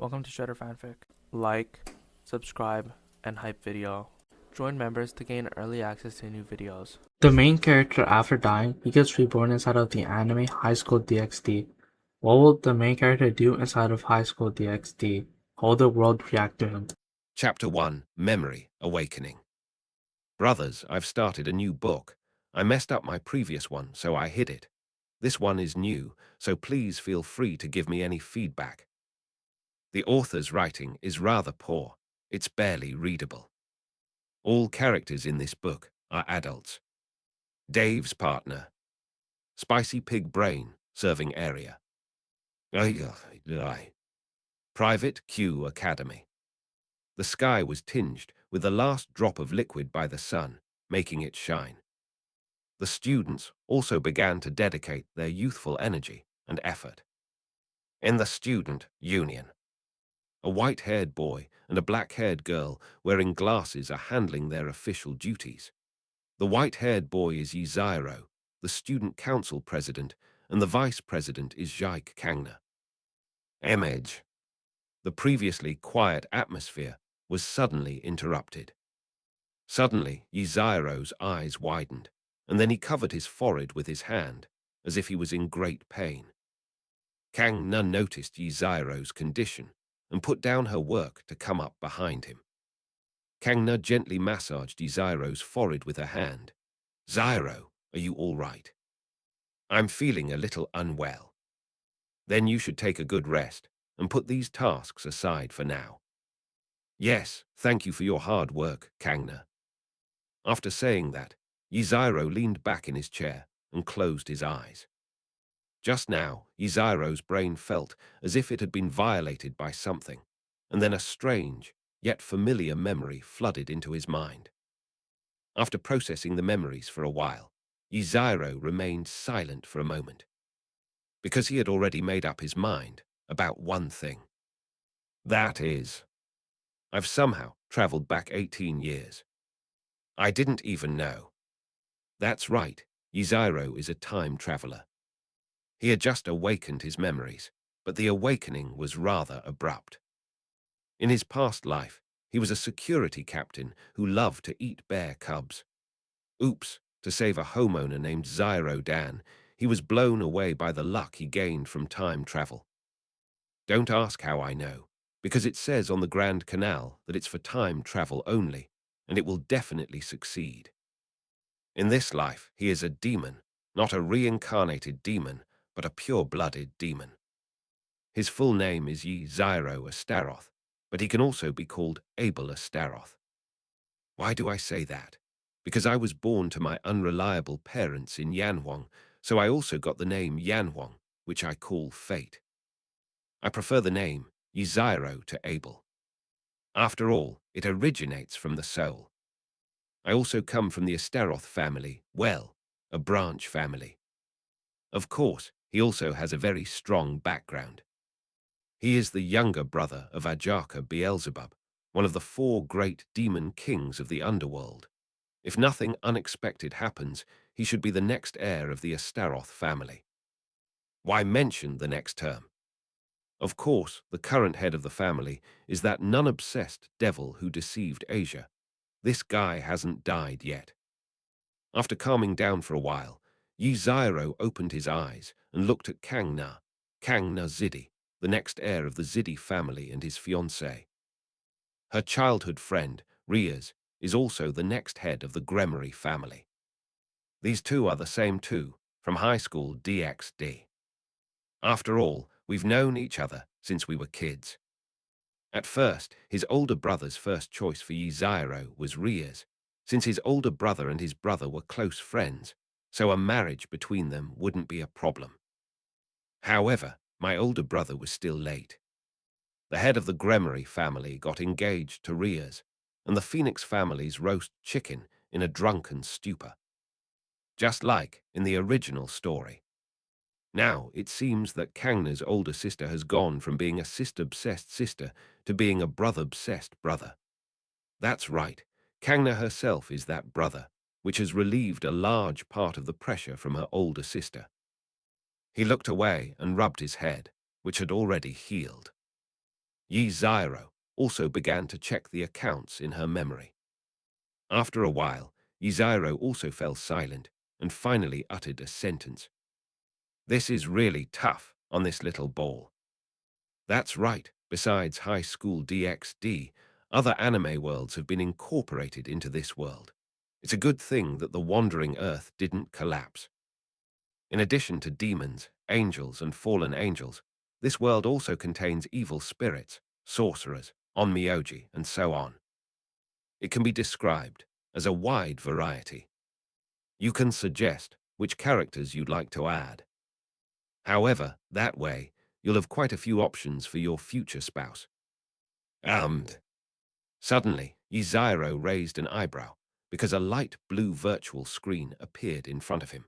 Welcome to Shredder Fanfic. Like, subscribe, and hype video. Join members to gain early access to new videos. The main character, after dying, he gets reborn inside of the anime High School DxD. What will the main character do inside of High School DxD? How will the world react to him? Chapter 1, Memory Awakening. Brothers, I've started a new book. I messed up my previous one, so I hid it. This one is new, so please feel free to give me any feedback. The author's writing is rather poor. It's barely readable. All characters in this book are adults. Dave's partner. Spicy Pig Brain, serving area. Private Q Academy. The sky was tinged with the last drop of liquid by the sun, making it shine. The students also began to dedicate their youthful energy and effort. In the student union, a white-haired boy and a black-haired girl wearing glasses are handling their official duties. The white-haired boy is Yzairo, the student council president, and the vice president is Jaik Kangna. Image. The previously quiet atmosphere was suddenly interrupted. Suddenly, Yzairo's eyes widened, and then he covered his forehead with his hand, as if he was in great pain. Kang Na noticed Yzairo's condition and put down her work to come up behind him. Kang Na gently massaged Yzairo's forehead with her hand. "Zyro, are you all right? I'm feeling a little unwell. Then you should take a good rest and put these tasks aside for now." "Yes, thank you for your hard work, Kangna." After saying that, Yzairo leaned back in his chair and closed his eyes. Just now, Yzairo's brain felt as if it had been violated by something, and then a strange, yet familiar memory flooded into his mind. After processing the memories for a while, Yzairo remained silent for a moment, because he had already made up his mind about one thing. That is, I've somehow traveled back 18 years. I didn't even know. That's right, Yzairo is a time traveler. He had just awakened his memories, but the awakening was rather abrupt. In his past life, he was a security captain who loved to eat bear cubs. Oops, to save a homeowner named Zyro Dan, he was blown away by the luck he gained from time travel. Don't ask how I know, because it says on the Grand Canal that it's for time travel only, and it will definitely succeed. In this life, he is a demon, not a reincarnated demon, but a pure-blooded demon. His full name is Zyro Astaroth, but he can also be called Abel Astaroth. Why do I say that? Because I was born to my unreliable parents in Yanhuang, so I also got the name Yanhuang, which I call fate. I prefer the name Yzairo to Abel. After all, it originates from the soul. I also come from the Astaroth family, well, a branch family. Of course, he also has a very strong background. He is the younger brother of Ajaka Beelzebub, one of the 4 great demon kings of the underworld. If nothing unexpected happens, he should be the next heir of the Astaroth family. Why mention the next term? Of course, the current head of the family is that nun-obsessed devil who deceived Asia. This guy hasn't died yet. After calming down for a while, Yzairo opened his eyes and looked at Kang Na Zidi, the next heir of the Zidi family and his fiancée. Her childhood friend, Riaz, is also the next head of the Gremory family. These two are the same two, from high school DxD. After all, we've known each other since we were kids. At first, his older brother's first choice for Yzairo was Riaz, since his older brother and his brother were close friends, so a marriage between them wouldn't be a problem. However, my older brother was still late. The head of the Gremory family got engaged to Riaz, and the Phoenix family's roast chicken in a drunken stupor. Just like in the original story. Now, it seems that Kangna's older sister has gone from being a sister-obsessed sister to being a brother-obsessed brother. That's right, Kangna herself is that brother, which has relieved a large part of the pressure from her older sister. He looked away and rubbed his head, which had already healed. Yi Zyro also began to check the accounts in her memory. After a while, Yi Zyro also fell silent and finally uttered a sentence. "This is really tough on this little ball." That's right, besides high school DxD, other anime worlds have been incorporated into this world. It's a good thing that the wandering Earth didn't collapse. In addition to demons, angels, and fallen angels, this world also contains evil spirits, sorcerers, onmyoji, and so on. It can be described as a wide variety. You can suggest which characters you'd like to add. However, that way, you'll have quite a few options for your future spouse. Suddenly, Yziro raised an eyebrow because a light blue virtual screen appeared in front of him.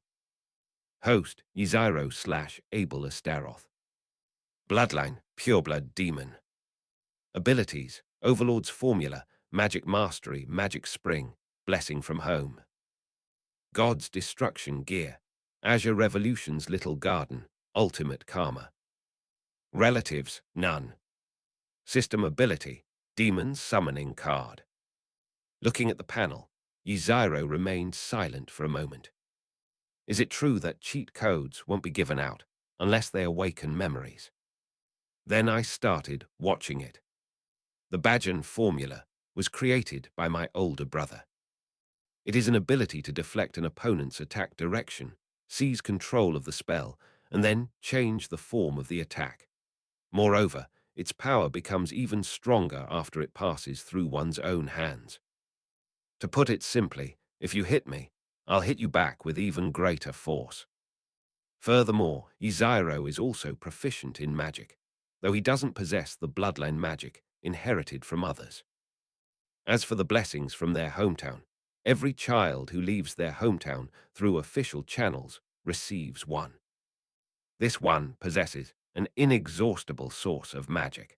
Host, Yziro/Abel Astaroth. Bloodline, Pureblood Demon. Abilities, Overlord's Formula, Magic Mastery, Magic Spring, Blessing from Home. God's Destruction Gear, Azure Revolution's Little Garden, Ultimate Karma. Relatives, none. System ability, Demon's Summoning Card. Looking at the panel, Yziro remained silent for a moment. Is it true that cheat codes won't be given out unless they awaken memories? Then I started watching it. The Bajan formula was created by my older brother. It is an ability to deflect an opponent's attack direction, seize control of the spell, and then change the form of the attack. Moreover, its power becomes even stronger after it passes through one's own hands. To put it simply, if you hit me, I'll hit you back with even greater force. Furthermore, Yziro is also proficient in magic, though he doesn't possess the bloodline magic inherited from others. As for the blessings from their hometown, every child who leaves their hometown through official channels receives one. This one possesses an inexhaustible source of magic.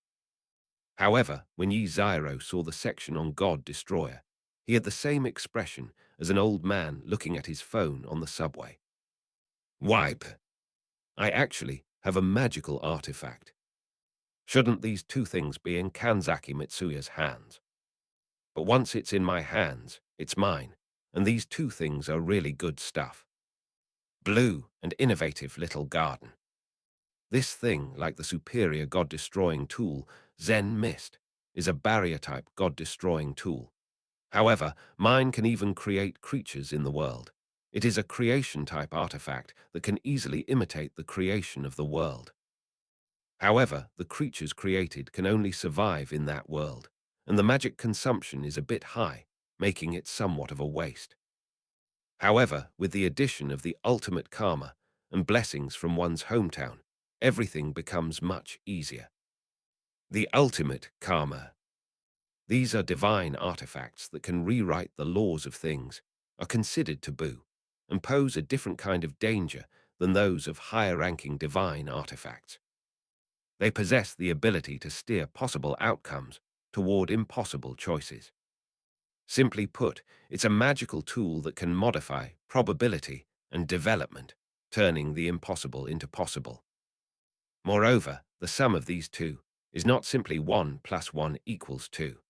However, when Yziro saw the section on God Destroyer, he had the same expression as an old man looking at his phone on the subway. Wipe. I actually have a magical artifact. Shouldn't these two things be in Kanzaki Mitsuya's hands? But once it's in my hands, it's mine, and these two things are really good stuff. Blue and innovative little garden. This thing, like the superior god-destroying tool, Zen Mist, is a barrier-type god-destroying tool. However, mine can even create creatures in the world. It is a creation-type artifact that can easily imitate the creation of the world. However, the creatures created can only survive in that world, and the magic consumption is a bit high, making it somewhat of a waste. However, with the addition of the ultimate karma and blessings from one's hometown, everything becomes much easier. The ultimate karma. These are divine artifacts that can rewrite the laws of things, are considered taboo, and pose a different kind of danger than those of higher-ranking divine artifacts. They possess the ability to steer possible outcomes toward impossible choices. Simply put, it's a magical tool that can modify probability and development, turning the impossible into possible. Moreover, the sum of these two is not simply 1 + 1 = 2.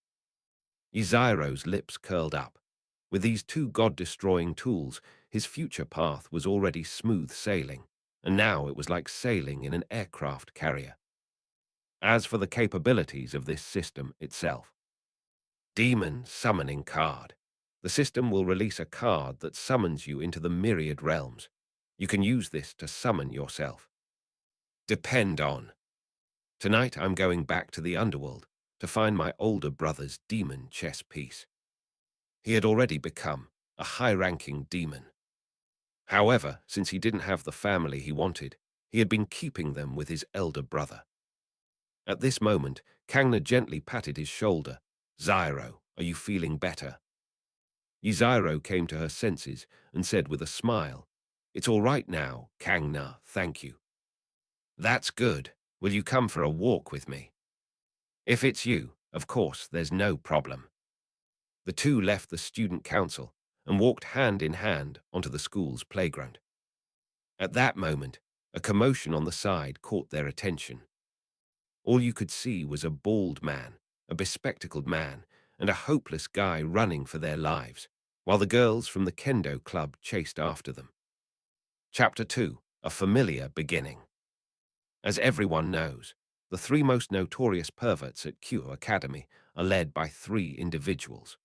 Yziro's lips curled up. With these two god-destroying tools, his future path was already smooth sailing, and now it was like sailing in an aircraft carrier. As for the capabilities of this system itself, Demon Summoning Card. The system will release a card that summons you into the myriad realms. You can use this to summon yourself. Depend on. Tonight I'm going back to the underworld to find my older brother's demon chess piece. He had already become a high-ranking demon. However, since he didn't have the family he wanted, he had been keeping them with his elder brother. At this moment, Kangna gently patted his shoulder. Zyro, are you feeling better? Yziro came to her senses and said with a smile, It's all right now, Kangna, thank you. That's good. Will you come for a walk with me? If it's you, of course, there's no problem. The two left the student council and walked hand in hand onto the school's playground. At that moment, a commotion on the side caught their attention. All you could see was a bald man, a bespectacled man, and a hopeless guy running for their lives, while the girls from the kendo club chased after them. Chapter 2. A familiar beginning. As everyone knows, the three most notorious perverts at Q Academy are led by three individuals.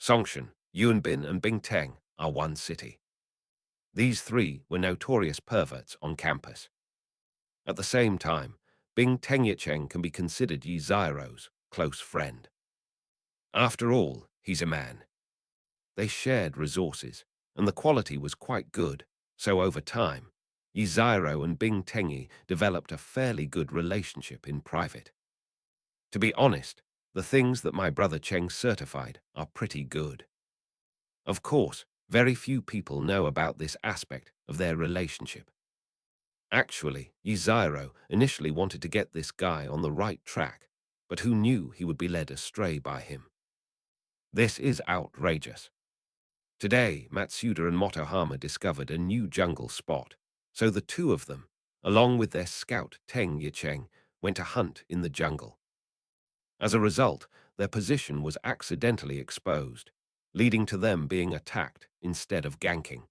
Songshan, Yunbin, and Bingteng are one city. These three were notorious perverts on campus. At the same time, Bing Tengyecheng can be considered Yi Zairo's close friend. After all, he's a man. They shared resources, and the quality was quite good, so over time, Yi Zairo and Bing Tengyi developed a fairly good relationship in private. To be honest, the things that my brother Cheng certified are pretty good. Of course, very few people know about this aspect of their relationship. Actually, Yi Zairo initially wanted to get this guy on the right track, but who knew he would be led astray by him? This is outrageous. Today, Matsuda and Motohama discovered a new jungle spot, so the two of them, along with their scout Teng Yicheng, went to hunt in the jungle. As a result, their position was accidentally exposed, leading to them being attacked instead of ganking.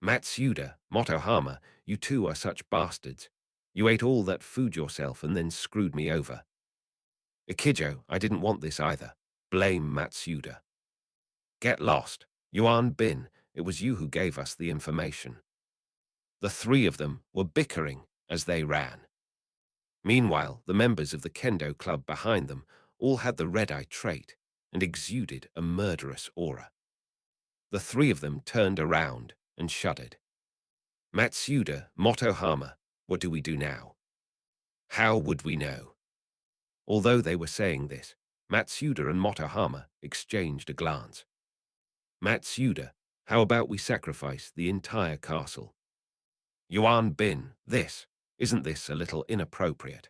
Matsuda, Motohama, you two are such bastards. You ate all that food yourself and then screwed me over. Ikijo, I didn't want this either. Blame Matsuda. Get lost. Yuan Bin, it was you who gave us the information. The three of them were bickering as they ran. Meanwhile, the members of the kendo club behind them all had the red-eye trait and exuded a murderous aura. The three of them turned around and shuddered. Matsuda, Motohama, what do we do now? How would we know? Although they were saying this, Matsuda and Motohama exchanged a glance. Matsuda, how about we sacrifice the entire castle? Yuan Bin, isn't this a little inappropriate?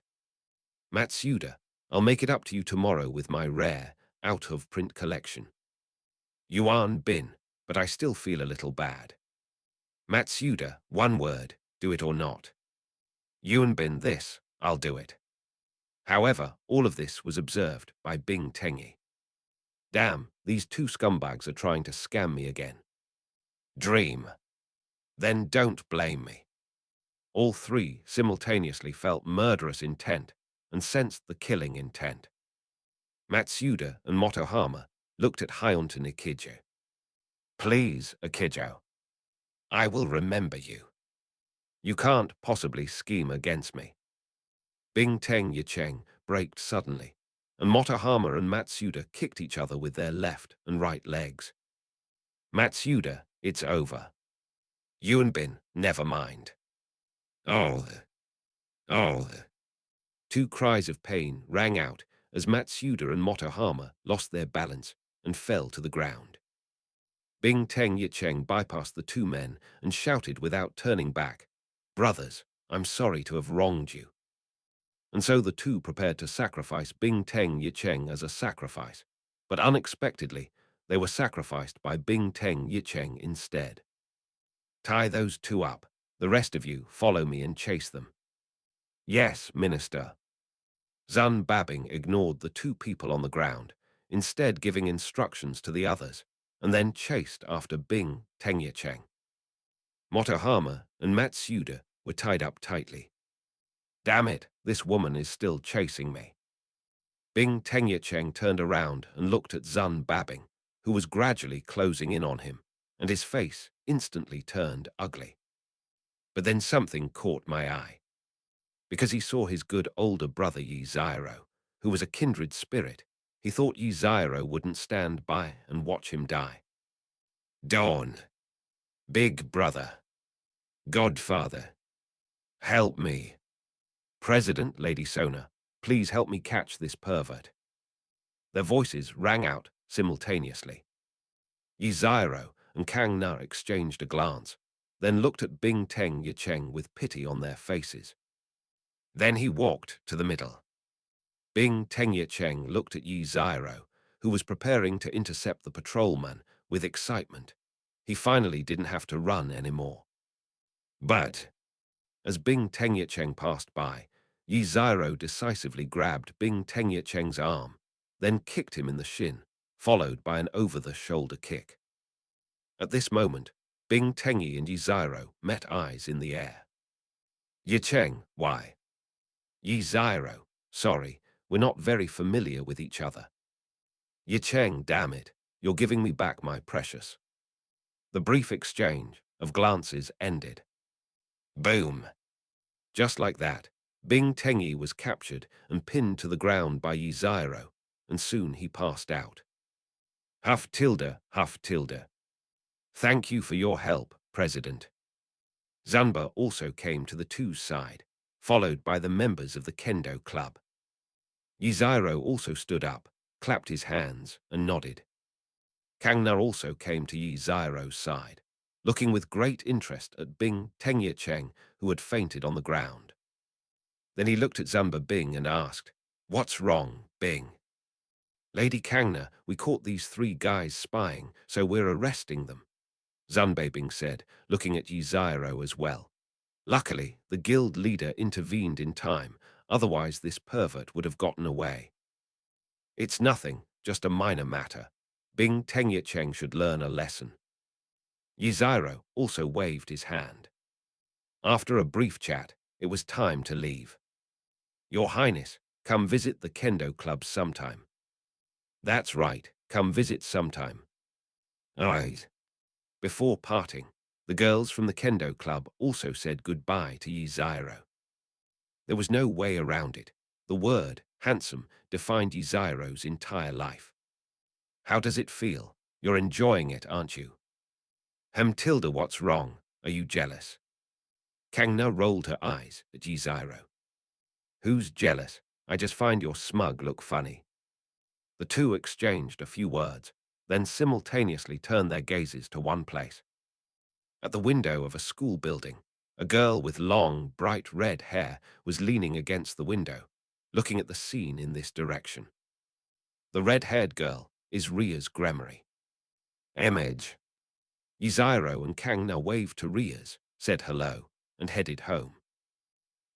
Matsuda, I'll make it up to you tomorrow with my rare, out-of-print collection. Yuan Bin, but I still feel a little bad. Matsuda, one word, do it or not. Yuan Bin, I'll do it. However, all of this was observed by Bing Tengyi. Damn, these two scumbags are trying to scam me again. Dream. Then don't blame me. All three simultaneously felt murderous intent and sensed the killing intent. Matsuda and Motohama looked at Hyunta Ikijo. Please, Ikijo. I will remember you. You can't possibly scheme against me. Bing Teng Yicheng braked suddenly, and Motohama and Matsuda kicked each other with their left and right legs. Matsuda, it's over. Yuanbin, never mind. Oh. Two cries of pain rang out as Matsuda and Motohama lost their balance and fell to the ground. Bing Teng Yicheng bypassed the two men and shouted without turning back, Brothers, I'm sorry to have wronged you. And so the two prepared to sacrifice Bing Teng Yicheng as a sacrifice, but unexpectedly, they were sacrificed by Bing Teng Yicheng instead. Tie those two up. The rest of you follow me and chase them. Yes, Minister. Zun Babbing ignored the two people on the ground, instead giving instructions to the others, and then chased after Bing Tengyecheng. Motohama and Matsuda were tied up tightly. Damn it, this woman is still chasing me. Bing Tengyecheng turned around and looked at Zun Babbing, who was gradually closing in on him, and his face instantly turned ugly. But then something caught my eye. Because he saw his good older brother Yi Zairo, who was a kindred spirit, he thought Yi Zairo wouldn't stand by and watch him die. Dawn. Big brother. Godfather. Help me. President, Lady Sona, please help me catch this pervert. Their voices rang out simultaneously. Yi Zairo and Kang Na exchanged a glance, then looked at Bing Teng Yicheng with pity on their faces. Then he walked to the middle. Bing Teng Yicheng looked at Yi Zairo, who was preparing to intercept the patrolman, with excitement. He finally didn't have to run anymore. But, as Bing Teng Yicheng passed by, Yi Ziro decisively grabbed Bing Tengyecheng's arm, then kicked him in the shin, followed by an over-the-shoulder kick. At this moment, Bing Tengyi and Yi Ziro met eyes in the air. Yi Cheng, why? Yi Ziro, sorry, we're not very familiar with each other. Yi Cheng, damn it, you're giving me back my precious. The brief exchange of glances ended. Boom! Just like that, Bing Tengyi was captured and pinned to the ground by Yi Ziro, and soon he passed out. Huff tilde, huff tilde. Thank you for your help, President. Zanba also came to the two's side, followed by the members of the Kendo Club. Yi Ziro also stood up, clapped his hands, and nodded. Kangna also came to Yi Ziro's side, looking with great interest at Bing Tengyecheng, who had fainted on the ground. Then he looked at Zanba Bing and asked, "What's wrong, Bing?" "Lady Kangna, we caught these 3 guys spying, so we're arresting them," Zanbe Bing said, looking at Yi Ziro as well. Luckily, the guild leader intervened in time, otherwise this pervert would have gotten away. "It's nothing, just a minor matter. Bing Tengyecheng should learn a lesson." Yi Ziro also waved his hand. After a brief chat, it was time to leave. "Your Highness, come visit the Kendo Club sometime." "That's right, come visit sometime." Alright. Before parting, the girls from the Kendo Club also said goodbye to Yi Ziro. There was no way around it. The word, handsome, defined Yi Ziro's entire life. "How does it feel? You're enjoying it, aren't you?" Tilde, what's wrong? Are you jealous?" Kangna rolled her eyes at Yi Ziro. "Who's jealous? I just find your smug look funny." The two exchanged a few words, then simultaneously turned their gazes to one place. At the window of a school building, a girl with long, bright red hair was leaning against the window, looking at the scene in this direction. The red-haired girl is Ria's Gremory. Image. Yi Ziro and Kangna waved to Ria's, said hello, and headed home.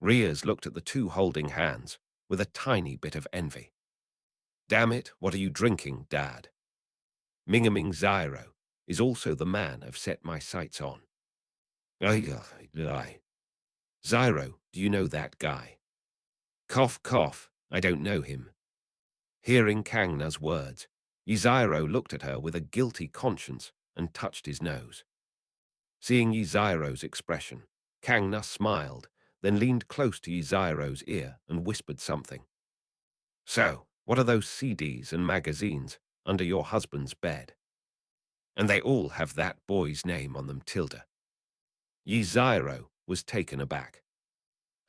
Ria's looked at the two holding hands with a tiny bit of envy. "Damn it, what are you drinking, Dad?" Mingaming Ziro is also the man I've set my sights on. Ziro, do you know that guy? Cough, cough, I don't know him. Hearing Kangna's words, Yi Ziro looked at her with a guilty conscience and touched his nose. Seeing Yi Ziro's expression, Kangna smiled, then leaned close to Yi Ziro's ear and whispered something. "So, what are those CDs and magazines under your husband's bed? And they all have that boy's name on them, Tilda." Yi Ziro was taken aback.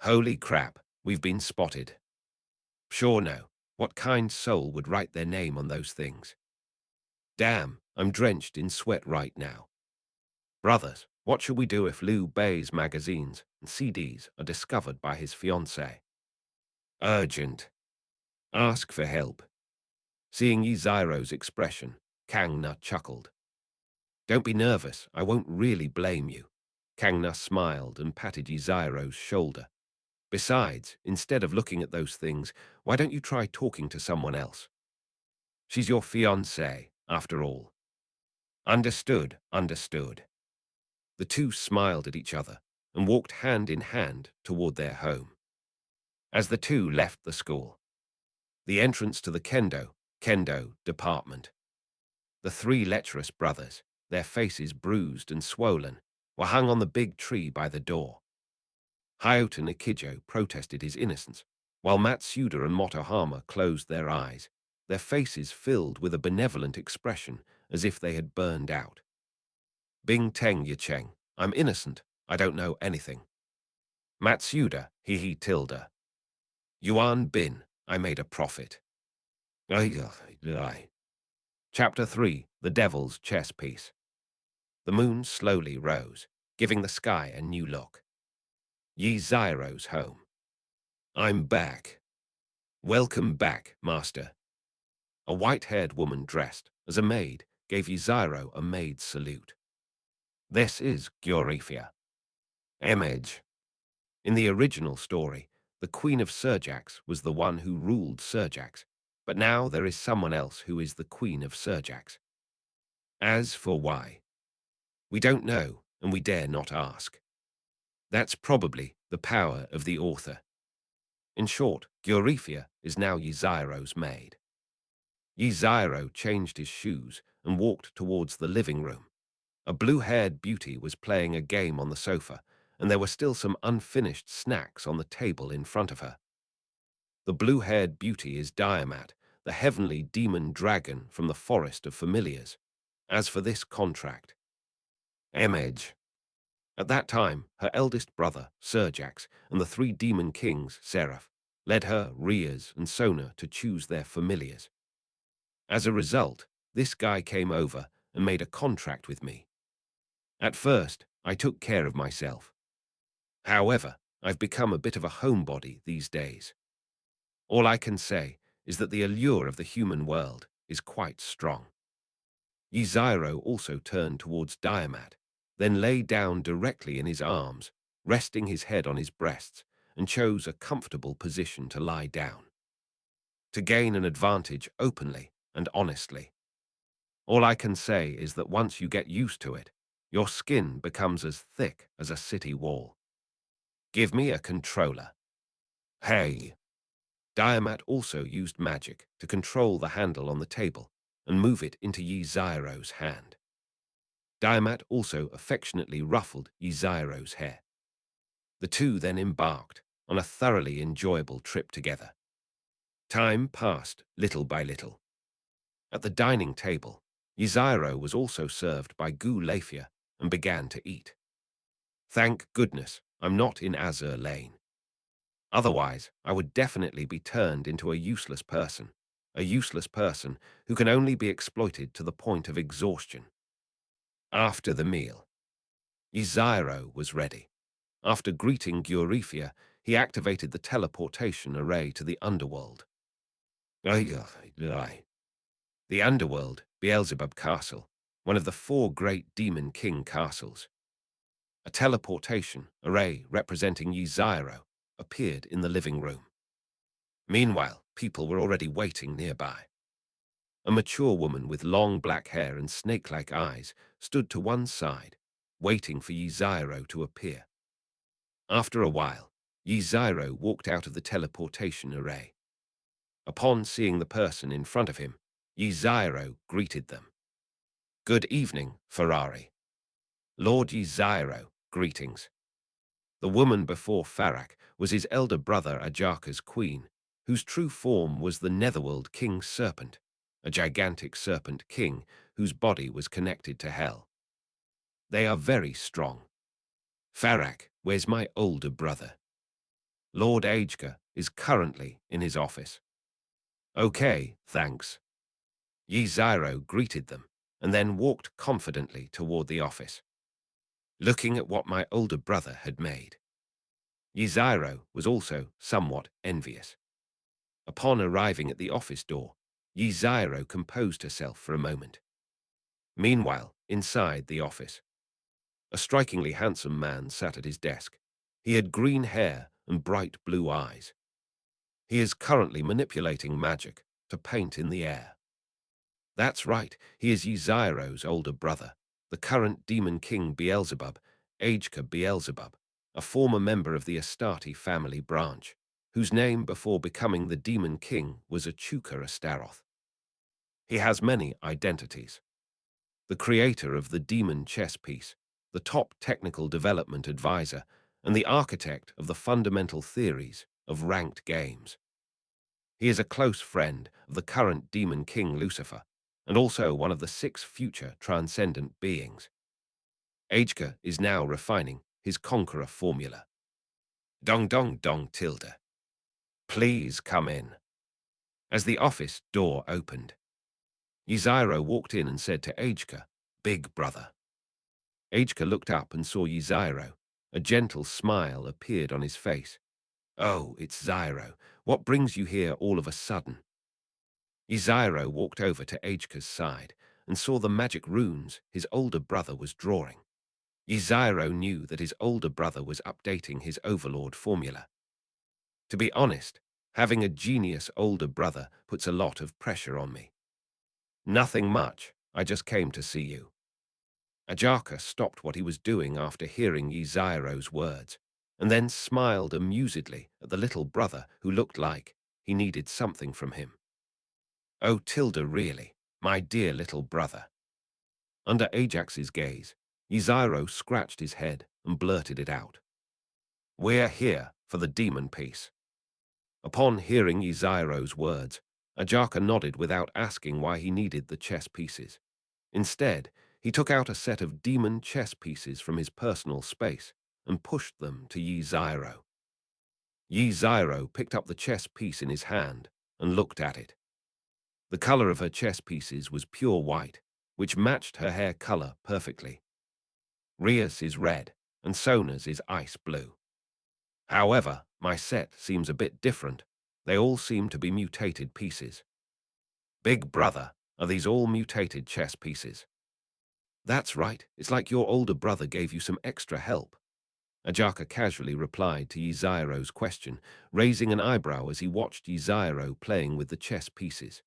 "Holy crap, we've been spotted." "Sure no, what kind soul would write their name on those things?" "Damn, I'm drenched in sweat right now. Brothers, what should we do if Liu Bei's magazines and CDs are discovered by his fiancée?" "Urgent. Ask for help." Seeing Yi Ziro's expression, Kangna chuckled. "Don't be nervous, I won't really blame you." Kangna smiled and patted Yi Ziro's shoulder. "Besides, instead of looking at those things, why don't you try talking to someone else? She's your fiancée, after all." Understood, understood." The two smiled at each other and walked hand in hand toward their home. As the two left the school, the entrance to the Kendo department, the 3 lecherous brothers, their faces bruised and swollen, were hung on the big tree by the door. Hayato Nikijo protested his innocence, while Matsuda and Motohama closed their eyes, their faces filled with a benevolent expression as if they had burned out. "Bing Teng Yicheng, I'm innocent, I don't know anything." Matsuda, he tilde. "Yuan Bin, I made a profit." Chapter 3, The Devil's Chess Piece. The moon slowly rose, giving the sky a new look. Yi Ziro's home. "I'm back." "Welcome back, master." A white-haired woman dressed as a maid gave Yi Ziro a maid's salute. "This is Gyurifia." Image. In the original story, The Queen of Surjax was the one who ruled Surjax, but now there is someone else who is the Queen of Surjax. As for why, we don't know, and we dare not ask. That's probably the power of the author. In short, Eurifia is now Yzairo's maid. Yzairo changed his shoes and walked towards the living room. A blue-haired beauty was playing a game on the sofa, and there were still some unfinished snacks on the table in front of her. The blue-haired beauty is Diamat, the heavenly demon dragon from the Forest of Familiars. As for this contract, Image. At that time, her eldest brother, Surjax, and the three demon kings, Seraph, led her, Riaz, and Sona to choose their familiars. As a result, this guy came over and made a contract with me. At first, I took care of myself. However, I've become a bit of a homebody these days. All I can say is that the allure of the human world is quite strong. Yzairo also turned towards Diamat, then lay down directly in his arms, resting his head on his breasts, and chose a comfortable position to lie down. To gain an advantage openly and honestly. All I can say is that once you get used to it, your skin becomes as thick as a city wall. Give me a controller. Hey! Diamat also used magic to control the handle on the table and move it into Yzairo's hand. Diamat also affectionately ruffled Yzairo's hair. The two then embarked on a thoroughly enjoyable trip together. Time passed little by little. At the dining table, Yzairo was also served by Gu Lafia and began to eat. Thank goodness I'm not in Azur Lane. Otherwise, I would definitely be turned into a useless person who can only be exploited to the point of exhaustion. After the meal, Yzairo was ready. After greeting Eurifia, he activated the teleportation array to the underworld. The underworld, Beelzebub Castle, one of the 4 great Demon King castles. A teleportation array representing Yzairo appeared in the living room. Meanwhile, people were already waiting nearby. A mature woman with long black hair and snake-like eyes stood to one side, waiting for Yzairo to appear. After a while, Yzairo walked out of the teleportation array. Upon seeing the person in front of him, Yzairo greeted them. Good evening, Ferrari. Lord Yzairo, greetings. The woman before Farak was his elder brother Ajaka's queen, whose true form was the Netherworld King Serpent, a gigantic serpent king whose body was connected to hell. They are very strong. Farak, where's my older brother? Lord Ajka is currently in his office. Okay, thanks. Yzairo greeted them and then walked confidently toward the office, looking at what my older brother had made. Yzairo was also somewhat envious. Upon arriving at the office door, Yzairo composed herself for a moment. Meanwhile, inside the office, a strikingly handsome man sat at his desk. He had green hair and bright blue eyes. He is currently manipulating magic to paint in the air. That's right, he is Yzairo's older brother, the current Demon King Beelzebub, Ajka Beelzebub, a former member of the Astarte family branch, whose name before becoming the Demon King was Achuka Astaroth. He has many identities. The creator of the Demon chess piece, the top technical development advisor, and the architect of the fundamental theories of ranked games. He is a close friend of the current Demon King Lucifer, and also one of the 6 future transcendent beings. Ajka is now refining his conqueror formula. Dong dong dong tilde. Please come in. As the office door opened, Yzairo walked in and said to Ajka, Big brother. Ajka looked up and saw Yzairo. A gentle smile appeared on his face. Oh, it's Zyro. What brings you here all of a sudden? Yzairo walked over to Ajka's side and saw the magic runes his older brother was drawing. Yzairo knew that his older brother was updating his overlord formula. To be honest, having a genius older brother puts a lot of pressure on me. Nothing much. I just came to see you. Ajaka stopped what he was doing after hearing Yzairo's words, and then smiled amusedly at the little brother who looked like he needed something from him. Oh, Tilda, really, my dear little brother. Under Ajax's gaze, Yzairo scratched his head and blurted it out. We're here for the demon piece. Upon hearing Yzairo's words, Ajaka nodded without asking why he needed the chess pieces. Instead, he took out a set of demon chess pieces from his personal space and pushed them to Yzairo. Yzairo picked up the chess piece in his hand and looked at it. The color of her chess pieces was pure white, which matched her hair color perfectly. Rias is red, and Sona's is ice blue. However, my set seems a bit different. They all seem to be mutated pieces. Big brother, are these all mutated chess pieces? That's right, it's like your older brother gave you some extra help. Ajaka casually replied to Yzairo's question, raising an eyebrow as he watched Yzairo playing with the chess pieces.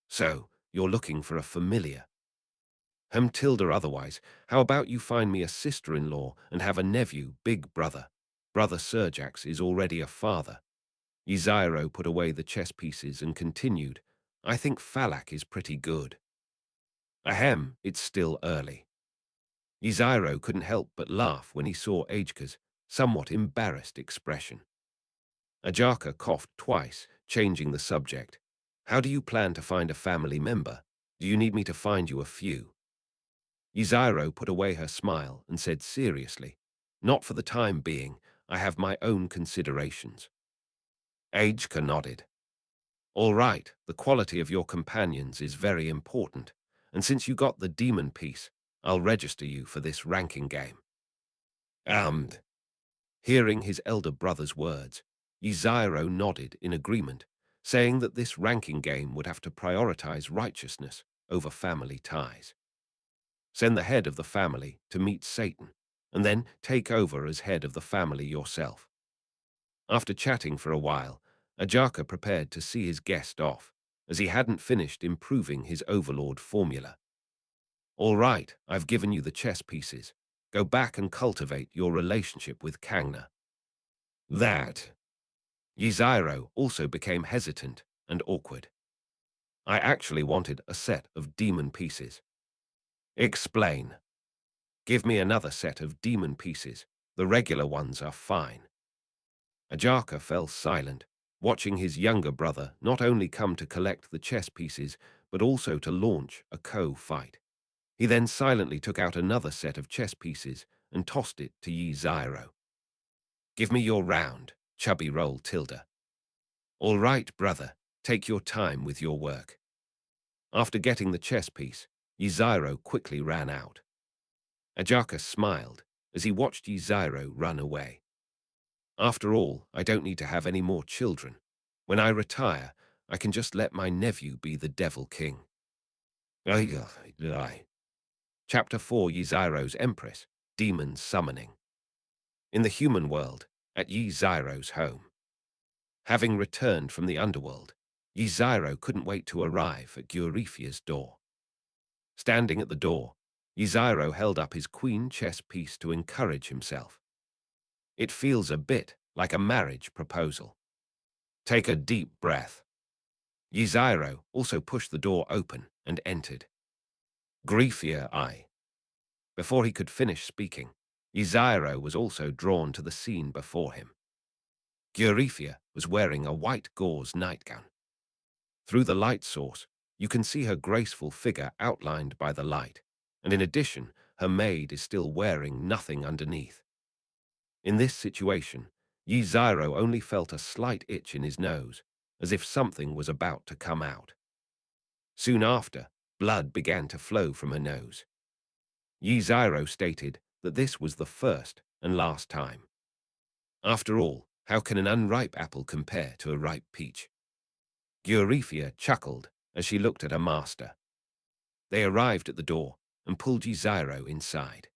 So, you're looking for a familiar. Tilda, otherwise, how about you find me a sister-in-law and have a nephew, big brother? Brother Serjax is already a father. Yzairo put away the chess pieces and continued, I think Falak is pretty good. Ahem, it's still early. Yzairo couldn't help but laugh when he saw Ajka's somewhat embarrassed expression. Ajaka coughed twice, changing the subject. How do you plan to find a family member? Do you need me to find you a few? Yzairo put away her smile and said seriously, Not for the time being, I have my own considerations. Ajka nodded. All right, the quality of your companions is very important, and since you got the demon piece, I'll register you for this ranking game. Hearing his elder brother's words, Yzairo nodded in agreement, saying that this ranking game would have to prioritize righteousness over family ties. Send the head of the family to meet Satan, and then take over as head of the family yourself. After chatting for a while, Ajaka prepared to see his guest off, as he hadn't finished improving his overlord formula. All right, I've given you the chess pieces. Go back and cultivate your relationship with Kangna. That. Yzairo also became hesitant and awkward. I actually wanted a set of demon pieces. Explain. Give me another set of demon pieces. The regular ones are fine. Ajaka fell silent, watching his younger brother not only come to collect the chess pieces, but also to launch a co-fight. He then silently took out another set of chess pieces and tossed it to Yzairo. Give me your round, chubby roll Tilda. All right, brother, take your time with your work. After getting the chess piece, Yzairo quickly ran out. Ajaka smiled as he watched Yzairo run away. After all, I don't need to have any more children. When I retire, I can just let my nephew be the Devil King. Chapter 4, Yzairo's Empress, Demon Summoning. In the human world, at Yzairo's home. Having returned from the underworld, Yzairo couldn't wait to arrive at Gyurifia's door. Standing at the door, Yzairo held up his queen chess piece to encourage himself. It feels a bit like a marriage proposal. Take a deep breath. Yzairo also pushed the door open and entered. Grifia I. Before he could finish speaking, Yzairo was also drawn to the scene before him. Gyurifia was wearing a white gauze nightgown. Through the light source, you can see her graceful figure outlined by the light, and in addition, her maid is still wearing nothing underneath. In this situation, Yzairo only felt a slight itch in his nose, as if something was about to come out. Soon after, blood began to flow from her nose. Yzairo stated that this was the first and last time. After all, how can an unripe apple compare to a ripe peach? Gyurifia chuckled as she looked at her master. They arrived at the door and pulled Yzairo inside.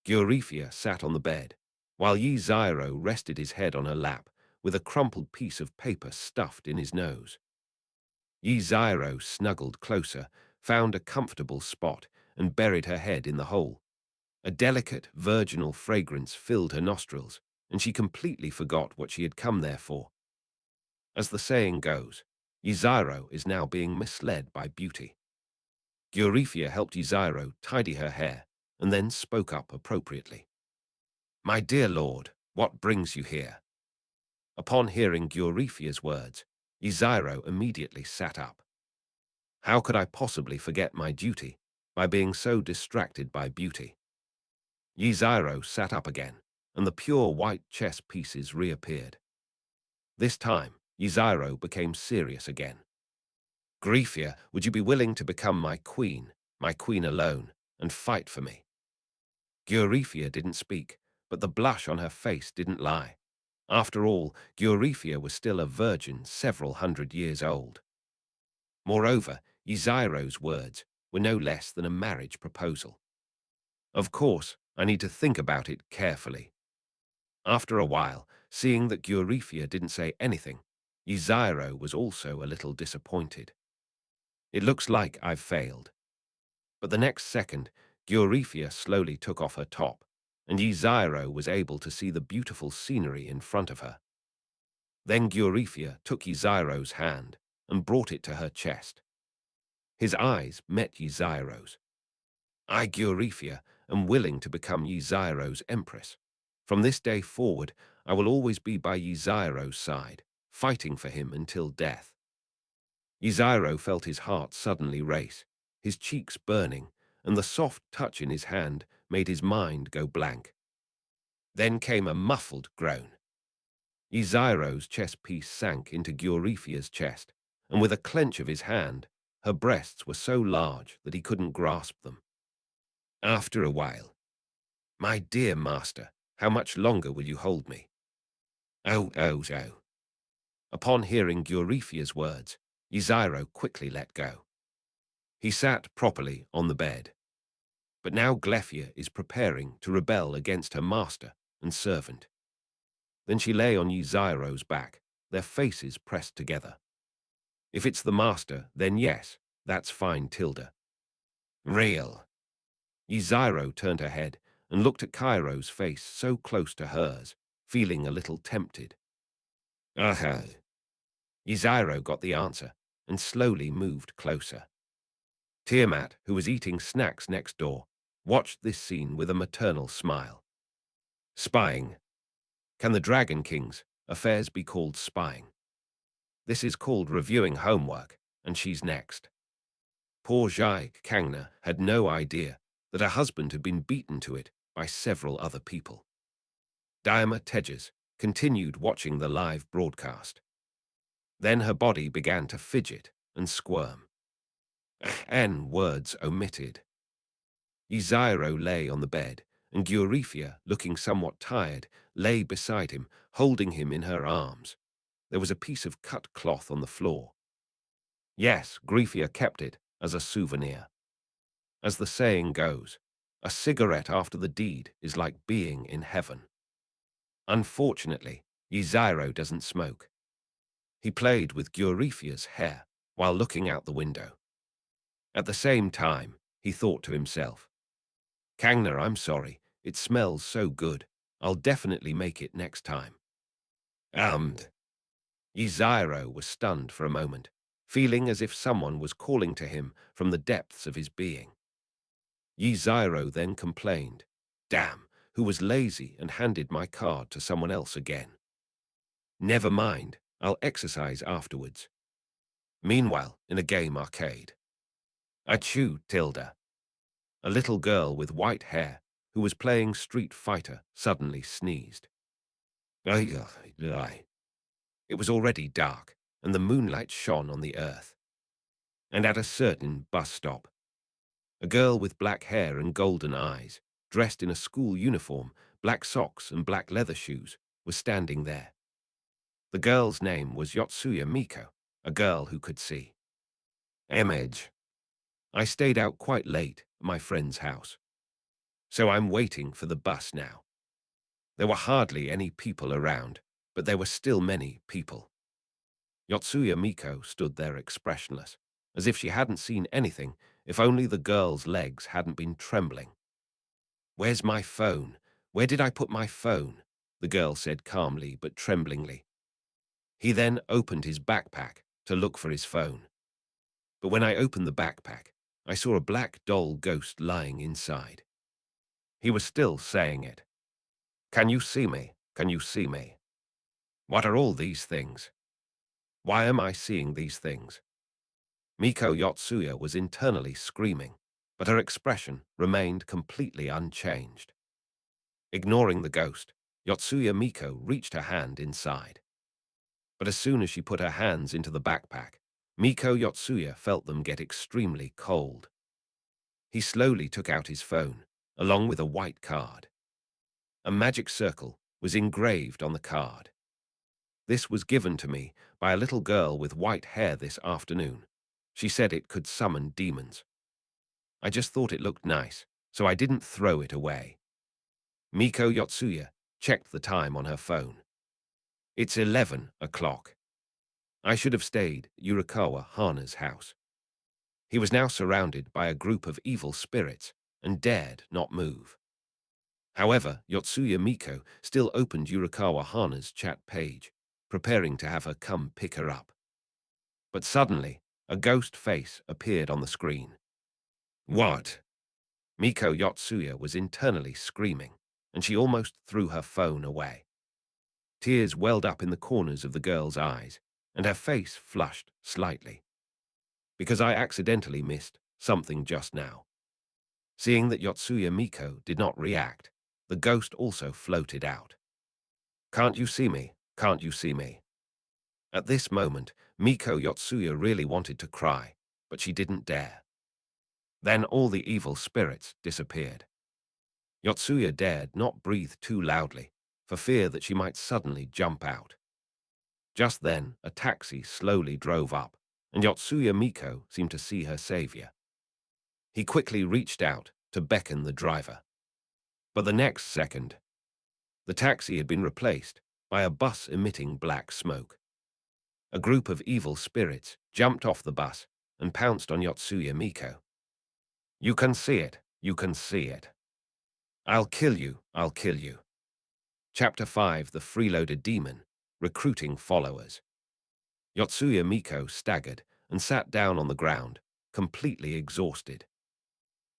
Gyurifia sat on the bed, while Yzairo rested his head on her lap with a crumpled piece of paper stuffed in his nose. Yzairo snuggled closer, found a comfortable spot, and buried her head in the hole. A delicate, virginal fragrance filled her nostrils, and she completely forgot what she had come there for. As the saying goes, Yzairo is now being misled by beauty. Eurifia helped Yzairo tidy her hair, and then spoke up appropriately. "My dear lord, what brings you here?" Upon hearing Eurifia's words, Yzairo immediately sat up. How could I possibly forget my duty by being so distracted by beauty? Yzairo sat up again, and the pure white chess pieces reappeared. This time, Yzairo became serious again. "Grifia, would you be willing to become my queen alone, and fight for me?" Eurifia didn't speak, but the blush on her face didn't lie. After all, Eurifia was still a virgin several hundred years old. Moreover, Yzairo's words were no less than a marriage proposal. Of course, I need to think about it carefully. After a while, seeing that Eurifia didn't say anything, Yzairo was also a little disappointed. It looks like I've failed. But the next second, Eurifia slowly took off her top, and Yzairo was able to see the beautiful scenery in front of her. Then Eurifia took Yzairo's hand and brought it to her chest. His eyes met Yzairo's. "I, Eurifia, am willing to become Yzairo's Empress. From this day forward, I will always be by Yzairo's side, fighting for him until death." Yzairo felt his heart suddenly race, his cheeks burning, and the soft touch in his hand made his mind go blank. Then came a muffled groan. Yzairo's chess piece sank into Eurifia's chest, and with a clench of his hand, her breasts were so large that he couldn't grasp them. After a while, "My dear master, how much longer will you hold me?" "Oh, oh, oh." Upon hearing Eurifia's words, Yzairo quickly let go. He sat properly on the bed. But now Glefia is preparing to rebel against her master and servant. Then she lay on Yzairo's back, their faces pressed together. If it's the master, then yes, that's fine, Tilda. Real. Yzairo turned her head and looked at Cairo's face so close to hers, feeling a little tempted. Aha. Yzairo got the answer and slowly moved closer. Tiamat, who was eating snacks next door, watched this scene with a maternal smile. Spying. Can the Dragon King's affairs be called spying? This is called reviewing homework, and she's next. Poor Jai Kangna had no idea that her husband had been beaten to it by several other people. Diama Tejas continued watching the live broadcast. Then her body began to fidget and squirm. N words omitted. Yzairo lay on the bed, and Eurifia, looking somewhat tired, lay beside him, holding him in her arms. There was a piece of cut cloth on the floor. Yes, Grifia kept it as a souvenir. As the saying goes, a cigarette after the deed is like being in heaven. Unfortunately, Yzairo doesn't smoke. He played with Eurifia's hair while looking out the window. At the same time, he thought to himself, "Kangna, I'm sorry, it smells so good. I'll definitely make it next time." Yzairo was stunned for a moment, feeling as if someone was calling to him from the depths of his being. Yzairo then complained, "Damn, who was lazy and handed my card to someone else again. Never mind, I'll exercise afterwards." Meanwhile, in a game arcade. Achoo, Tilda. A little girl with white hair who was playing Street Fighter suddenly sneezed. It was already dark, and the moonlight shone on the earth. And at a certain bus stop, a girl with black hair and golden eyes, dressed in a school uniform, black socks and black leather shoes, was standing there. The girl's name was Yotsuya Miko, a girl who could see. Image. I stayed out quite late at my friend's house, so I'm waiting for the bus now. There were hardly any people around, but there were still many people. Yotsuya Miko stood there expressionless, as if she hadn't seen anything, if only the girl's legs hadn't been trembling. "Where's my phone? Where did I put my phone?" the girl said calmly but tremblingly. He then opened his backpack to look for his phone. But when I opened the backpack, I saw a black doll ghost lying inside. He was still saying it. "Can you see me? Can you see me? What are all these things? Why am I seeing these things?" Miko Yotsuya was internally screaming, but her expression remained completely unchanged. Ignoring the ghost, Yotsuya Miko reached her hand inside. But as soon as she put her hands into the backpack, Miko Yotsuya felt them get extremely cold. He slowly took out his phone, along with a white card. A magic circle was engraved on the card. "This was given to me by a little girl with white hair this afternoon. She said it could summon demons. I just thought it looked nice, so I didn't throw it away." Miko Yotsuya checked the time on her phone. "It's 11 o'clock. I should have stayed at Yurikawa Hana's house." He was now surrounded by a group of evil spirits and dared not move. However, Yotsuya Miko still opened Yurikawa Hana's chat page, preparing to have her come pick her up. But suddenly, a ghost face appeared on the screen. "What?" Miko Yotsuya was internally screaming, and she almost threw her phone away. Tears welled up in the corners of the girl's eyes, and her face flushed slightly. "Because I accidentally missed something just now." Seeing that Yotsuya Miko did not react, the ghost also floated out. "Can't you see me? Can't you see me?" At this moment, Miko Yotsuya really wanted to cry, but she didn't dare. Then all the evil spirits disappeared. Yotsuya dared not breathe too loudly, for fear that she might suddenly jump out. Just then, a taxi slowly drove up, and Yotsuya Miko seemed to see her savior. He quickly reached out to beckon the driver. But the next second, the taxi had been replaced by a bus emitting black smoke. A group of evil spirits jumped off the bus and pounced on Yotsuya Miko. "You can see it, you can see it. I'll kill you, I'll kill you." Chapter 5: The Freeloader Demon, Recruiting Followers. Yotsuya Miko staggered and sat down on the ground, completely exhausted.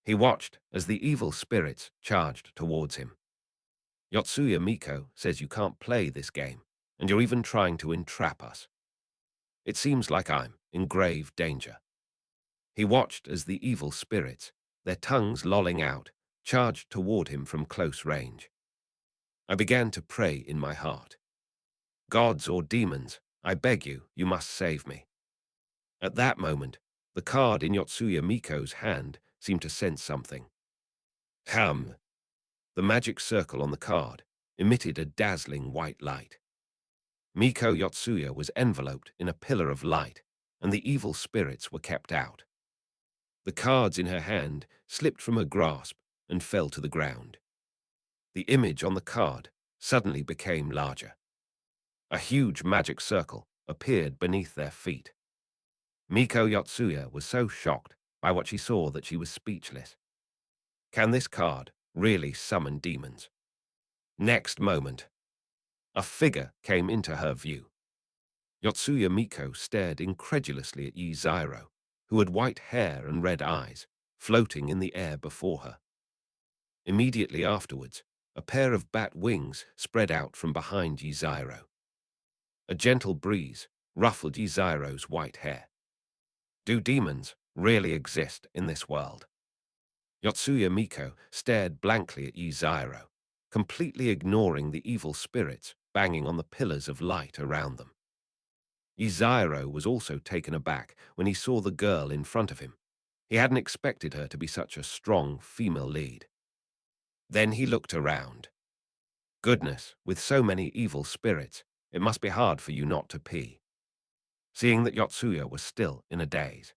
He watched as the evil spirits charged towards him. "Yotsuya Miko says you can't play this game, and you're even trying to entrap us. It seems like I'm in grave danger." He watched as the evil spirits, their tongues lolling out, charged toward him from close range. I began to pray in my heart. "Gods or demons, I beg you, you must save me." At that moment, the card in Yotsuya Miko's hand seemed to sense something. Hum! The magic circle on the card emitted a dazzling white light. Miko Yotsuya was enveloped in a pillar of light, and the evil spirits were kept out. The cards in her hand slipped from her grasp and fell to the ground. The image on the card suddenly became larger. A huge magic circle appeared beneath their feet. Miko Yotsuya was so shocked by what she saw that she was speechless. Can this card really summon demons? Next moment, a figure came into her view. Yotsuya Miko stared incredulously at Yi Zyro, who had white hair and red eyes, floating in the air before her. Immediately afterwards, a pair of bat wings spread out from behind Yi Zyro. A gentle breeze ruffled Yi Zyro's white hair. Do demons really exist in this world? Yotsuya Miko stared blankly at Yi Zyro, completely ignoring the evil spirits banging on the pillars of light around them. Yi Zyro was also taken aback when he saw the girl in front of him. He hadn't expected her to be such a strong female lead. Then he looked around. Goodness, with so many evil spirits, it must be hard for you not to pee. Seeing that Yotsuya was still in a daze,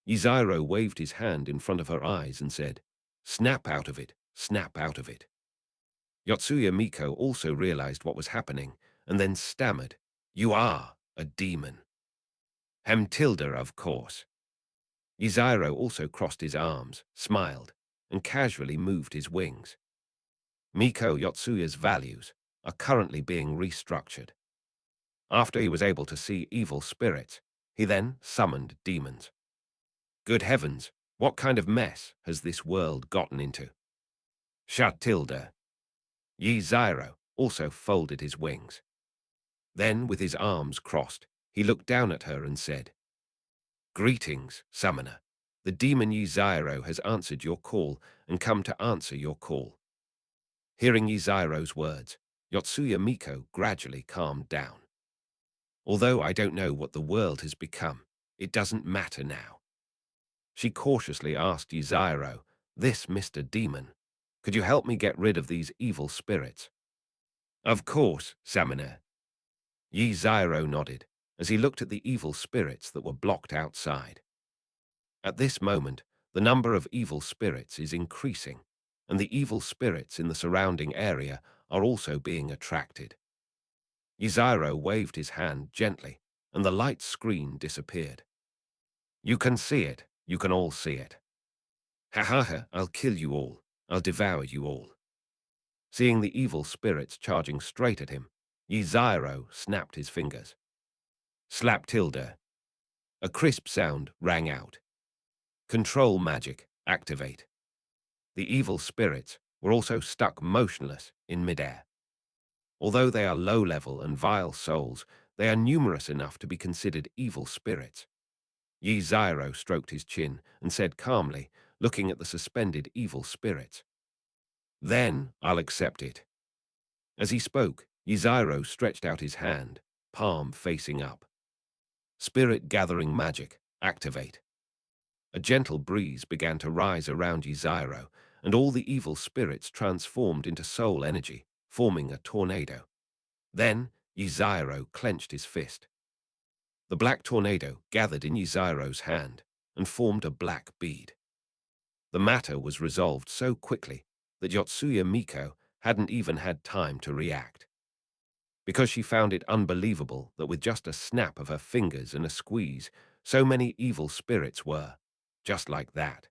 Yi Zyro waved his hand in front of her eyes and said, "Snap out of it, snap out of it." Yotsuya Miko also realized what was happening and then stammered, "You are a demon." Hemtilda, of course. Yzairo also crossed his arms, smiled, and casually moved his wings. Miko Yotsuya's values are currently being restructured. After he was able to see evil spirits, he then summoned demons. Good heavens, what kind of mess has this world gotten into? Shatilda. Yzairo also folded his wings. Then, with his arms crossed, he looked down at her and said, "Greetings, summoner. The demon Yzairo has answered your call and come to answer your call." Hearing Yzairo's words, Yotsuya Miko gradually calmed down. "Although I don't know what the world has become, it doesn't matter now." She cautiously asked Yzairo, "This Mr. Demon, could you help me get rid of these evil spirits?" "Of course, summoner." Yzairo nodded as he looked at the evil spirits that were blocked outside. At this moment, the number of evil spirits is increasing, and the evil spirits in the surrounding area are also being attracted. Yzairo waved his hand gently, and the light screen disappeared. "You can see it. You can all see it. Ha ha ha, I'll kill you all. I'll devour you all." Seeing the evil spirits charging straight at him, Yzairo snapped his fingers. Slap tilde. A crisp sound rang out. Control magic, activate. The evil spirits were also stuck motionless in midair. Although they are low-level and vile souls, they are numerous enough to be considered evil spirits. Yzairo stroked his chin and said calmly, looking at the suspended evil spirits, "Then I'll accept it." As he spoke, Yzairo stretched out his hand, palm facing up. Spirit gathering magic, activate. A gentle breeze began to rise around Yzairo, and all the evil spirits transformed into soul energy, forming a tornado. Then Yzairo clenched his fist. The black tornado gathered in Yzairo's hand and formed a black bead. The matter was resolved so quickly that Yotsuya Miko hadn't even had time to react. Because she found it unbelievable that with just a snap of her fingers and a squeeze, so many evil spirits were, just like that.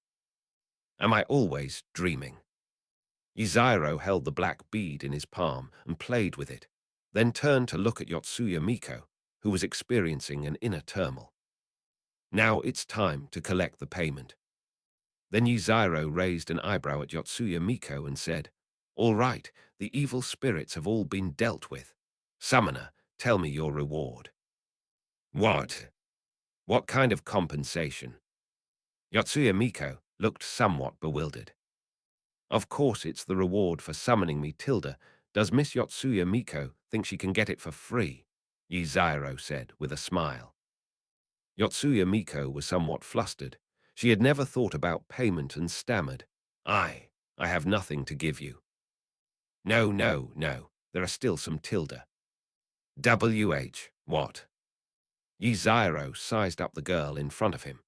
Am I always dreaming? Yzairo held the black bead in his palm and played with it, then turned to look at Yotsuya Miko, who was experiencing an inner turmoil. Now it's time to collect the payment. Then Yzairo raised an eyebrow at Yotsuya Miko and said, "All right, the evil spirits have all been dealt with. Summoner, tell me your reward." "What? What kind of compensation?" Yotsuya Miko looked somewhat bewildered. "Of course it's the reward for summoning me, Tilda. Does Miss Yotsuya Miko think she can get it for free?" Yzairo said with a smile. Yotsuya Miko was somewhat flustered. She had never thought about payment and stammered, I have nothing to give you." No, no, no, there are still some tilde. What? Yzairo sized up the girl in front of him.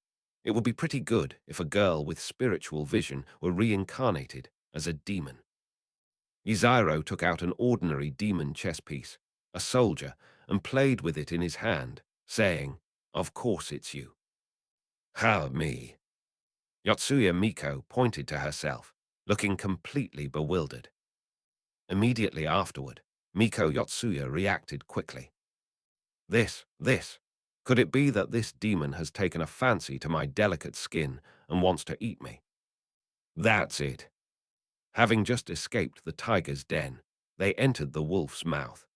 It would be pretty good if a girl with spiritual vision were reincarnated as a demon. Yzairo took out an ordinary demon chess piece, a soldier, and played with it in his hand, saying, "Of course it's you." "How me?" Yotsuya Miko pointed to herself, looking completely bewildered. Immediately afterward, Miko Yotsuya reacted quickly. This. Could it be that this demon has taken a fancy to my delicate skin and wants to eat me? That's it. Having just escaped the tiger's den, they entered the wolf's mouth.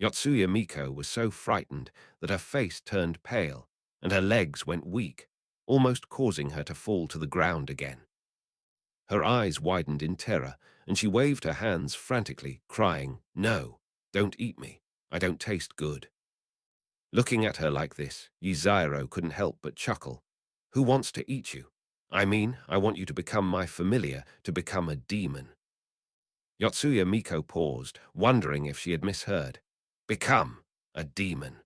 Yotsuya Miko was so frightened that her face turned pale and her legs went weak, almost causing her to fall to the ground again. Her eyes widened in terror, and she waved her hands frantically, crying, "No, don't eat me. I don't taste good." Looking at her like this, Yzairo couldn't help but chuckle. "Who wants to eat you? I mean, I want you to become my familiar, to become a demon." Yotsuya Miko paused, wondering if she had misheard. Become a demon.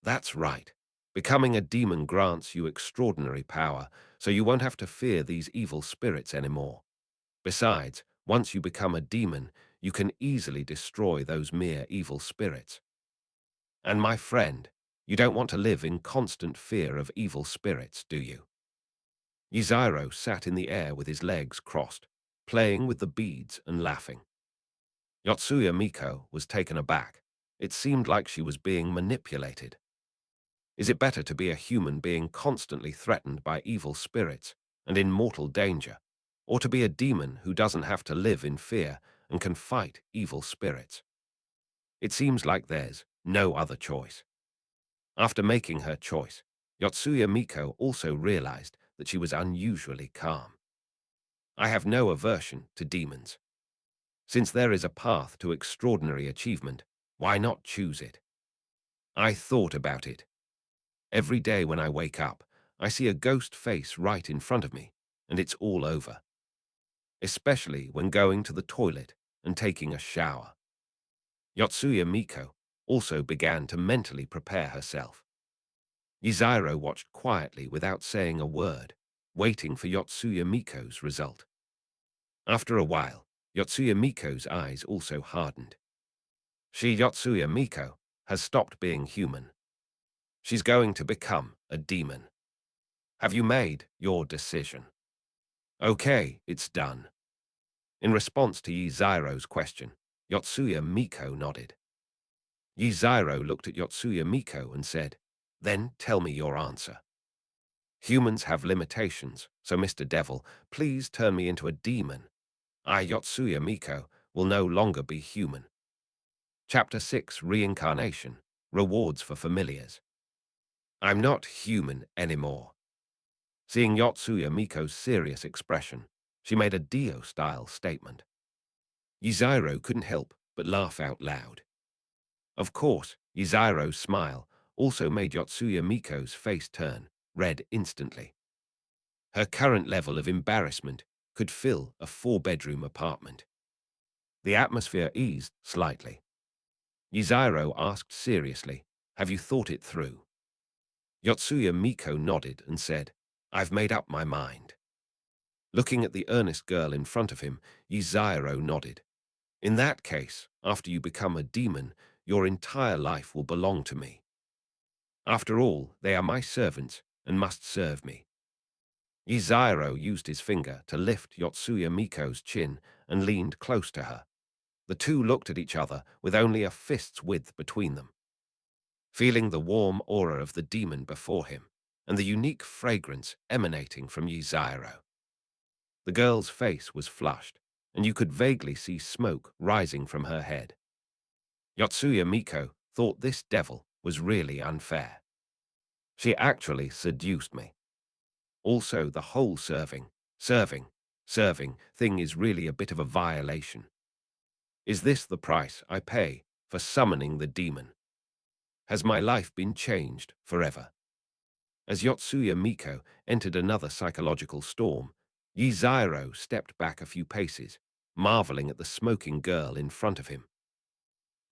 That's right. Becoming a demon grants you extraordinary power, so you won't have to fear these evil spirits anymore. Besides, once you become a demon, you can easily destroy those mere evil spirits. And my friend, you don't want to live in constant fear of evil spirits, do you? Yuziro sat in the air with his legs crossed, playing with the beads and laughing. Yotsuya Miko was taken aback. It seemed like she was being manipulated. Is it better to be a human being constantly threatened by evil spirits and in mortal danger, or to be a demon who doesn't have to live in fear and can fight evil spirits? It seems like there's no other choice. After making her choice, Yotsuya Miko also realized that she was unusually calm. I have no aversion to demons. Since there is a path to extraordinary achievement, why not choose it? I thought about it. Every day when I wake up, I see a ghost face right in front of me, and it's all over. Especially when going to the toilet and taking a shower. Yotsuya Miko also began to mentally prepare herself. Yuziro watched quietly without saying a word, waiting for Yotsuya Miko's result. After a while, Yotsuya Miko's eyes also hardened. Yotsuya Miko, has stopped being human. She's going to become a demon. Have you made your decision? Okay, it's done. In response to Yuziro's question, Yotsuya Miko nodded. Yuziro looked at Yotsuya Miko and said, "Then tell me your answer." Humans have limitations, so Mr. Devil, please turn me into a demon. I, Yotsuya Miko, will no longer be human. Chapter 6, Reincarnation, Rewards for Familiars. I'm not human anymore. Seeing Yotsuya Miko's serious expression, she made a Dio-style statement. Yuziro couldn't help but laugh out loud. Of course, Yuziro's smile also made Yotsuya Miko's face turn red instantly. Her current level of embarrassment could fill a 4-bedroom apartment. The atmosphere eased slightly. Yuziro asked seriously, "Have you thought it through?" Yotsuya Miko nodded and said, "I've made up my mind." Looking at the earnest girl in front of him, Yuziro nodded. "In that case, after you become a demon, your entire life will belong to me. After all, they are my servants and must serve me." Yuziro used his finger to lift Yotsuya Miko's chin and leaned close to her. The two looked at each other with only a fist's width between them. Feeling the warm aura of the demon before him and the unique fragrance emanating from Yuziro. The girl's face was flushed, and you could vaguely see smoke rising from her head. Yotsuya Miko thought this devil was really unfair. She actually seduced me. Also, the whole serving thing is really a bit of a violation. Is this the price I pay for summoning the demon? Has my life been changed forever? As Yotsuya Miko entered another psychological storm, Yuziro stepped back a few paces, marveling at the smoking girl in front of him.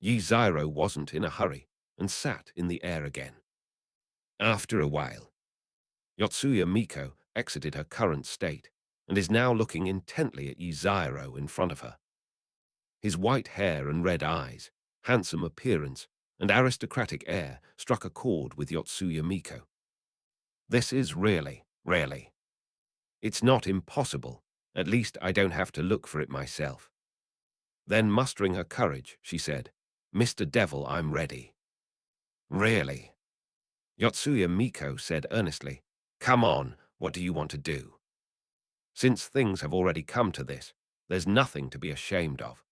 Yuziro wasn't in a hurry and sat in the air again. After a while, Yotsuya Miko exited her current state and is now looking intently at Yuziro in front of her. His white hair and red eyes, handsome appearance, and aristocratic air struck a chord with Yotsuya Miko. This is really. It's not impossible. At least I don't have to look for it myself. Then, mustering her courage, she said, "Mr. Devil, I'm ready." Really? Yotsuya Miko said earnestly, "Come on, what do you want to do? Since things have already come to this, there's nothing to be ashamed of."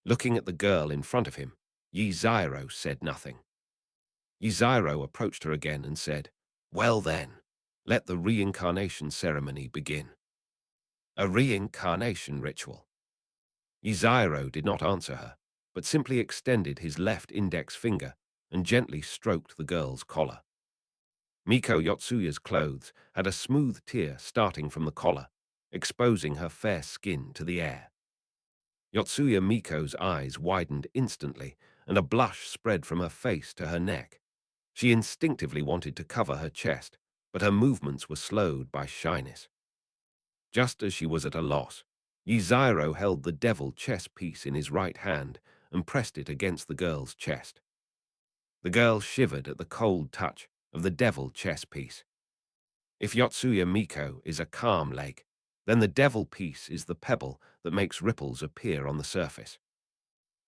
Looking at the girl in front of him, Yuziro said nothing. Yuziro approached her again and said, "Well then, let the reincarnation ceremony begin." A reincarnation ritual. Yuziro did not answer her, but simply extended his left index finger and gently stroked the girl's collar. Miko Yotsuya's clothes had a smooth tear starting from the collar, exposing her fair skin to the air. Yotsuya Miko's eyes widened instantly, and a blush spread from her face to her neck. She instinctively wanted to cover her chest, but her movements were slowed by shyness. Just as she was at a loss, Yzairo held the devil chess piece in his right hand and pressed it against the girl's chest. The girl shivered at the cold touch of the devil chess piece. If Yotsuya Miko is a calm lake, then the devil piece is the pebble that makes ripples appear on the surface.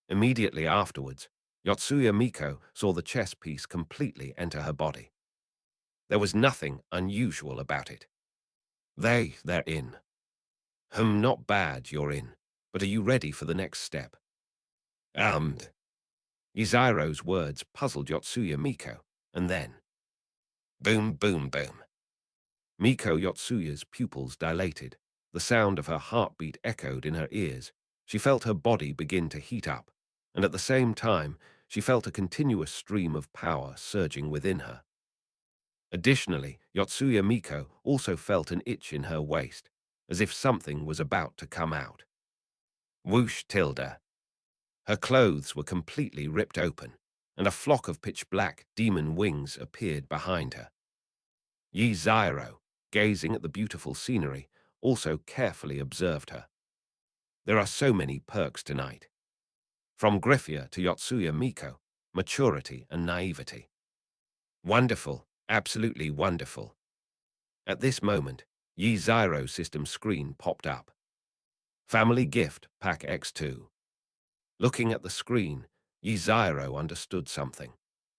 Immediately afterwards, Yotsuya Miko saw the chess piece completely enter her body. There was nothing unusual about it. They're in. Not bad you're in, but are you ready for the next step? Yzairo's words puzzled Yotsuya Miko, and then, boom, boom, boom. Miko Yotsuya's pupils dilated. The sound of her heartbeat echoed in her ears. She felt her body begin to heat up, and at the same time, she felt a continuous stream of power surging within her. Additionally, Yotsuya Miko also felt an itch in her waist, as if something was about to come out. Whoosh tilde. Her clothes were completely ripped open, and a flock of pitch-black demon wings appeared behind her. Yzairo, gazing at the beautiful scenery, also carefully observed her. There are so many perks tonight. From Griffia to Yotsuya Miko, maturity and naivety. Wonderful, absolutely wonderful. At this moment, Yzairo's system screen popped up. Family Gift Pack X2. Looking at the screen, Yzairo understood something.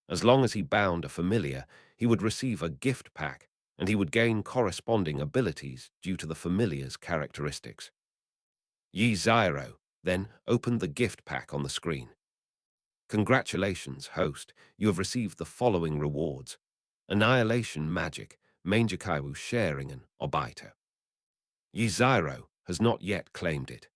As long as he bound a familiar, he would receive a gift pack, and he would gain corresponding abilities due to the familiar's characteristics. Yzairo then opened the gift pack on the screen. Congratulations, host, you have received the following rewards. Annihilation Magic, Mangekaiwu Sharingen, Obito. Yzairo has not yet claimed it.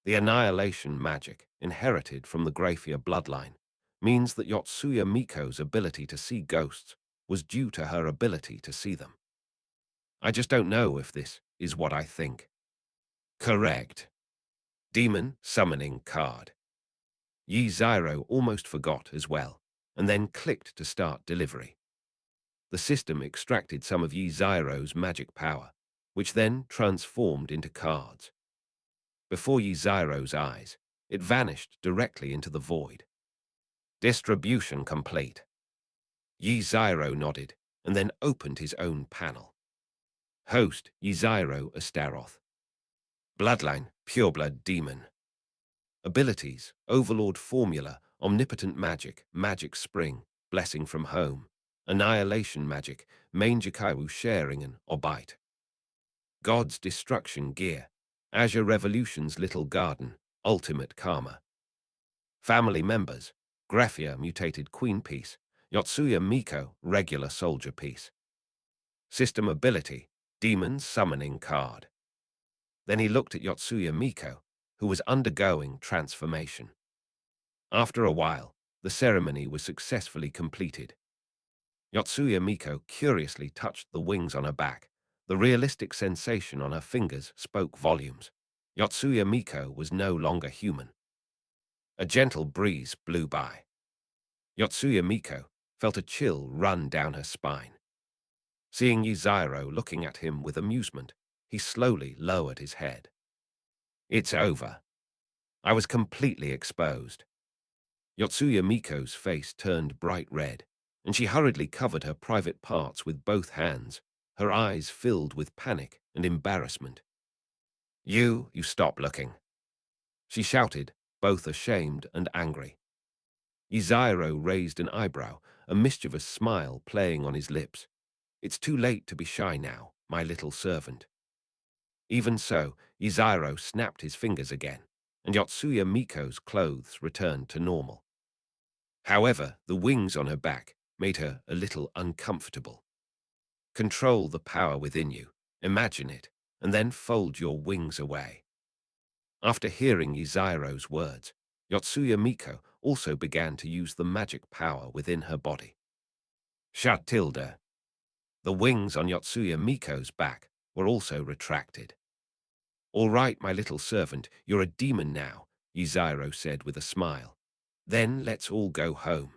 The Annihilation Magic, inherited from the Graphia bloodline, means that Yotsuya Miko's ability to see ghosts was due to her ability to see them. I just don't know if this is what I think. Correct. Demon Summoning Card. Yzairo almost forgot as well, and then clicked to start delivery. The system extracted some of Yzairo's magic power, which then transformed into cards. Before Yzairo's eyes, it vanished directly into the void. Distribution complete. Yzairo nodded, and then opened his own panel. Host Yzairo Astaroth. Bloodline, Pureblood Demon. Abilities, Overlord Formula, Omnipotent Magic, Magic Spring, Blessing from Home, Annihilation Magic, Mangekaiwu Sharingen, Obite. God's Destruction Gear, Azure Revolution's Little Garden, Ultimate Karma. Family Members, Graphia Mutated Queen Piece, Yotsuya Miko Regular Soldier Piece. System Ability, Demon Summoning Card. Then he looked at Yotsuya Miko, who was undergoing transformation. After a while, the ceremony was successfully completed. Yotsuya Miko curiously touched the wings on her back. The realistic sensation on her fingers spoke volumes. Yotsuya Miko was no longer human. A gentle breeze blew by. Yotsuya Miko felt a chill run down her spine. Seeing Yzairo looking at him with amusement, he slowly lowered his head. It's over. I was completely exposed. Yotsuya Miko's face turned bright red, and she hurriedly covered her private parts with both hands, her eyes filled with panic and embarrassment. You stop looking. She shouted, both ashamed and angry. Yzairo raised an eyebrow, a mischievous smile playing on his lips. It's too late to be shy now, my little servant. Even so, Yzairo snapped his fingers again, and Yotsuya Miko's clothes returned to normal. However, the wings on her back made her a little uncomfortable. Control the power within you, imagine it, and then fold your wings away. After hearing Yzairo's words, Yotsuya Miko also began to use the magic power within her body. Shut tilde. The wings on Yotsuya Miko's back were also retracted. All right, my little servant, you're a demon now, Yzairo said with a smile. Then let's all go home.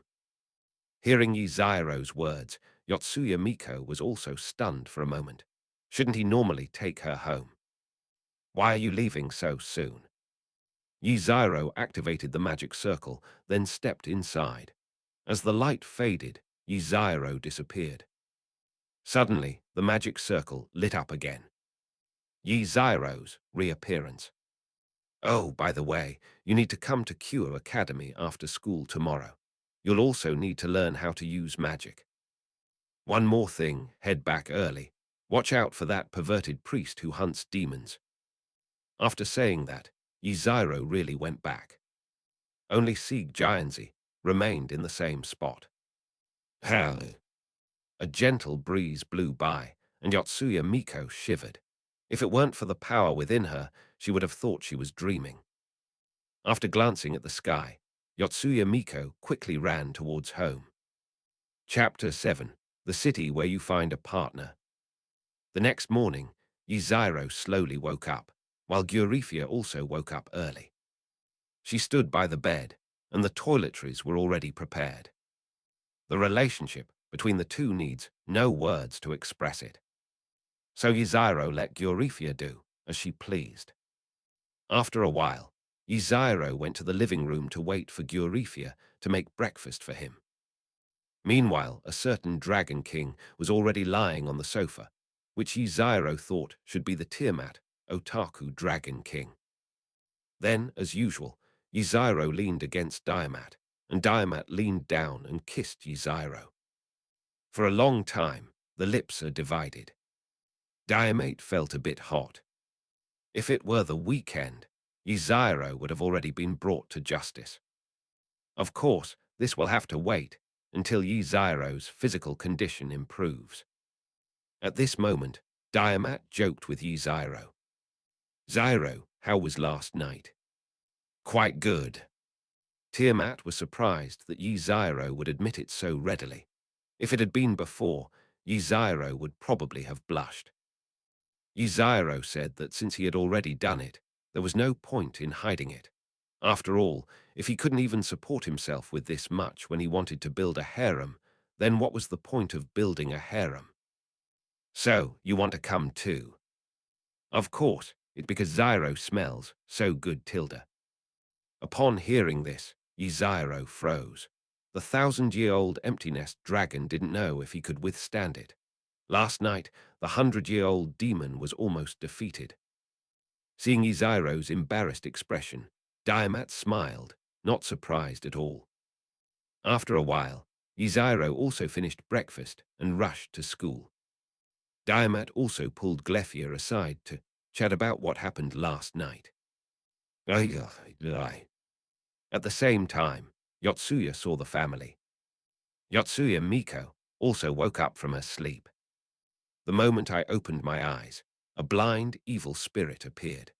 Hearing Yzairo's words, Yotsuya Miko was also stunned for a moment. Shouldn't he normally take her home? Why are you leaving so soon? Yiziro activated the magic circle, then stepped inside. As the light faded, Yiziro disappeared. Suddenly, the magic circle lit up again. Yiziro's reappearance. Oh, by the way, you need to come to Q Academy after school tomorrow. You'll also need to learn how to use magic. One more thing, head back early. Watch out for that perverted priest who hunts demons. After saying that, Yiziro really went back. Only Sieg Gianzi remained in the same spot. How? A gentle breeze blew by, and Yotsuya Miko shivered. If it weren't for the power within her, she would have thought she was dreaming. After glancing at the sky, Yotsuya Miko quickly ran towards home. Chapter 7. The City Where You Find a Partner. The next morning, Yiziro slowly woke up, while Gyurifia also woke up early. She stood by the bed, and the toiletries were already prepared. The relationship between the two needs no words to express it. So Yiziro let Gyurifia do as she pleased. After a while, Yiziro went to the living room to wait for Gyurifia to make breakfast for him. Meanwhile, a certain Dragon King was already lying on the sofa, which Yiziro thought should be the Tiamat, Otaku Dragon King. Then, as usual, Yiziro leaned against Diamat, and Diamat leaned down and kissed Yiziro. For a long time, the lips are divided. Diamat felt a bit hot. If it were the weekend, Yiziro would have already been brought to justice. Of course, this will have to wait until Yiziro's physical condition improves. At this moment, Diamat joked with Yiziro. Zyro, how was last night? Quite good. Tiamat was surprised that Yiziro would admit it so readily. If it had been before, Yiziro would probably have blushed. Yiziro said that since he had already done it, there was no point in hiding it. After all, if he couldn't even support himself with this much when he wanted to build a harem, then what was the point of building a harem? So, you want to come too? Of course, it's because Zyro smells so good, Tilda. Upon hearing this, Yiziro froze. The 1,000-year-old empty-nest dragon didn't know if he could withstand it. Last night, the 100-year-old demon was almost defeated. Seeing Yiziro's embarrassed expression, Diamat smiled, not surprised at all. After a while, Yiziro also finished breakfast and rushed to school. Diamat also pulled Glefia aside to chat about what happened last night. At the same time, Yotsuya saw the family. Yotsuya Miko also woke up from her sleep. The moment I opened my eyes, a blind, evil spirit appeared.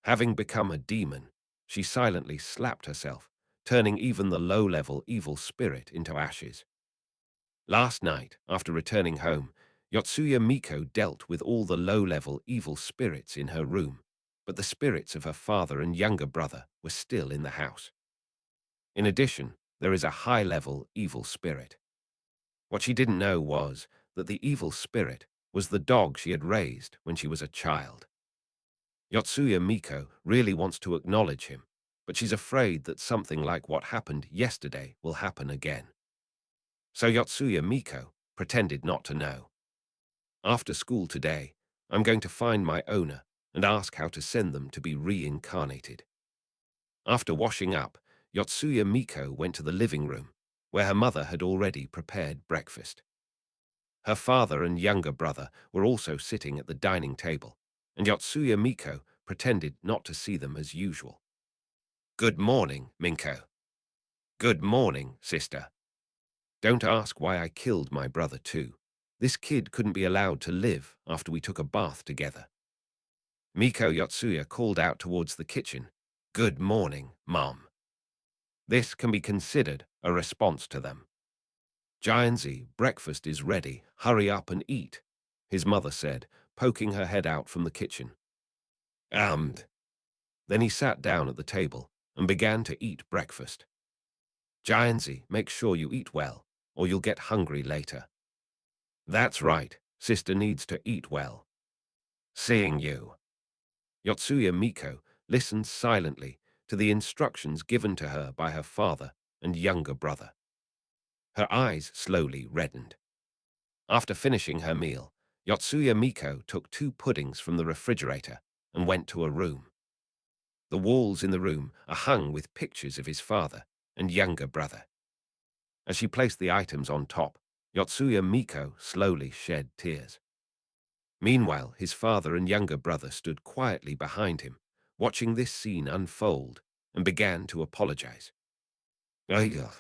Having become a demon, she silently slapped herself, turning even the low-level evil spirit into ashes. Last night, after returning home, Yotsuya Miko dealt with all the low-level evil spirits in her room, but the spirits of her father and younger brother were still in the house. In addition, there is a high-level evil spirit. What she didn't know was that the evil spirit was the dog she had raised when she was a child. Yotsuya Miko really wants to acknowledge him, but she's afraid that something like what happened yesterday will happen again. So Yotsuya Miko pretended not to know. After school today, I'm going to find my owner and ask how to send them to be reincarnated. After washing up, Yotsuya Miko went to the living room, where her mother had already prepared breakfast. Her father and younger brother were also sitting at the dining table, and Yotsuya Miko pretended not to see them as usual. Good morning, Minko. Good morning, sister. Don't ask why I killed my brother too. This kid couldn't be allowed to live after we took a bath together. Miko Yotsuya called out towards the kitchen. Good morning, Mom. This can be considered a response to them. Gianzi, breakfast is ready. Hurry up and eat, his mother said, poking her head out from the kitchen. Then he sat down at the table and began to eat breakfast. Gianzi, make sure you eat well, or you'll get hungry later. That's right, sister needs to eat well. Seeing you. Yotsuya Miko listened silently to the instructions given to her by her father and younger brother. Her eyes slowly reddened. After finishing her meal, Yotsuya Miko took 2 puddings from the refrigerator and went to a room. The walls in the room are hung with pictures of his father and younger brother. As she placed the items on top, Yotsuya Miko slowly shed tears. Meanwhile, his father and younger brother stood quietly behind him, watching this scene unfold, and began to apologize. The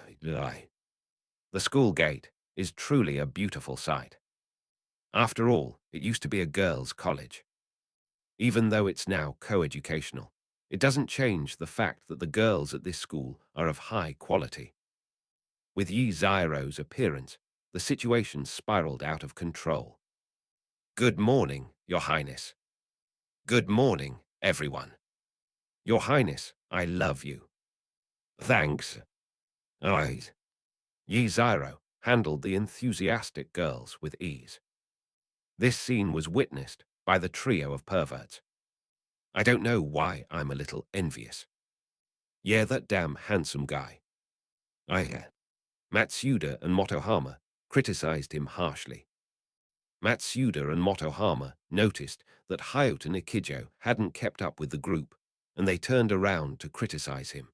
school gate is truly a beautiful sight. After all, it used to be a girls' college. Even though it's now coeducational, it doesn't change the fact that the girls at this school are of high quality. With Yi Zairo's appearance, the situation spiraled out of control. Good morning, Your Highness. Good morning, everyone. Your Highness, I love you. Thanks. Eyes. Yi Zairo handled the enthusiastic girls with ease. This scene was witnessed by the trio of perverts. I don't know why I'm a little envious. Yeah, that damn handsome guy. Matsuda and Motohama criticized him harshly. Matsuda and Motohama noticed that Hayato Nikijo hadn't kept up with the group, and they turned around to criticize him.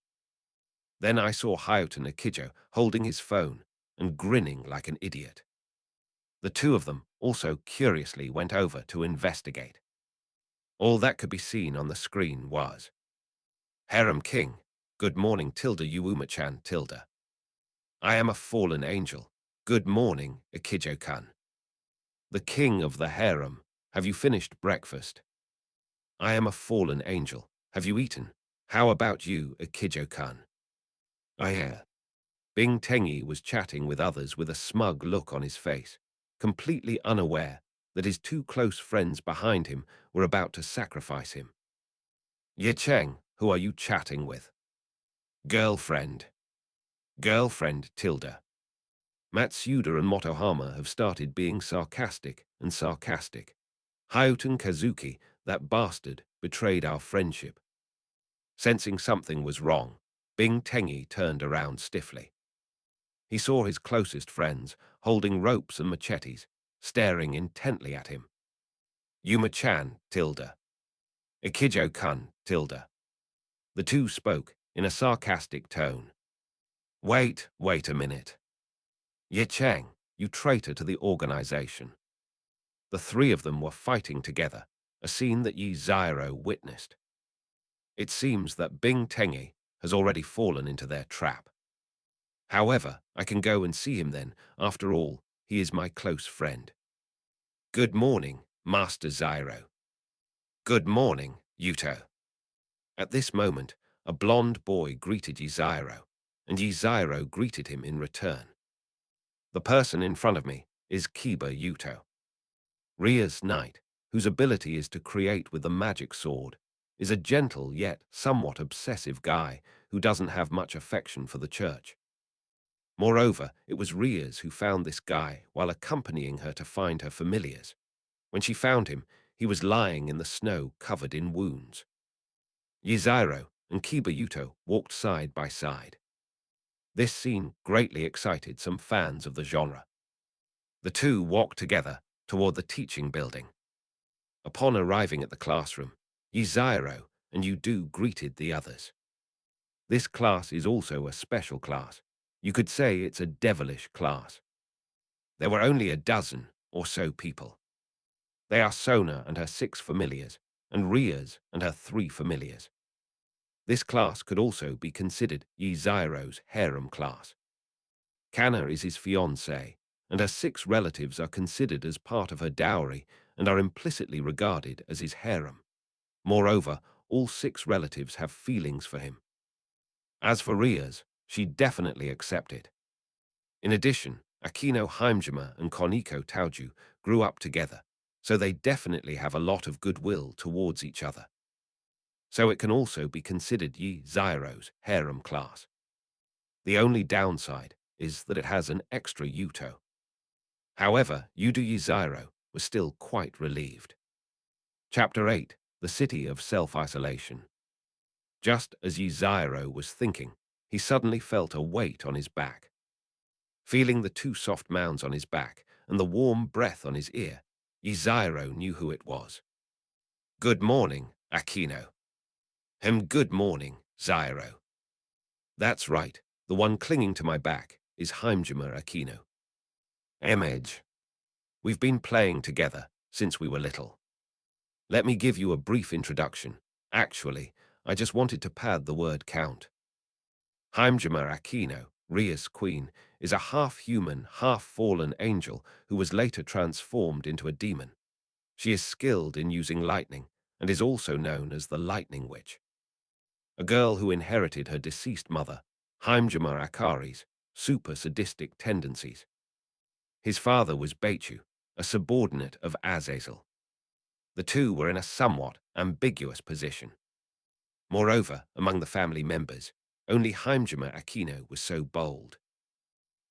Then I saw Hayato Nikijo holding his phone and grinning like an idiot. The two of them also curiously went over to investigate. All that could be seen on the screen was Harem King, good morning tilde Yuuma-chan tilde. I am a fallen angel. Good morning, Ikijo-kun. The king of the harem, have you finished breakfast? I am a fallen angel. Have you eaten? How about you, Ikijo-kun? I have. Bing Tengi was chatting with others with a smug look on his face, completely unaware that his 2 close friends behind him were about to sacrifice him. Ye Cheng, who are you chatting with? Girlfriend. Girlfriend tilde. Matsuda and Motohama have started being sarcastic and sarcastic. Hayato Kazuki, that bastard, betrayed our friendship. Sensing something was wrong, Bing Tengi turned around stiffly. He saw his closest friends, holding ropes and machetes, staring intently at him. Yuma-chan, tilde. Ikijo-kun, tilde. The two spoke in a sarcastic tone. Wait a minute. Ye Chang, you traitor to the organization. The 3 of them were fighting together, a scene that Yi Zairo witnessed. It seems that Bing Tengi has already fallen into their trap. However, I can go and see him then. After all, he is my close friend. Good morning, Master Zairo. Good morning, Yuto. At this moment, a blonde boy greeted Yzairo, and Yzairo greeted him in return. The person in front of me is Kiba Yuto. Ria's knight, whose ability is to create with the magic sword, is a gentle yet somewhat obsessive guy who doesn't have much affection for the church. Moreover, it was Ria's who found this guy while accompanying her to find her familiars. When she found him, he was lying in the snow covered in wounds. Yzairo and Kiba Yuto walked side by side. This scene greatly excited some fans of the genre. The two walked together toward the teaching building. Upon arriving at the classroom, Yzairo and Yudu greeted the others. This class is also a special class. You could say it's a devilish class. There were only a dozen or so people. They are Sona and her 6 familiars, and Ria's and her 3 familiars. This class could also be considered Yzairo's harem class. Kana is his fiancée, and her 6 relatives are considered as part of her dowry and are implicitly regarded as his harem. Moreover, all 6 relatives have feelings for him. As for Ria's, she definitely accepted. In addition, Akino Heimjima and Koniko Taoju grew up together, so they definitely have a lot of goodwill towards each other. So it can also be considered Yi Zairo's harem class. The only downside is that it has an extra Yuto. However, Yudu Yi Zairo was still quite relieved. Chapter 8. the city of self-isolation. Just as Yzairo was thinking, he suddenly felt a weight on his back. Feeling the two soft mounds on his back and the warm breath on his ear, Yzairo knew who it was. "Good morning, Aquino." Good morning, Zyro." "That's right, the one clinging to my back is Heimjima Aquino." "Edge. We've been playing together since we were little. Let me give you a brief introduction. Actually, I just wanted to pad the word count. Heimjima Aquino, Ria's queen, is a half-human, half-fallen angel who was later transformed into a demon. She is skilled in using lightning and is also known as the Lightning Witch. A girl who inherited her deceased mother, Heimjima Akari's, super sadistic tendencies. His father was Beichu, a subordinate of Azazel. The two were in a somewhat ambiguous position. Moreover, among the family members, only Heimjima Aquino was so bold.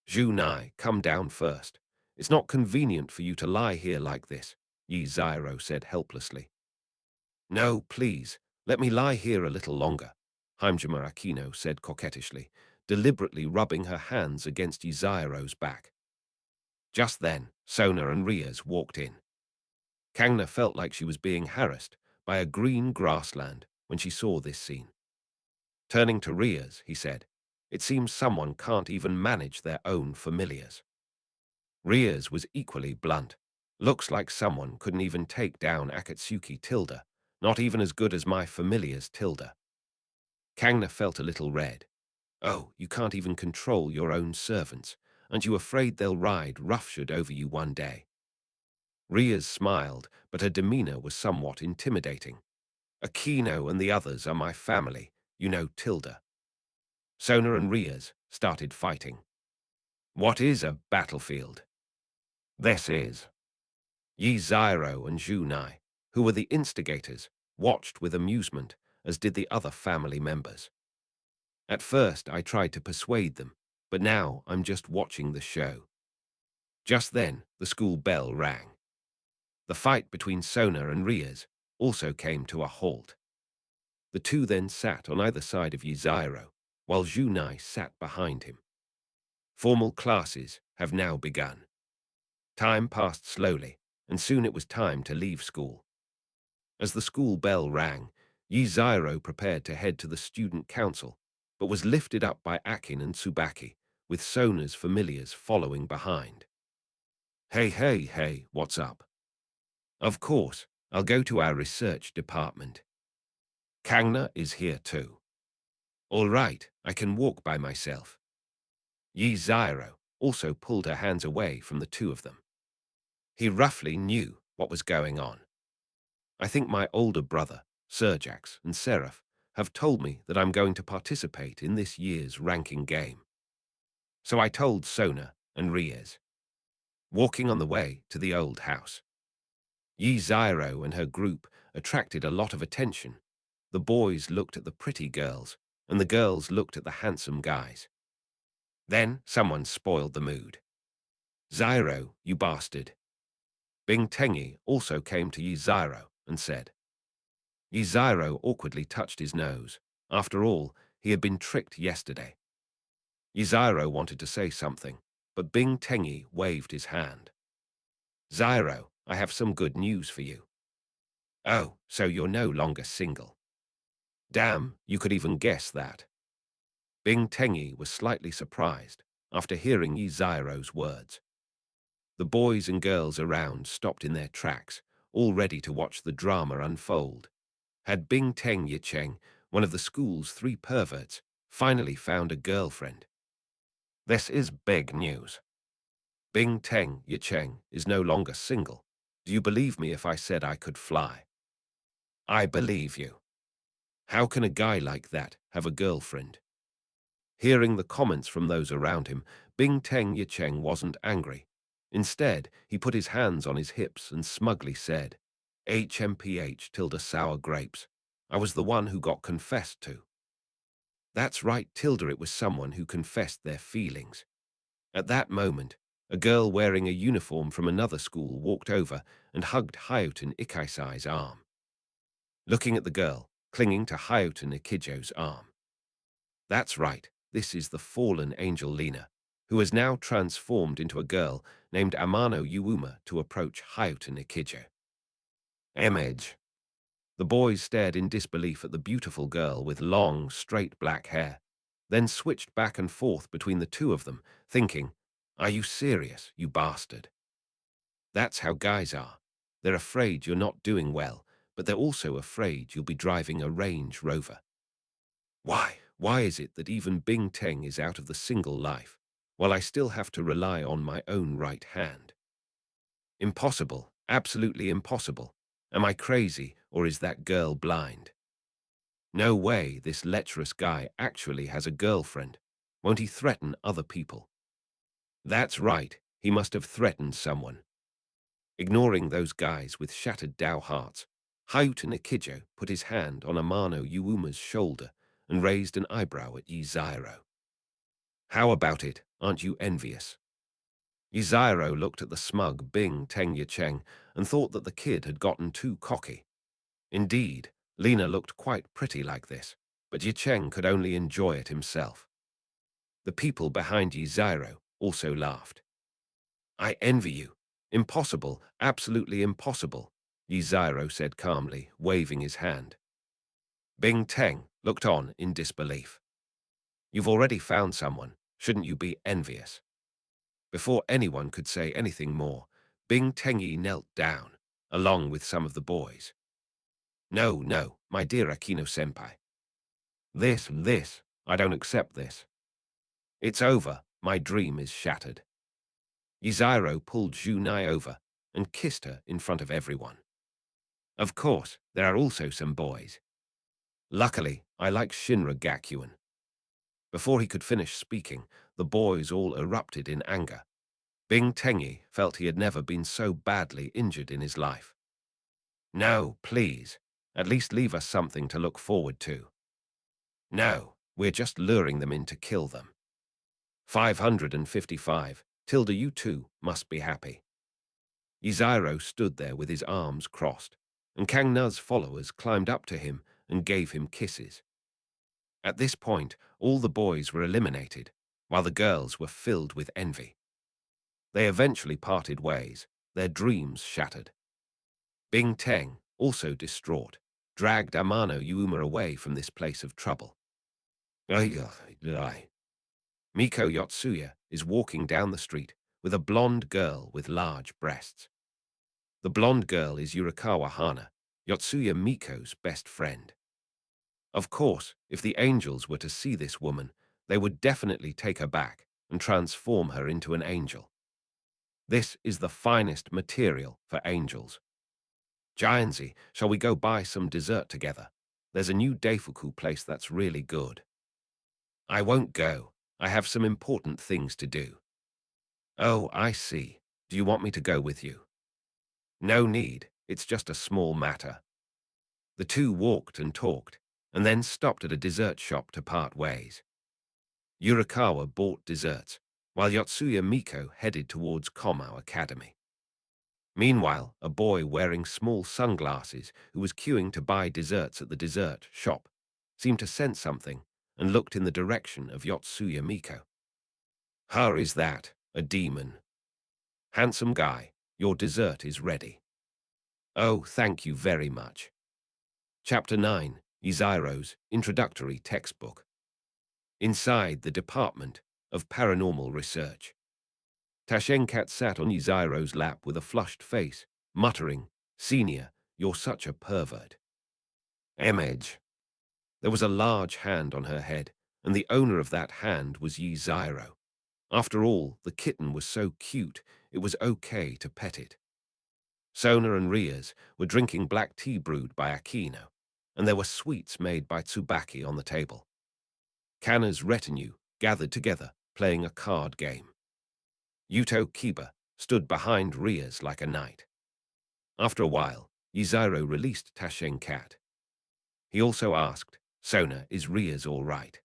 "Junai, come down first. It's not convenient for you to lie here like this," Yzairo said helplessly. "No, please, let me lie here a little longer," Heimjima Aquino said coquettishly, deliberately rubbing her hands against Yzairo's back. Just then, Sona and Riaz walked in. Kangna felt like she was being harassed by a green grassland when she saw this scene. Turning to Riaz, he said, "It seems someone can't even manage their own familiars." Riaz was equally blunt. "Looks like someone couldn't even take down Akatsuki Tilda, not even as good as my familiar's Tilda." Kangna felt a little red. "Oh, you can't even control your own servants. Aren't you afraid they'll ride roughshod over you one day?" Riaz smiled, but her demeanor was somewhat intimidating. "Aquino and the others are my family, you know Tilda." Sona and Riaz started fighting. "What is a battlefield?" "This is." Yzairo and Junai, who were the instigators, watched with amusement, as did the other family members. At first I tried to persuade them, but now I'm just watching the show. Just then, the school bell rang. The fight between Sona and Riaz also came to a halt. The two then sat on either side of Yzairo, while Junai sat behind him. Formal classes have now begun. Time passed slowly, and soon it was time to leave school. As the school bell rang, Yzairo prepared to head to the student council, but was lifted up by Akin and Tsubaki, with Sona's familiars following behind. Hey, what's up?" "Of course, I'll go to our research department. Kangna is here too." "All right, I can walk by myself." Yzairo also pulled her hands away from the two of them. He roughly knew what was going on. "I think my older brother, Serjax and Seraph, have told me that I'm going to participate in this year's ranking game." So I told Sona and Riaz. Walking on the way to the old house, Yzairo and her group attracted a lot of attention. The boys looked at the pretty girls, and the girls looked at the handsome guys. Then someone spoiled the mood. "Zyro, you bastard." Bing Tengi also came to Yzairo and said. Yzairo awkwardly touched his nose. After all, he had been tricked yesterday. Yzairo wanted to say something, but Bing Tengi waved his hand. "Zyro, I have some good news for you." "Oh, so you're no longer single." "Damn, you could even guess that." Bing Tengi was slightly surprised after hearing Yzairo's words. The boys and girls around stopped in their tracks, all ready to watch the drama unfold. Had Bing Teng Yicheng, one of the school's 3 perverts, finally found a girlfriend? This is big news. Bing Teng Yicheng is no longer single. Do you believe me if I said I could fly? I believe you. How can a guy like that have a girlfriend? Hearing the comments from those around him, Bing Teng Yicheng wasn't angry. Instead, he put his hands on his hips and smugly said, "HMPH tilde sour grapes. I was the one who got confessed to." That's right, Tilda, it was someone who confessed their feelings. At that moment, a girl wearing a uniform from another school walked over and hugged Hayuten Ikaisai's arm. looking at the girl clinging to Hayata Nikijo's arm. That's right, this is the fallen angel Lina, who has now transformed into a girl named Amano Yuuma to approach Hayata Nikijo. Image. The boys stared in disbelief at the beautiful girl with long, straight black hair, then switched back and forth between the two of them, thinking, "Are you serious, you bastard?" That's how guys are. They're afraid you're not doing well, but they're also afraid you'll be driving a Range Rover. Why is it that even Bing Teng is out of the single life, while I still have to rely on my own right hand? Impossible, absolutely impossible. Am I crazy, or is that girl blind? No way this lecherous guy actually has a girlfriend. Won't he threaten other people? That's right, he must have threatened someone. Ignoring those guys with shattered Dao hearts, Hayata Nikijo put his hand on Amano Yuuma's shoulder and raised an eyebrow at Yiziro. How about it? Aren't you envious? Yiziro looked at the smug Bing Teng Yacheng and thought that the kid had gotten too cocky. Indeed, Lina looked quite pretty like this, but Yacheng could only enjoy it himself. The people behind Yiziro also laughed. I envy you. Impossible, absolutely impossible, Yiziro said calmly, waving his hand. Bing Teng looked on in disbelief. You've already found someone, shouldn't you be envious? Before anyone could say anything more, Bing Tengi knelt down, along with some of the boys. No, my dear Akino-senpai. This, I don't accept this. It's over, my dream is shattered. Yiziro pulled Junai over and kissed her in front of everyone. Of course, there are also some boys. Luckily, I like Shinra Gakuen. Before he could finish speaking, the boys all erupted in anger. Bing Tengi felt he had never been so badly injured in his life. No, please, at least leave us something to look forward to. No, we're just luring them in to kill them. 555, Tilda, you too must be happy. Yiziro stood there with his arms crossed, and Kang Na's followers climbed up to him and gave him kisses. At this point, all the boys were eliminated, while the girls were filled with envy. They eventually parted ways, their dreams shattered. Bing Teng, also distraught, dragged Amano Yuuma away from this place of trouble. Miko Yotsuya is walking down the street with a blonde girl with large breasts. The blonde girl is Yurikawa Hana, Yotsuya Miko's best friend. Of course, if the angels were to see this woman, they would definitely take her back and transform her into an angel. This is the finest material for angels. Gianzi, shall we go buy some dessert together? There's a new Daifuku place that's really good. I won't go. I have some important things to do. Oh, I see. Do you want me to go with you? No need. It's just a small matter. The two walked and talked, and then stopped at a dessert shop to part ways. Yurikawa bought desserts, while Yotsuya Miko headed towards Komao Academy. Meanwhile, a boy wearing small sunglasses who was queuing to buy desserts at the dessert shop seemed to sense something and looked in the direction of Yotsuya Miko. How is that? A demon? Handsome guy, your dessert is ready. Oh, thank you very much. Chapter 9, Yiziro's Introductory Textbook. Inside the Department of Paranormal Research. Tashenkat sat on Yiziro's lap with a flushed face, muttering, "Senior, you're such a pervert." Image. There was a large hand on her head, and the owner of that hand was Yiziro. After all, the kitten was so cute, it was okay to pet it. Sona and Rias were drinking black tea brewed by Akino, and there were sweets made by Tsubaki on the table. Kana's retinue gathered together, playing a card game. Yuto Kiba stood behind Rias like a knight. After a while, Yiziro released Tashenkat. He also asked, Sona, is Rias all right?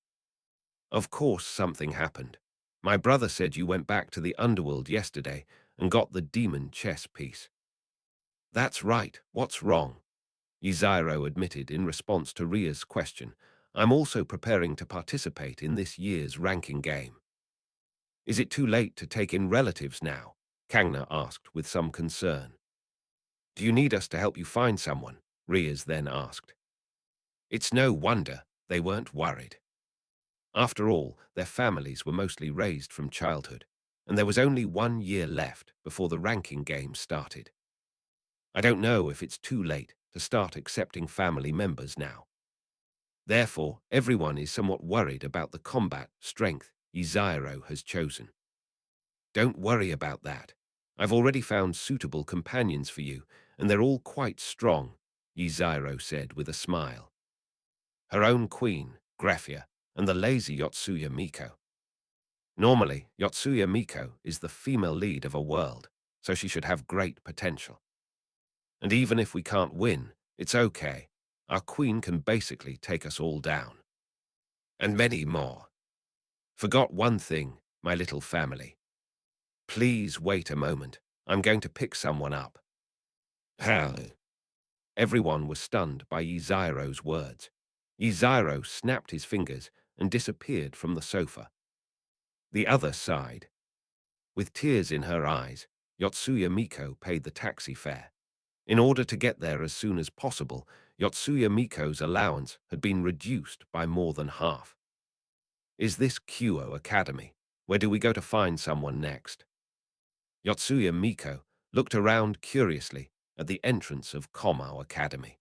Of course something happened. My brother said you went back to the underworld yesterday and got the demon chess piece. That's right, what's wrong? Yzairo admitted in response to Ria's question. I'm also preparing to participate in this year's ranking game. Is it too late to take in relatives now? Kangna asked with some concern. Do you need us to help you find someone? Rias then asked. It's no wonder they weren't worried. After all, their families were mostly raised from childhood, and there was only 1 year left before the ranking game started. I don't know if it's too late to start accepting family members now. Therefore, everyone is somewhat worried about the combat strength Yzairo has chosen. Don't worry about that. I've already found suitable companions for you, and they're all quite strong, Yzairo said with a smile. Her own queen, Graphia, and the lazy Yotsuya Miko. Normally, Yotsuya Miko is the female lead of a world, so she should have great potential. And even if we can't win, it's okay. Our queen can basically take us all down. And many more. Forgot one thing, my little family. Please wait a moment. I'm going to pick someone up. How? Everyone was stunned by Yzairo's words. Yzairo snapped his fingers and disappeared from the sofa. The other side. With tears in her eyes, Yotsuya Miko paid the taxi fare. In order to get there as soon as possible, Yotsuya Miko's allowance had been reduced by more than half. Is this Kyo Academy? Where do we go to find someone next? Yotsuya Miko looked around curiously at the entrance of Como Academy.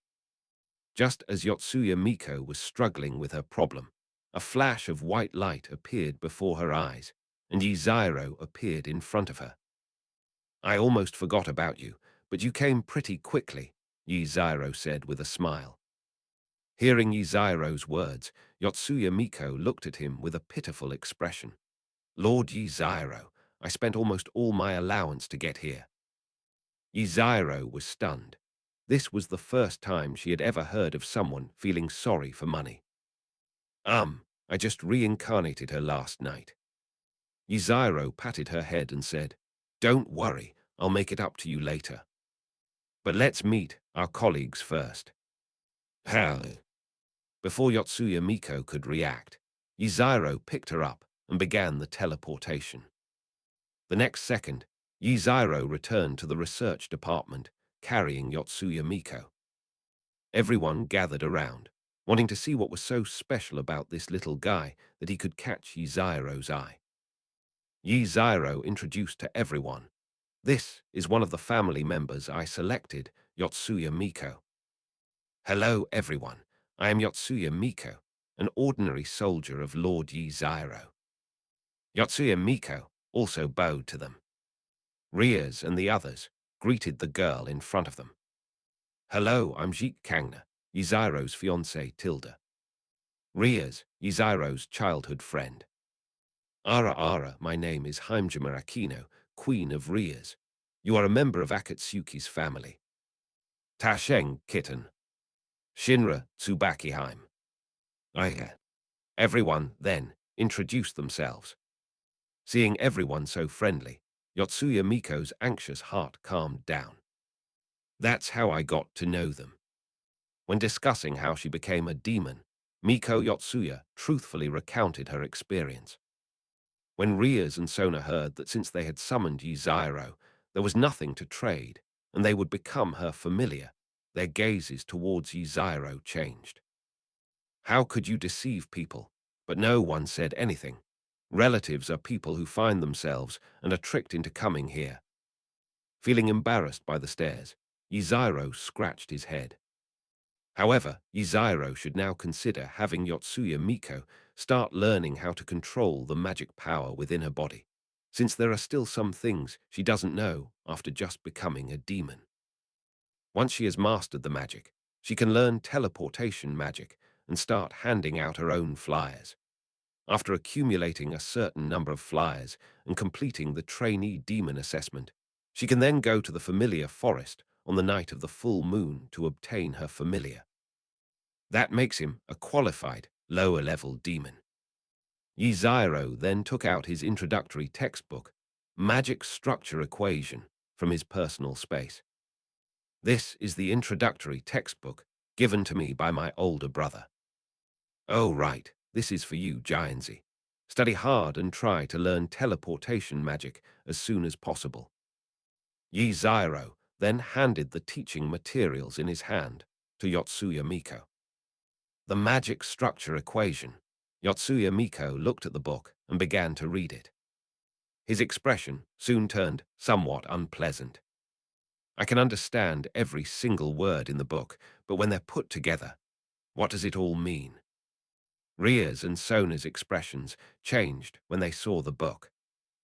Just as Yotsuya Miko was struggling with her problem, a flash of white light appeared before her eyes, and Yzairo appeared in front of her. I almost forgot about you, but you came pretty quickly, Yzairo said with a smile. Hearing Yzairo's words, Yotsuya Miko looked at him with a pitiful expression. Lord Yzairo, I spent almost all my allowance to get here. Yzairo was stunned. This was the first time she had ever heard of someone feeling sorry for money. I just reincarnated her last night. Yzairo patted her head and said, Don't worry, I'll make it up to you later. But let's meet our colleagues first. How? Before Yotsuya Miko could react, Yzairo picked her up and began the teleportation. The next second, Yzairo returned to the research department, carrying Yotsuya Miko. Everyone gathered around, wanting to see what was so special about this little guy that he could catch Yzairo's eye. Yzairo introduced to everyone. This is one of the family members I selected, Yotsuya Miko. Hello, everyone. I am Yotsuya Miko, an ordinary soldier of Lord Yzairo. Yotsuya Miko also bowed to them. Rias and the others greeted the girl in front of them. Hello, I'm Jik Kangna, Yzairo's fiancée Tilda. Rias, Yzairo's childhood friend. Ara, my name is Haimjima Aquino, Queen of Rias. You are a member of Akatsuki's family. Tasheng, kitten. Shinra, Tsubakiheim. Everyone, then, introduced themselves. Seeing everyone so friendly, Yotsuya Miko's anxious heart calmed down. That's how I got to know them. When discussing how she became a demon, Miko Yotsuya truthfully recounted her experience. When Rias and Sona heard that since they had summoned Yzairo, there was nothing to trade, and they would become her familiar, their gazes towards Yzairo changed. How could you deceive people? But no one said anything. Relatives are people who find themselves and are tricked into coming here. Feeling embarrassed by the stares, Yzairo scratched his head. However, Yzairo should now consider having Yotsuya Miko start learning how to control the magic power within her body, since there are still some things she doesn't know after just becoming a demon. Once she has mastered the magic, she can learn teleportation magic and start handing out her own flyers. After accumulating a certain number of flyers and completing the trainee demon assessment, she can then go to the familiar forest on the night of the full moon to obtain her familiar. That makes him a qualified, lower-level demon. Yzairo then took out his introductory textbook, Magic Structure Equation, from his personal space. This is the introductory textbook given to me by my older brother. Oh, right, this is for you, Giantsy. Study hard and try to learn teleportation magic as soon as possible. Yi Zyro then handed the teaching materials in his hand to Yotsuya Miko. The magic structure equation. Yotsuya Miko looked at the book and began to read it. His expression soon turned somewhat unpleasant. I can understand every single word in the book, but when they're put together, what does it all mean? Ria's and Sona's expressions changed when they saw the book.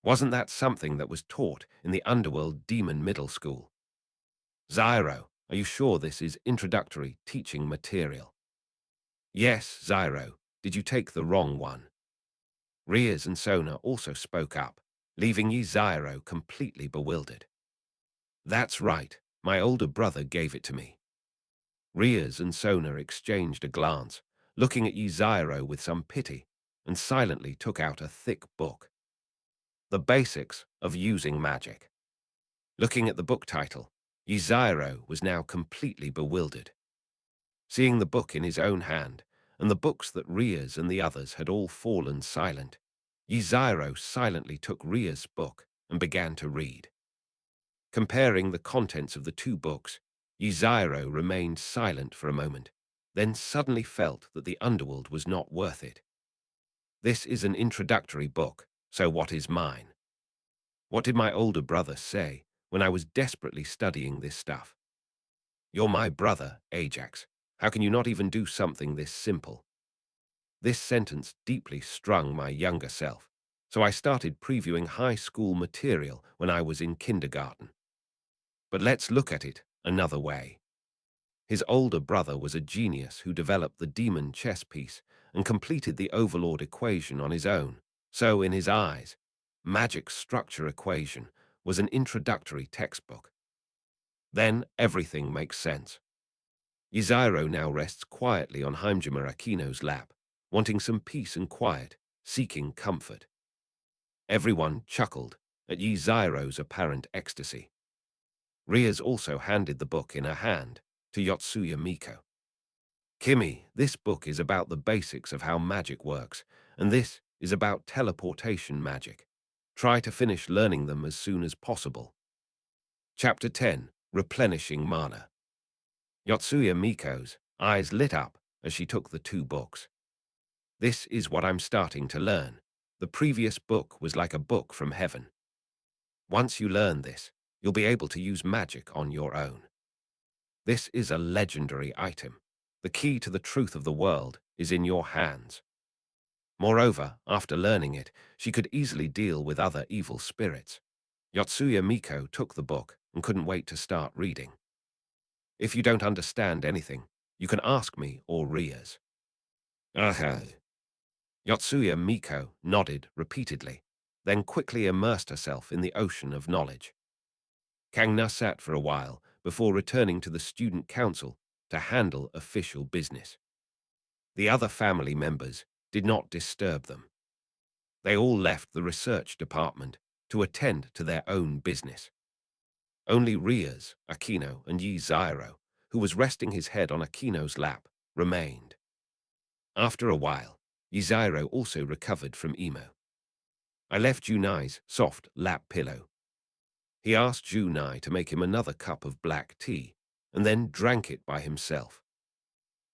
Wasn't that something that was taught in the Underworld Demon Middle School? Zyro, are you sure this is introductory teaching material? Yes, Zyro. Did you take the wrong one? Rias and Sona also spoke up, leaving Yi Zyro completely bewildered. That's right. My older brother gave it to me. Rias and Sona exchanged a glance, looking at Yi Zyro with some pity, and silently took out a thick book. The Basics of Using Magic. Looking at the book title, Yi Zyro was now completely bewildered. Seeing the book in his own hand, and the books that Rias and the others had all fallen silent, Yi Zyro silently took Ria's book and began to read. Comparing the contents of the two books, Yi Zyro remained silent for a moment, then suddenly felt that the underworld was not worth it. This is an introductory book, so what is mine? What did my older brother say when I was desperately studying this stuff? You're my brother, Ajax. How can you not even do something this simple? This sentence deeply strung my younger self, so I started previewing high school material when I was in kindergarten. But let's look at it another way. His older brother was a genius who developed the demon chess piece and completed the overlord equation on his own. So, in his eyes, magic structure equation was an introductory textbook. Then everything makes sense. Yuziro now rests quietly on Heimjima Akino's lap, wanting some peace and quiet, seeking comfort. Everyone chuckled at Yuziro's apparent ecstasy. Rias also handed the book in her hand to Yotsuya Miko. Kimi, this book is about the basics of how magic works, and this is about teleportation magic. Try to finish learning them as soon as possible. Chapter 10, Replenishing Mana. Yotsuya Miko's eyes lit up as she took the two books. This is what I'm starting to learn. The previous book was like a book from heaven. Once you learn this, you'll be able to use magic on your own. This is a legendary item. The key to the truth of the world is in your hands. Moreover, after learning it, she could easily deal with other evil spirits. Yotsuya Miko took the book and couldn't wait to start reading. If you don't understand anything, you can ask me or Rias. Aha. Yotsuya Miko nodded repeatedly, then quickly immersed herself in the ocean of knowledge. Kangna sat for a while before returning to the student council to handle official business. The other family members did not disturb them. They all left the research department to attend to their own business. Only Rias, Akino, and Yi Zyro, who was resting his head on Akino's lap, remained. After a while, Yi Zyro also recovered from emo. I left Junai's soft lap pillow. He asked Junai to make him another cup of black tea, and then drank it by himself.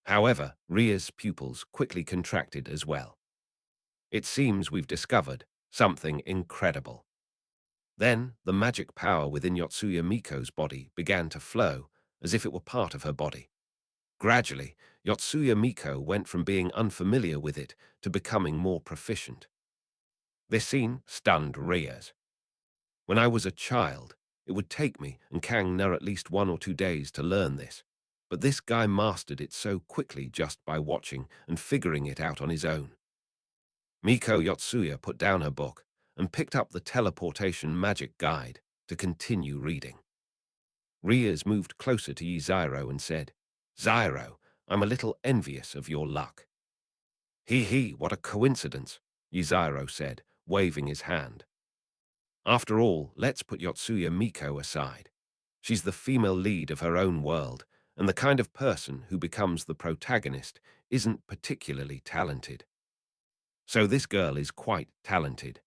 However, Ria's pupils quickly contracted as well. It seems we've discovered something incredible. Then, the magic power within Yotsuya Miko's body began to flow as if it were part of her body. Gradually, Yotsuya Miko went from being unfamiliar with it to becoming more proficient. This scene stunned Rias. When I was a child, it would take me and Kang Na at least 1 or 2 days to learn this, but this guy mastered it so quickly just by watching and figuring it out on his own. Miko Yotsuya put down her book and picked up the teleportation magic guide to continue reading. Rias moved closer to Yi Zyro and said, Zyro, I'm a little envious of your luck. He, what a coincidence, Yi Zyro said, waving his hand. After all, let's put Yotsuya Miko aside. She's the female lead of her own world, and the kind of person who becomes the protagonist isn't particularly talented. So this girl is quite talented.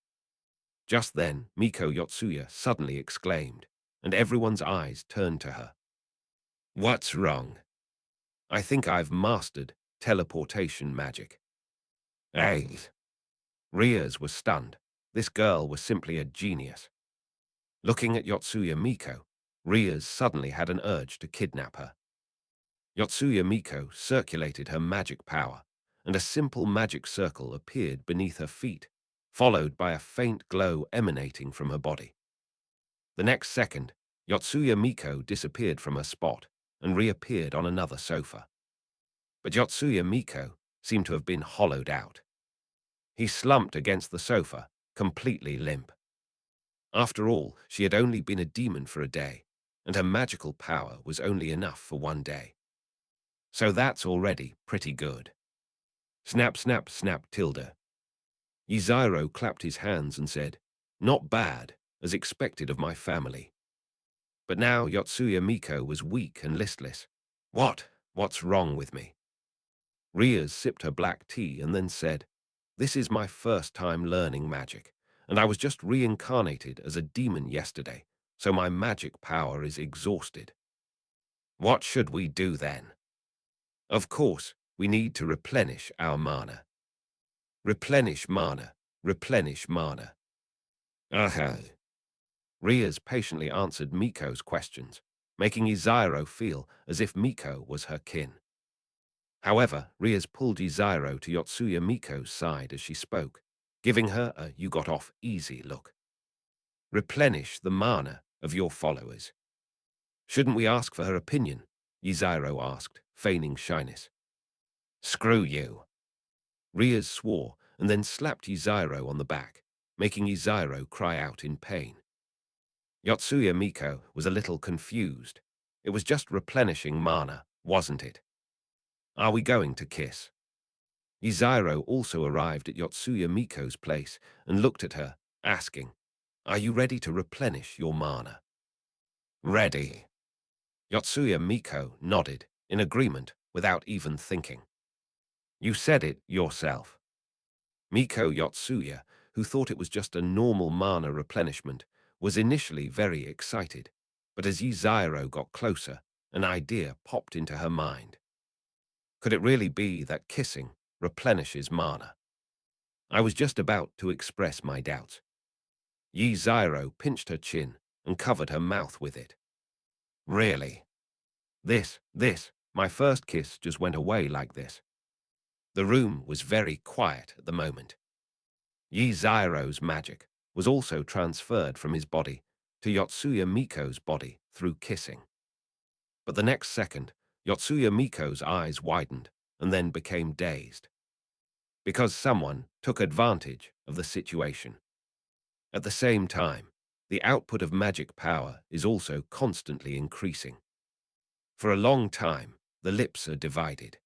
Just then, Miko Yotsuya suddenly exclaimed, and everyone's eyes turned to her. What's wrong? I think I've mastered teleportation magic. Hey! Rias was stunned. This girl was simply a genius. Looking at Yotsuya Miko, Rias suddenly had an urge to kidnap her. Yotsuya Miko circulated her magic power, and a simple magic circle appeared beneath her feet, followed by a faint glow emanating from her body. The next second, Yotsuya Miko disappeared from her spot and reappeared on another sofa. But Yotsuya Miko seemed to have been hollowed out. He slumped against the sofa, completely limp. After all, she had only been a demon for a day, and her magical power was only enough for one day. So that's already pretty good. Snap, snap, snap, tilde. Yzairo clapped his hands and said, "Not bad, as expected of my family." But now Yotsuya Miko was weak and listless. What's wrong with me? Rias sipped her black tea and then said, "This is my first time learning magic, and I was just reincarnated as a demon yesterday, so my magic power is exhausted. What should we do then? Of course, we need to replenish our mana. Replenish mana, replenish mana." Aha. Rias patiently answered Miko's questions, making Yzairo feel as if Miko was her kin. However, Rias pulled Yzairo to Yotsuya Miko's side as she spoke, giving her a "you got off easy" look. Replenish the mana of your followers. Shouldn't we ask for her opinion? Yzairo asked, feigning shyness. Screw you. Rias swore and then slapped Yzairo on the back, making Yzairo cry out in pain. Yotsuya Miko was a little confused. It was just replenishing mana, wasn't it? Are we going to kiss? Yzairo also arrived at Yotsuya Miko's place and looked at her, asking, "Are you ready to replenish your mana?" Ready. Yotsuya Miko nodded, in agreement, without even thinking. You said it yourself. Miko Yotsuya, who thought it was just a normal mana replenishment, was initially very excited, but as Yzairo got closer, an idea popped into her mind. Could it really be that kissing replenishes mana? I was just about to express my doubts. Yzairo pinched her chin and covered her mouth with it. Really? My first kiss just went away like this. The room was very quiet at the moment. Yzairo's magic was also transferred from his body to Yotsuya Miko's body through kissing. But the next second, Yotsuya Miko's eyes widened and then became dazed. Because someone took advantage of the situation. At the same time, the output of magic power is also constantly increasing. For a long time, the lips are divided.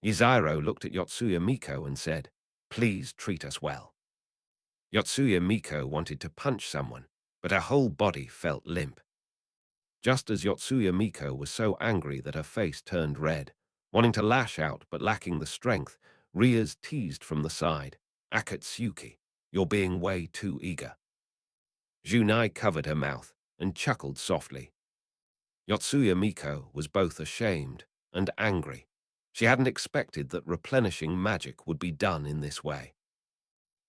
Yzairo looked at Yotsuya Miko and said, "Please treat us well." Yotsuya Miko wanted to punch someone, but her whole body felt limp. Just as Yotsuya Miko was so angry that her face turned red, wanting to lash out but lacking the strength, Rias teased from the side, "Akatsuki, you're being way too eager." Junai covered her mouth and chuckled softly. Yotsuya Miko was both ashamed and angry. She hadn't expected that replenishing magic would be done in this way.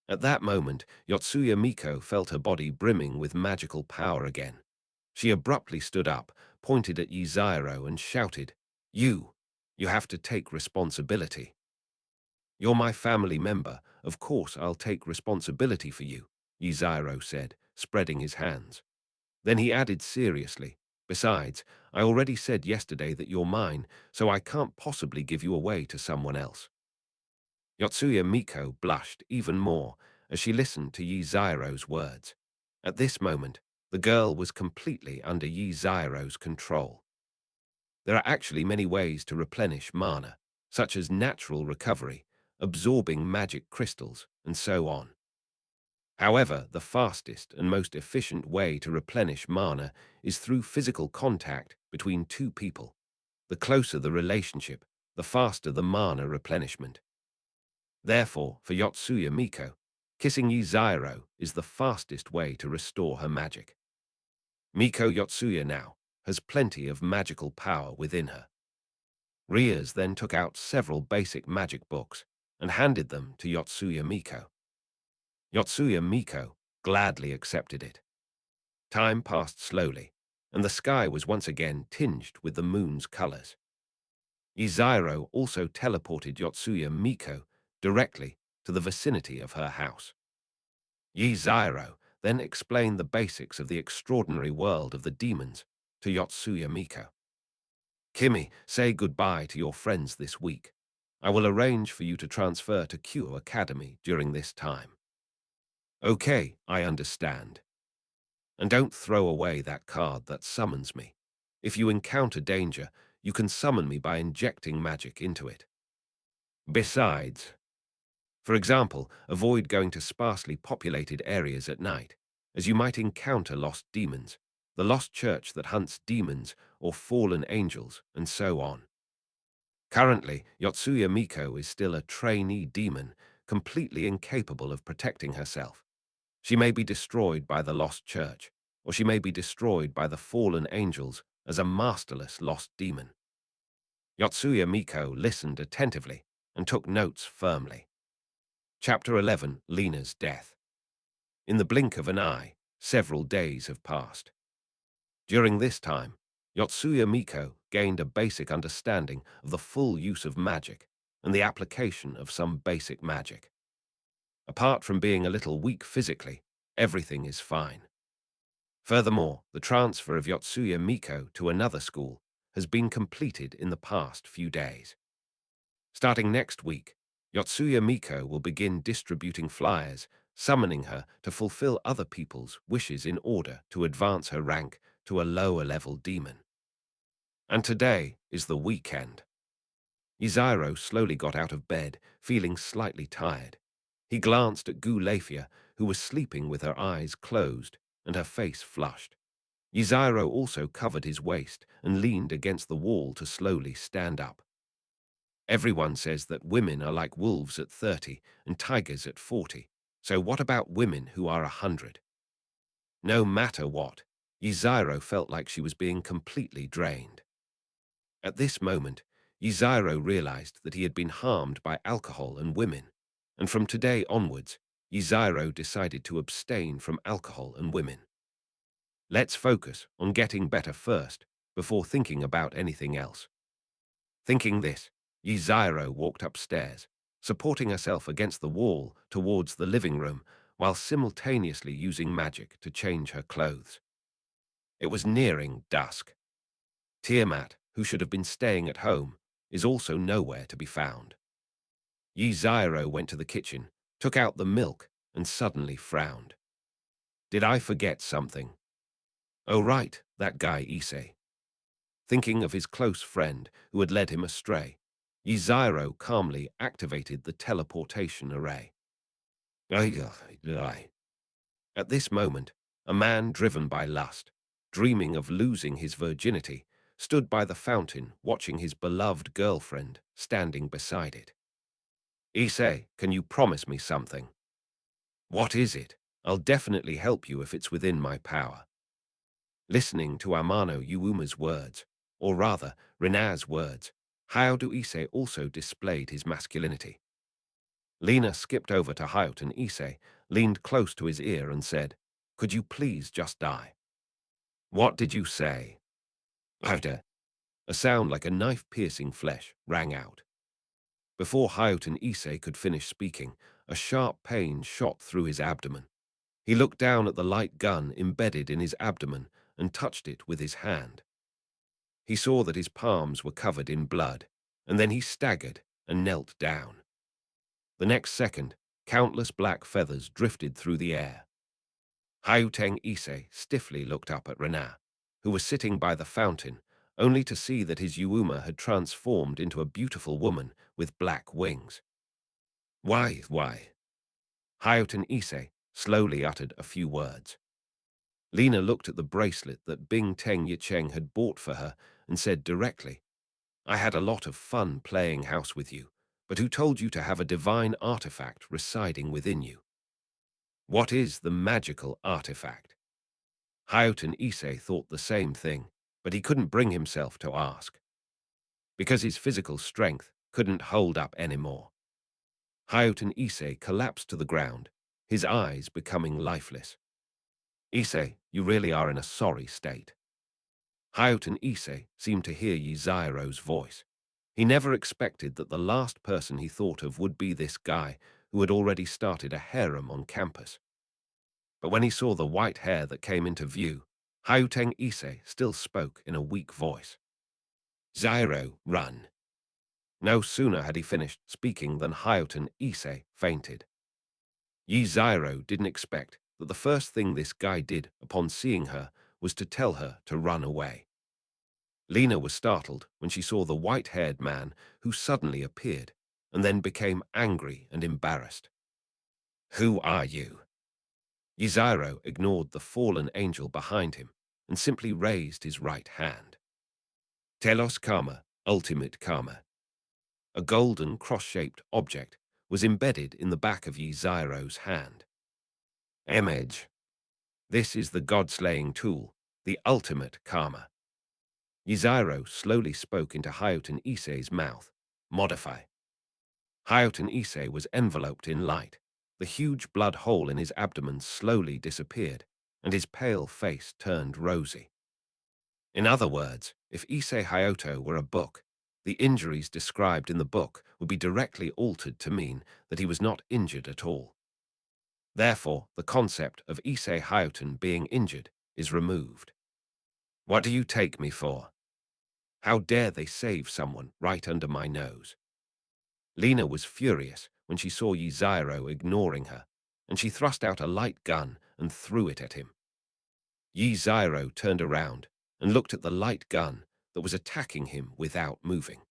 At that moment, Yotsuya Miko felt her body brimming with magical power again. She abruptly stood up, pointed at Yzairo and shouted, You have to take responsibility. You're my family member, of course I'll take responsibility for you, Yzairo said, spreading his hands. Then he added seriously, Besides, I already said yesterday that you're mine, so I can't possibly give you away to someone else. Yotsuya Miko blushed even more as she listened to Yzairo's words. At this moment, the girl was completely under Yzairo's control. There are actually many ways to replenish mana, such as natural recovery, absorbing magic crystals, and so on. However, the fastest and most efficient way to replenish mana is through physical contact between two people. The closer the relationship, the faster the mana replenishment. Therefore, for Yotsuya Miko, kissing Yzairo is the fastest way to restore her magic. Miko Yotsuya now has plenty of magical power within her. Rias then took out several basic magic books and handed them to Yotsuya Miko. Yotsuya Miko gladly accepted it. Time passed slowly, and the sky was once again tinged with the moon's colors. Yzairo also teleported Yotsuya Miko directly to the vicinity of her house. Yzairo then explained the basics of the extraordinary world of the demons to Yotsuya Miko. Kimi, say goodbye to your friends this week. I will arrange for you to transfer to Q Academy during this time. Okay, I understand. And don't throw away that card that summons me. If you encounter danger, you can summon me by injecting magic into it. Besides, for example, avoid going to sparsely populated areas at night, as you might encounter lost demons, the lost church that hunts demons or fallen angels, and so on. Currently, Yotsuya Miko is still a trainee demon, completely incapable of protecting herself. She may be destroyed by the lost church, or she may be destroyed by the fallen angels as a masterless lost demon. Yotsuya Miko listened attentively and took notes firmly. Chapter 11, Lena's Death. In the blink of an eye, several days have passed. During this time, Yotsuya Miko gained a basic understanding of the full use of magic and the application of some basic magic. Apart from being a little weak physically, everything is fine. Furthermore, the transfer of Yotsuya Miko to another school has been completed in the past few days. Starting next week, Yotsuya Miko will begin distributing flyers, summoning her to fulfill other people's wishes in order to advance her rank to a lower-level demon. And today is the weekend. Yzairo slowly got out of bed, feeling slightly tired. He glanced at Gulafia, who was sleeping with her eyes closed and her face flushed. Yzairo also covered his waist and leaned against the wall to slowly stand up. Everyone says that women are like wolves at 30 and tigers at 40. So what about women who are 100? No matter what, Yzairo felt like she was being completely drained. At this moment, Yzairo realized that he had been harmed by alcohol and women, and from today onwards, Yzairo decided to abstain from alcohol and women. Let's focus on getting better first, before thinking about anything else. Thinking this, Yzairo walked upstairs, supporting herself against the wall towards the living room, while simultaneously using magic to change her clothes. It was nearing dusk. Tiamat, who should have been staying at home, is also nowhere to be found. Yzairo went to the kitchen, took out the milk, and suddenly frowned. Did I forget something? Oh right, that guy Issei. Thinking of his close friend who had led him astray, Yzairo calmly activated the teleportation array. At this moment, a man driven by lust, dreaming of losing his virginity, stood by the fountain watching his beloved girlfriend standing beside it. Issei, can you promise me something? What is it? I'll definitely help you if it's within my power. Listening to Amano Yuuma's words, or rather, Rena's words, Hayao Issei also displayed his masculinity. Lena skipped over to Hayao and Issei, leaned close to his ear and said, "Could you please just die?" What did you say? Hayao. A sound like a knife-piercing flesh rang out. Before Hayao and Issei could finish speaking, a sharp pain shot through his abdomen. He looked down at the light gun embedded in his abdomen and touched it with his hand. He saw that his palms were covered in blood, and then he staggered and knelt down. The next second, countless black feathers drifted through the air. Hayao Issei stiffly looked up at Rena, who was sitting by the fountain, only to see that his Yuuma had transformed into a beautiful woman with black wings. Why? Hayao Issei slowly uttered a few words. Lena looked at the bracelet that Bing Teng Yicheng had bought for her and said directly, I had a lot of fun playing house with you, but who told you to have a divine artifact residing within you? What is the magical artifact? Houghton Ise thought the same thing, but he couldn't bring himself to ask, because his physical strength couldn't hold up anymore. Houghton Ise collapsed to the ground, his eyes becoming lifeless. Ise, you really are in a sorry state. Houghton Ise seemed to hear Yiziro's voice. He never expected that the last person he thought of would be this guy who had already started a harem on campus. But when he saw the white hair that came into view, Houghton Ise still spoke in a weak voice. Zyro, run. No sooner had he finished speaking than Houghton Ise fainted. Yiziro didn't expect that the first thing this guy did upon seeing her was to tell her to run away. Lena was startled when she saw the white-haired man who suddenly appeared and then became angry and embarrassed. Who are you? Yiziro ignored the fallen angel behind him and simply raised his right hand. Telos Karma, ultimate karma. A golden cross-shaped object was embedded in the back of Yiziro's hand. Image. This is the god-slaying tool, the ultimate karma. Yiziro slowly spoke into Houghton Ise's mouth. Modify. Houghton Ise was enveloped in light. The huge blood hole in his abdomen slowly disappeared, and his pale face turned rosy. In other words, if Ise Hyoto were a book, the injuries described in the book would be directly altered to mean that he was not injured at all. Therefore, the concept of Ise Houghton being injured is removed. What do you take me for? How dare they save someone right under my nose? Lena was furious when she saw Yiziro ignoring her, and she thrust out a light gun and threw it at him. Yiziro turned around and looked at the light gun that was attacking him without moving.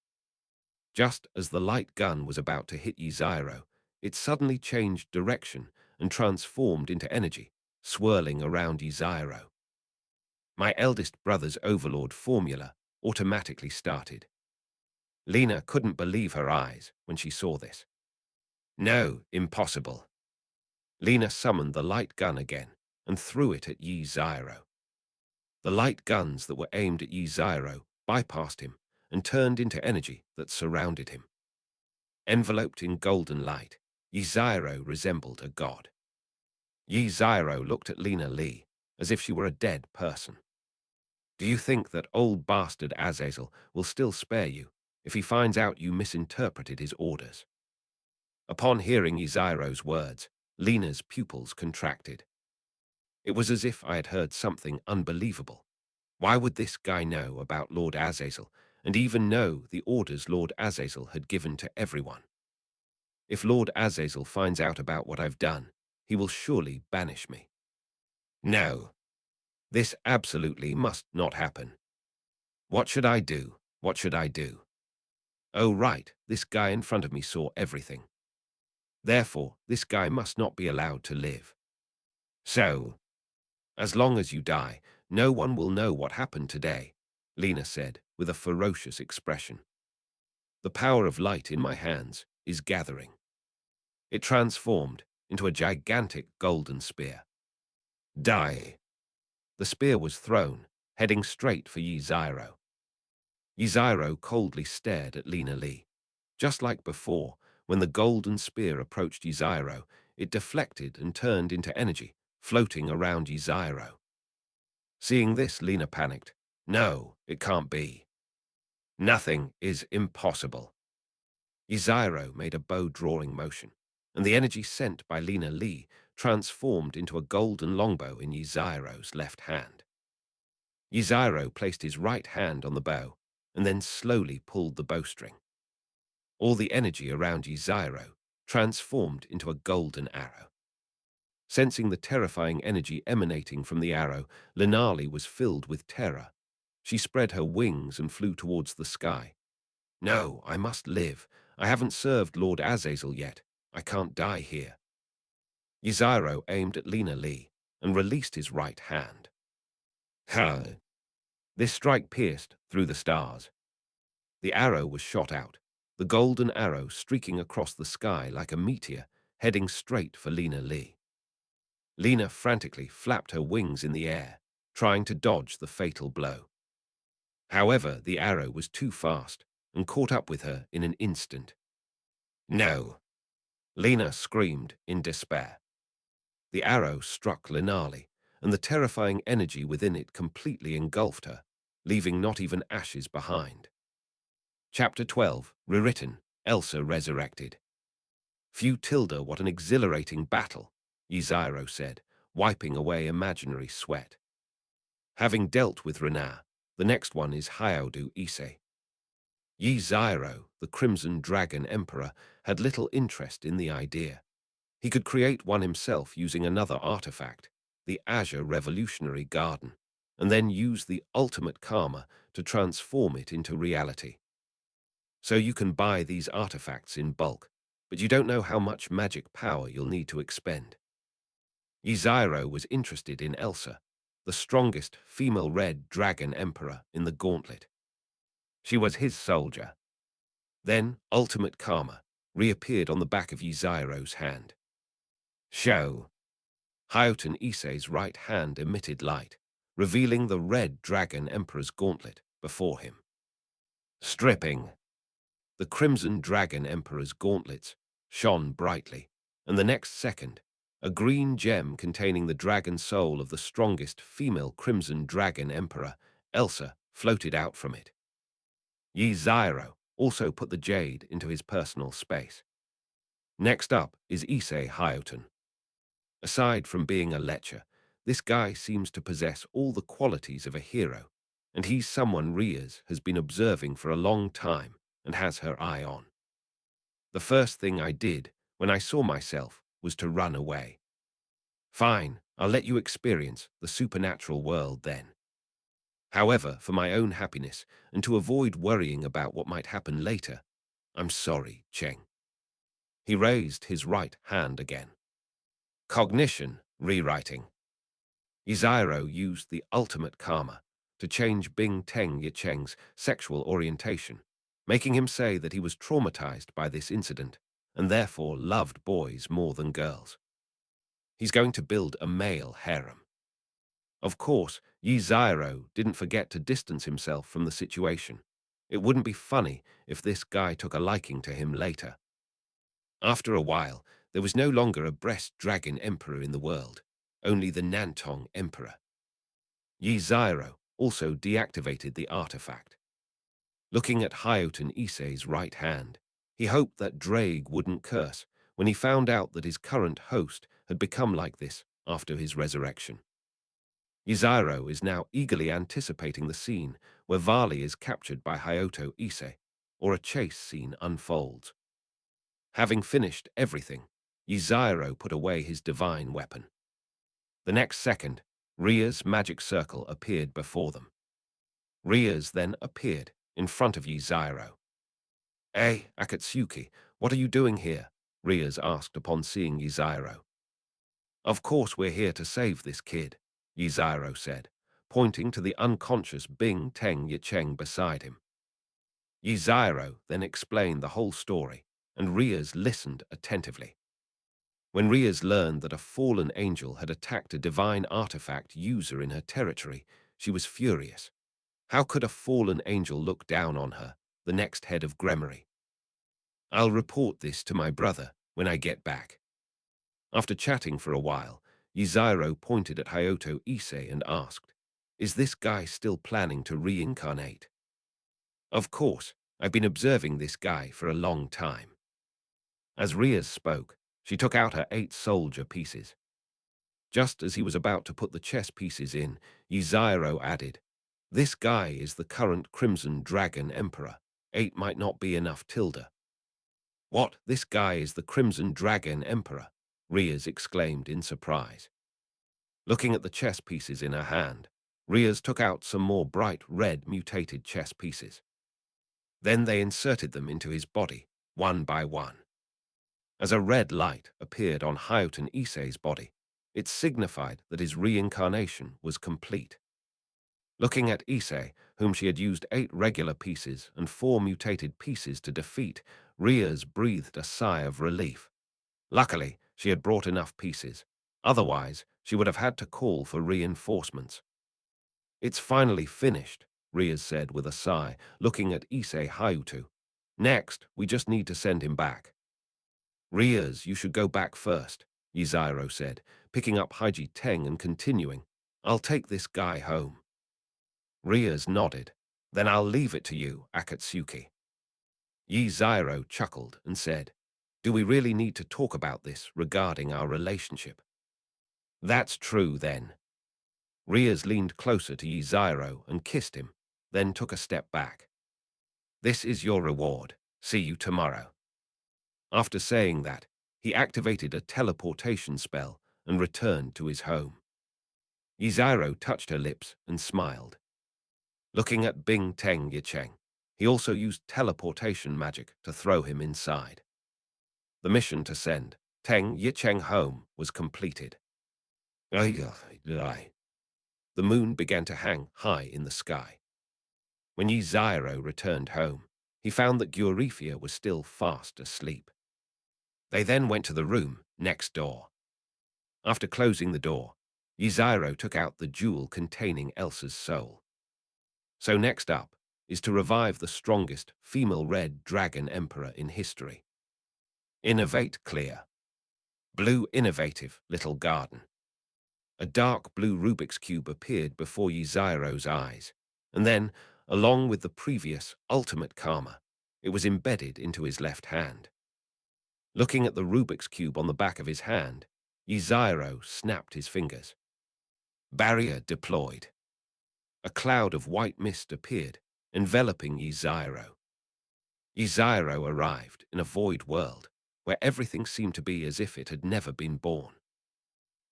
Just as the light gun was about to hit Yiziro, it suddenly changed direction and transformed into energy, swirling around Yiziro. My eldest brother's overlord formula automatically started. Lena couldn't believe her eyes when she saw this. No, impossible. Lena summoned the light gun again and threw it at Yiziro. The light guns that were aimed at Yiziro bypassed him and turned into energy that surrounded him. Enveloped in golden light, Yiziro resembled a god. Yiziro looked at Lena Lee as if she were a dead person. Do you think that old bastard Azazel will still spare you if he finds out you misinterpreted his orders? Upon hearing Yiziro's words, Lena's pupils contracted. It was as if I had heard something unbelievable. Why would this guy know about Lord Azazel and even know the orders Lord Azazel had given to everyone? If Lord Azazel finds out about what I've done, he will surely banish me. No. This absolutely must not happen. What should I do? What should I do? Oh, right, this guy in front of me saw everything. Therefore, this guy must not be allowed to live. So, as long as you die, no one will know what happened today, Lena said with a ferocious expression. The power of light in my hands is gathering. It transformed into a gigantic golden spear. Die. The spear was thrown, heading straight for Yiziro. Yiziro coldly stared at Lena Lee. Just like before, when the golden spear approached Yiziro, it deflected and turned into energy, floating around Yiziro. Seeing this, Lena panicked. No, it can't be. Nothing is impossible. Yiziro made a bow-drawing motion, and the energy sent by Lena Lee transformed into a golden longbow in Yiziro's left hand. Yiziro placed his right hand on the bow and then slowly pulled the bowstring. All the energy around Yiziro transformed into a golden arrow. Sensing the terrifying energy emanating from the arrow, Lenali was filled with terror. She spread her wings and flew towards the sky. No, I must live. I haven't served Lord Azazel yet. I can't die here. Yiziro aimed at Lena Lee and released his right hand. Ha! This strike pierced through the stars. The arrow was shot out, the golden arrow streaking across the sky like a meteor, heading straight for Lena Lee. Lena frantically flapped her wings in the air, trying to dodge the fatal blow. However, the arrow was too fast and caught up with her in an instant. No! Lena screamed in despair. The arrow struck linearly, and the terrifying energy within it completely engulfed her, leaving not even ashes behind. Chapter 12, rewritten, Elsa resurrected. Phew Tilda, what an exhilarating battle, Yzairo said, wiping away imaginary sweat. Having dealt with Renard, the next one is Hyaudu Ise. Yzairo, the Crimson Dragon Emperor, had little interest in the idea. He could create one himself using another artifact, the Azure Revolutionary Garden, and then use the ultimate karma to transform it into reality. So you can buy these artifacts in bulk, but you don't know how much magic power you'll need to expend. Yzairo was interested in Elsa, the strongest female red dragon emperor in the gauntlet. She was his soldier. Then ultimate karma reappeared on the back of Yzairo's hand. Show! Hyoten Ise's right hand emitted light, revealing the red dragon emperor's gauntlet before him. Stripping! The crimson dragon emperor's gauntlets shone brightly, and the next second, a green gem containing the dragon soul of the strongest female crimson dragon emperor, Elsa, floated out from it. Yzairo also put the jade into his personal space. Next up is Ise Hyoten. Aside from being a lecher, this guy seems to possess all the qualities of a hero, and he's someone Riaz has been observing for a long time and has her eye on. The first thing I did when I saw myself was to run away. Fine, I'll let you experience the supernatural world then. However, for my own happiness and to avoid worrying about what might happen later, I'm sorry, Cheng. He raised his right hand again. Cognition, rewriting. Yzairo used the ultimate karma to change Bing Teng Yicheng's sexual orientation, making him say that he was traumatized by this incident and therefore loved boys more than girls. He's going to build a male harem. Of course, Yzairo didn't forget to distance himself from the situation. It wouldn't be funny if this guy took a liking to him later. After a while, there was no longer a breast dragon emperor in the world, only the Nantong emperor. Yzairo also deactivated the artifact. Looking at Hyoten Ise's right hand, he hoped that Drake wouldn't curse when he found out that his current host had become like this after his resurrection. Yzairo is now eagerly anticipating the scene where Vali is captured by Hyoto Ise, or a chase scene unfolds. Having finished everything, Yzairo put away his divine weapon. The next second, Ria's magic circle appeared before them. Ria's then appeared in front of Yzairo. "Hey, Akatsuki, what are you doing here?" Ria's asked upon seeing Yzairo. "Of course we're here to save this kid," Yzairo said, pointing to the unconscious Bing Teng Yicheng beside him. Yzairo then explained the whole story, and Riaz listened attentively. When Riaz learned that a fallen angel had attacked a divine artifact user in her territory, she was furious. How could a fallen angel look down on her, the next head of Gremory? "I'll report this to my brother when I get back." After chatting for a while, Yzairo pointed at Hyoto Ise and asked, "Is this guy still planning to reincarnate?" "Of course, I've been observing this guy for a long time." As Riaz spoke, she took out her 8 soldier pieces. Just as he was about to put the chess pieces in, Yzairo added, "This guy is the current Crimson Dragon Emperor. 8 might not be enough, Tilda." "What, this guy is the Crimson Dragon Emperor?" Riaz exclaimed in surprise. Looking at the chess pieces in her hand, Riaz took out some more bright red mutated chess pieces. Then they inserted them into his body, one by one. As a red light appeared on Hyoten Ise's body, it signified that his reincarnation was complete. Looking at Issei, whom she had used 8 regular pieces and 4 mutated pieces to defeat, Rias breathed a sigh of relief. Luckily, she had brought enough pieces. Otherwise, she would have had to call for reinforcements. It's finally finished, Rias said with a sigh, looking at Issei Hayutu. Next, we just need to send him back. Rias, you should go back first, Yzairo said, picking up Haiji Teng and continuing. I'll take this guy home. Rias nodded. Then I'll leave it to you, Akatsuki. Yzairo chuckled and said, do we really need to talk about this regarding our relationship? That's true, then. Rias leaned closer to Yzairo and kissed him, then took a step back. This is your reward. See you tomorrow. After saying that, he activated a teleportation spell and returned to his home. Yzairo touched her lips and smiled. Looking at Bing Teng Yicheng, he also used teleportation magic to throw him inside. The mission to send Teng Yicheng home was completed. The moon began to hang high in the sky. When Yzairo returned home, he found that Gyurifia was still fast asleep. They then went to the room next door. After closing the door, Yzairo took out the jewel containing Elsa's soul. So next up is to revive the strongest female red dragon emperor in history. Innovate clear. Blue innovative little garden. A dark blue Rubik's Cube appeared before Yzairo's eyes, and then, along with the previous ultimate karma, it was embedded into his left hand. Looking at the Rubik's Cube on the back of his hand, Yzairo snapped his fingers. Barrier deployed. A cloud of white mist appeared, enveloping Yzairo. Yzairo arrived in a void world, where everything seemed to be as if it had never been born.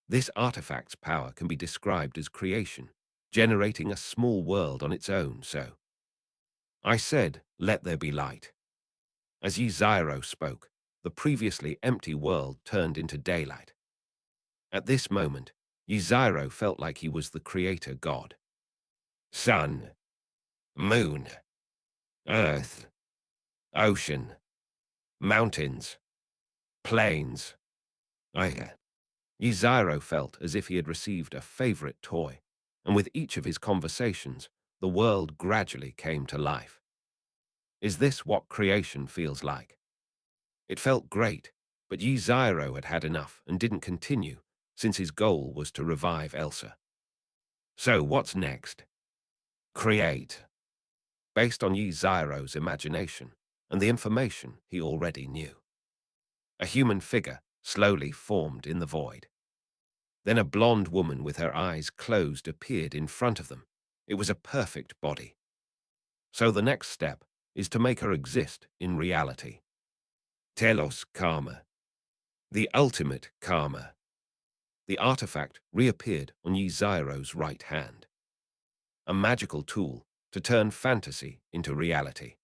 This artifact's power can be described as creation, generating a small world on its own, so. I said, let there be light. As Yzairo spoke, the previously empty world turned into daylight. At this moment, Yzairo felt like he was the creator god. Sun, moon, earth, ocean, mountains, plains. Yzairo felt as if he had received a favorite toy, and with each of his conversations, the world gradually came to life. Is this what creation feels like? It felt great, but Yzairo had had enough and didn't continue, since his goal was to revive Elsa. So what's next? Create. Based on Yzairo's imagination and the information he already knew. A human figure slowly formed in the void. Then a blonde woman with her eyes closed appeared in front of them. It was a perfect body. So the next step is to make her exist in reality. Telos Karma. The ultimate karma. The artifact reappeared on Yzairo's right hand. A magical tool to turn fantasy into reality.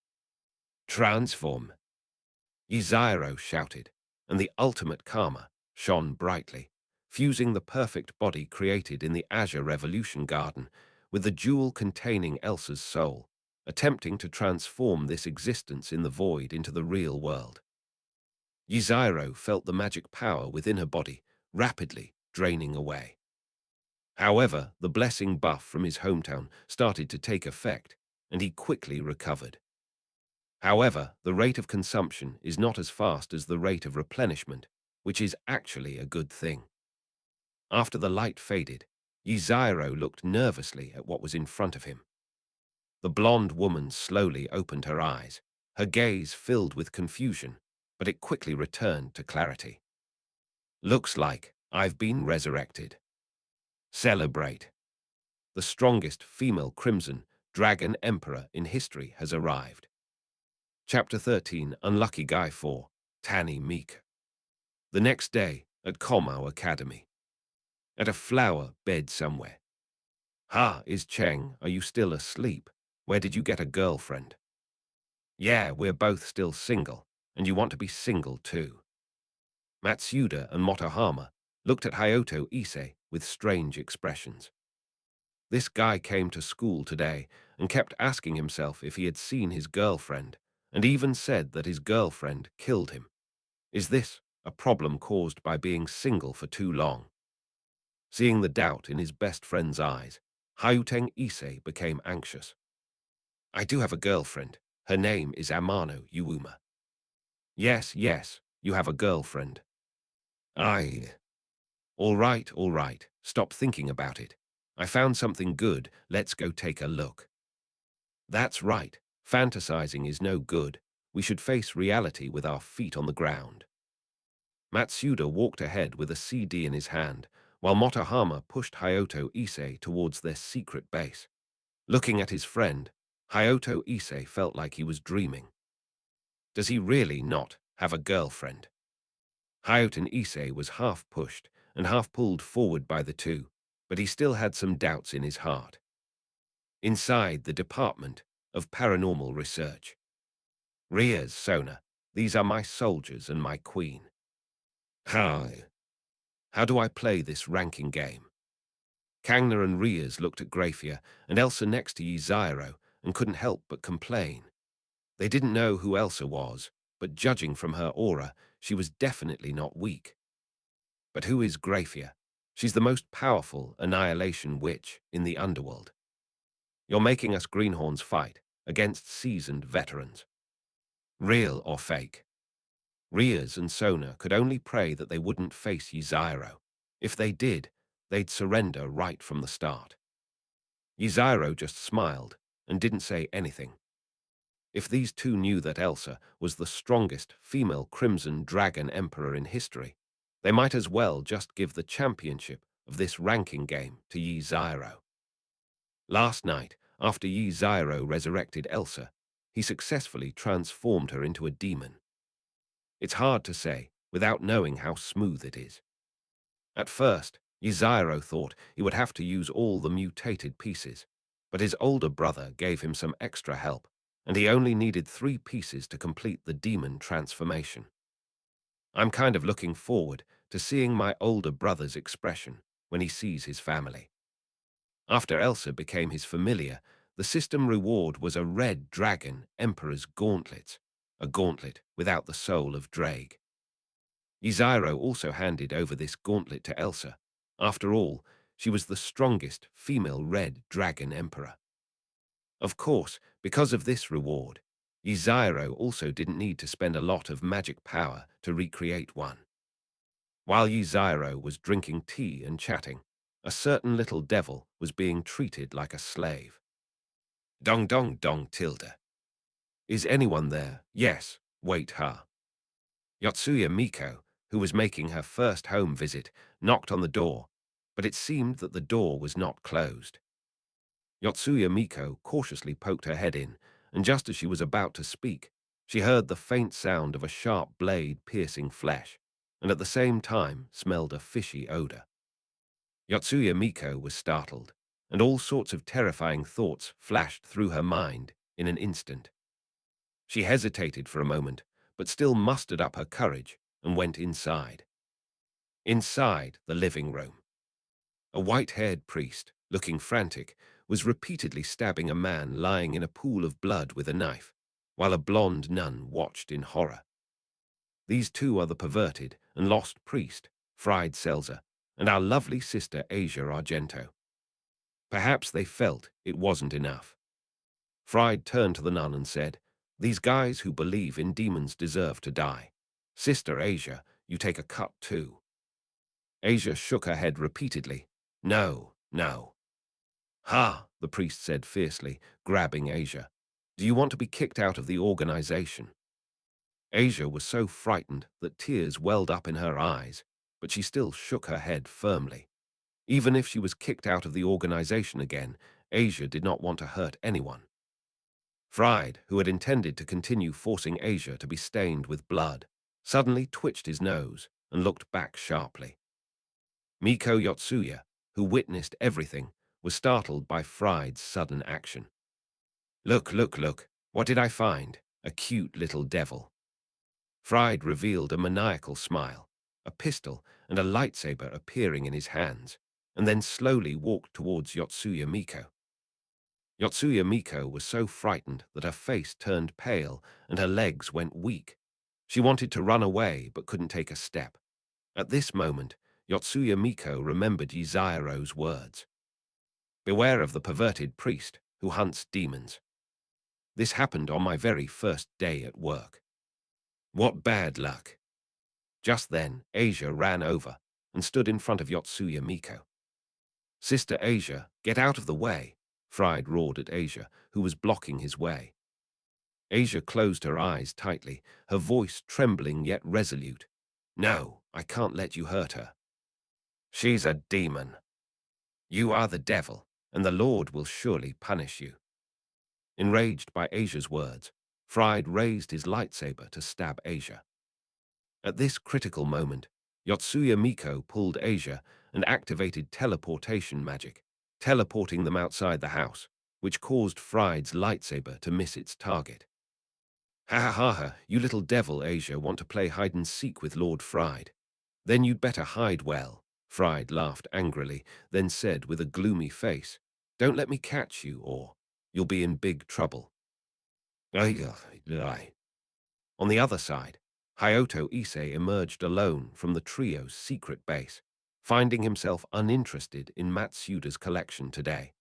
Transform. Yzairo shouted, and the ultimate karma shone brightly, fusing the perfect body created in the Azure Revolution Garden with the jewel containing Elsa's soul, attempting to transform this existence in the void into the real world. Yzairo felt the magic power within her body rapidly draining away. However, the blessing buff from his hometown started to take effect, and he quickly recovered. However, the rate of consumption is not as fast as the rate of replenishment, which is actually a good thing. After the light faded, Yzairo looked nervously at what was in front of him. The blonde woman slowly opened her eyes, her gaze filled with confusion, but it quickly returned to clarity. Looks like I've been resurrected. Celebrate. The strongest female Crimson Dragon Emperor in history has arrived. Chapter 13, Unlucky Guy 4, Tanny Meek. The next day, at Komao Academy. At a flower bed somewhere. Is Cheng, are you still asleep? Where did you get a girlfriend? Yeah, we're both still single, and you want to be single too. Matsuda and Motohama looked at Hayato Issei with strange expressions. This guy came to school today and kept asking himself if he had seen his girlfriend, and even said that his girlfriend killed him. Is this a problem caused by being single for too long? Seeing the doubt in his best friend's eyes, Hayuteng Issei became anxious. I do have a girlfriend. Her name is Amano Yuuma. Yes, yes, you have a girlfriend. I. All right. Stop thinking about it. I found something good. Let's go take a look. That's right. Fantasizing is no good. We should face reality with our feet on the ground. Matsuda walked ahead with a CD in his hand, while Motohama pushed Hayato Issei towards their secret base. Looking at his friend, Hayato Issei felt like he was dreaming. Does he really not have a girlfriend? Hayato Issei was half pushed and half pulled forward by the two, but he still had some doubts in his heart. Inside the Department of Paranormal Research. Ria's Sona, these are my soldiers and my queen. How do I play this ranking game? Kangna and Rias looked at Grafia and Elsa next to Yzairo and couldn't help but complain. They didn't know who Elsa was, but judging from her aura, she was definitely not weak. But who is Grafia? She's the most powerful annihilation witch in the underworld. You're making us greenhorns fight against seasoned veterans. Real or fake? Rias and Sona could only pray that they wouldn't face Yzairo. If they did, they'd surrender right from the start. Yzairo just smiled and didn't say anything. If these two knew that Elsa was the strongest female Crimson Dragon Emperor in history, they might as well just give the championship of this ranking game to Yzairo. Last night, after Yzairo resurrected Elsa, he successfully transformed her into a demon. It's hard to say without knowing how smooth it is. At first, Yzairo thought he would have to use all the mutated pieces, but his older brother gave him some extra help, and he only needed 3 pieces to complete the demon transformation. I'm kind of looking forward to seeing my older brother's expression when he sees his family. After Elsa became his familiar, the system reward was a red dragon Emperor's gauntlets, a gauntlet without the soul of Drake. Yzairo also handed over this gauntlet to Elsa. After all, she was the strongest female red dragon emperor. Of course, because of this reward, Yzairo also didn't need to spend a lot of magic power to recreate one. While Yzairo was drinking tea and chatting, a certain little devil was being treated like a slave. Dong dong dong tilde. Is anyone there? Yes, wait ha. Yotsuya Miko, who was making her first home visit, knocked on the door, but it seemed that the door was not closed. Yotsuya Miko cautiously poked her head in, and just as she was about to speak, she heard the faint sound of a sharp blade piercing flesh, and at the same time smelled a fishy odor. Yotsuya Miko was startled, and all sorts of terrifying thoughts flashed through her mind in an instant. She hesitated for a moment, but still mustered up her courage and went inside. Inside the living room, a white-haired priest, looking frantic, was repeatedly stabbing a man lying in a pool of blood with a knife, while a blonde nun watched in horror. These two are the perverted and lost priest, Fried Selza, and our lovely sister Asia Argento. Perhaps they felt it wasn't enough. Fried turned to the nun and said, "These guys who believe in demons deserve to die. Sister Asia, you take a cut too." Asia shook her head repeatedly. "No, no." "Ha," the priest said fiercely, grabbing Asia. "Do you want to be kicked out of the organization?" Asia was so frightened that tears welled up in her eyes, but she still shook her head firmly. Even if she was kicked out of the organization again, Asia did not want to hurt anyone. Fried, who had intended to continue forcing Asia to be stained with blood, suddenly twitched his nose and looked back sharply. Miko Yotsuya, who witnessed everything, was startled by Fried's sudden action. Look, what did I find? A cute little devil." Fried revealed a maniacal smile, a pistol and a lightsaber appearing in his hands, and then slowly walked towards Yotsuya Miko. Yotsuya Miko was so frightened that her face turned pale and her legs went weak. She wanted to run away but couldn't take a step. At this moment, Yotsuya Miko remembered Yzairo's words. "Beware of the perverted priest who hunts demons." This happened on my very first day at work. What bad luck. Just then, Asia ran over and stood in front of Yotsuya Miko. "Sister Asia, get out of the way," Fried roared at Asia, who was blocking his way. Asia closed her eyes tightly, her voice trembling yet resolute. "No, I can't let you hurt her. She's a demon. You are the devil, and the Lord will surely punish you." Enraged by Asia's words, Fried raised his lightsaber to stab Asia. At this critical moment, Yotsuya Miko pulled Asia and activated teleportation magic, teleporting them outside the house, which caused Fried's lightsaber to miss its target. "Ha ha ha ha, you little devil," Asia want to play hide-and-seek with Lord Fried. "Then you'd better hide well," Fried laughed angrily, then said with a gloomy face, "Don't let me catch you, or you'll be in big trouble." Aye. On the other side, Hayato Issei emerged alone from the trio's secret base, finding himself uninterested in Matsuda's collection today.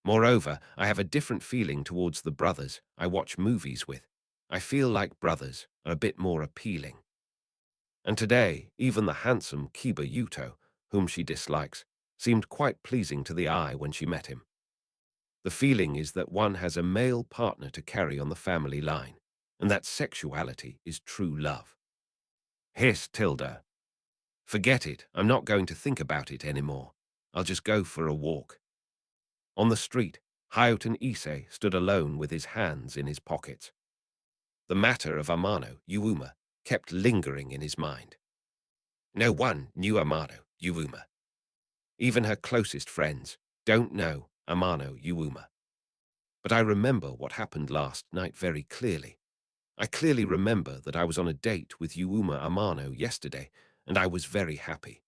"Moreover, I have a different feeling towards the brothers I watch movies with. I feel like brothers are a bit more appealing." And today, even the handsome Kiba Yuto, whom she dislikes, seemed quite pleasing to the eye when she met him. The feeling is that one has a male partner to carry on the family line, and that sexuality is true love. "Hiss, Tilda. Forget it, I'm not going to think about it anymore. I'll just go for a walk." On the street, Hayato Issei stood alone with his hands in his pockets. The matter of Amano, Yuuma, kept lingering in his mind. No one knew Amano, Yuuma. Even her closest friends don't know Amano, Yuuma. But I remember what happened last night very clearly. I clearly remember that I was on a date with Yuuma Amano yesterday, and I was very happy.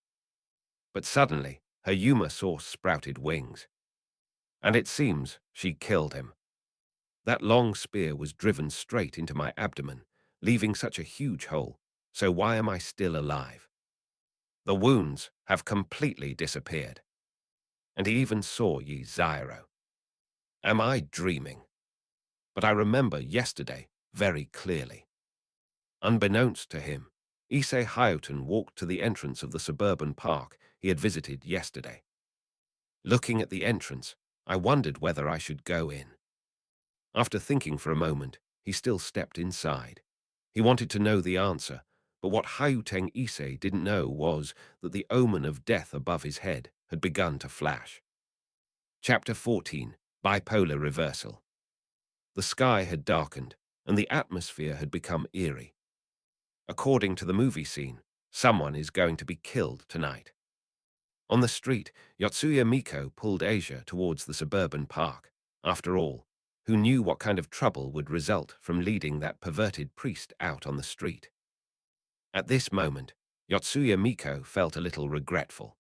But suddenly, her Yuma sauce sprouted wings. And it seems she killed him. That long spear was driven straight into my abdomen, leaving such a huge hole, so why am I still alive? The wounds have completely disappeared. And he even saw Yzairo. Am I dreaming? But I remember yesterday very clearly. Unbeknownst to him, Issei Hayato walked to the entrance of the suburban park he had visited yesterday. Looking at the entrance, I wondered whether I should go in. After thinking for a moment, he still stepped inside. He wanted to know the answer, but what Hayato Issei didn't know was that the omen of death above his head had begun to flash. Chapter 14, Bipolar Reversal. The sky had darkened, and the atmosphere had become eerie. According to the movie scene, someone is going to be killed tonight. On the street, Yotsuya Miko pulled Asia towards the suburban park. After all, who knew what kind of trouble would result from leading that perverted priest out on the street? At this moment, Yotsuya Miko felt a little regretful.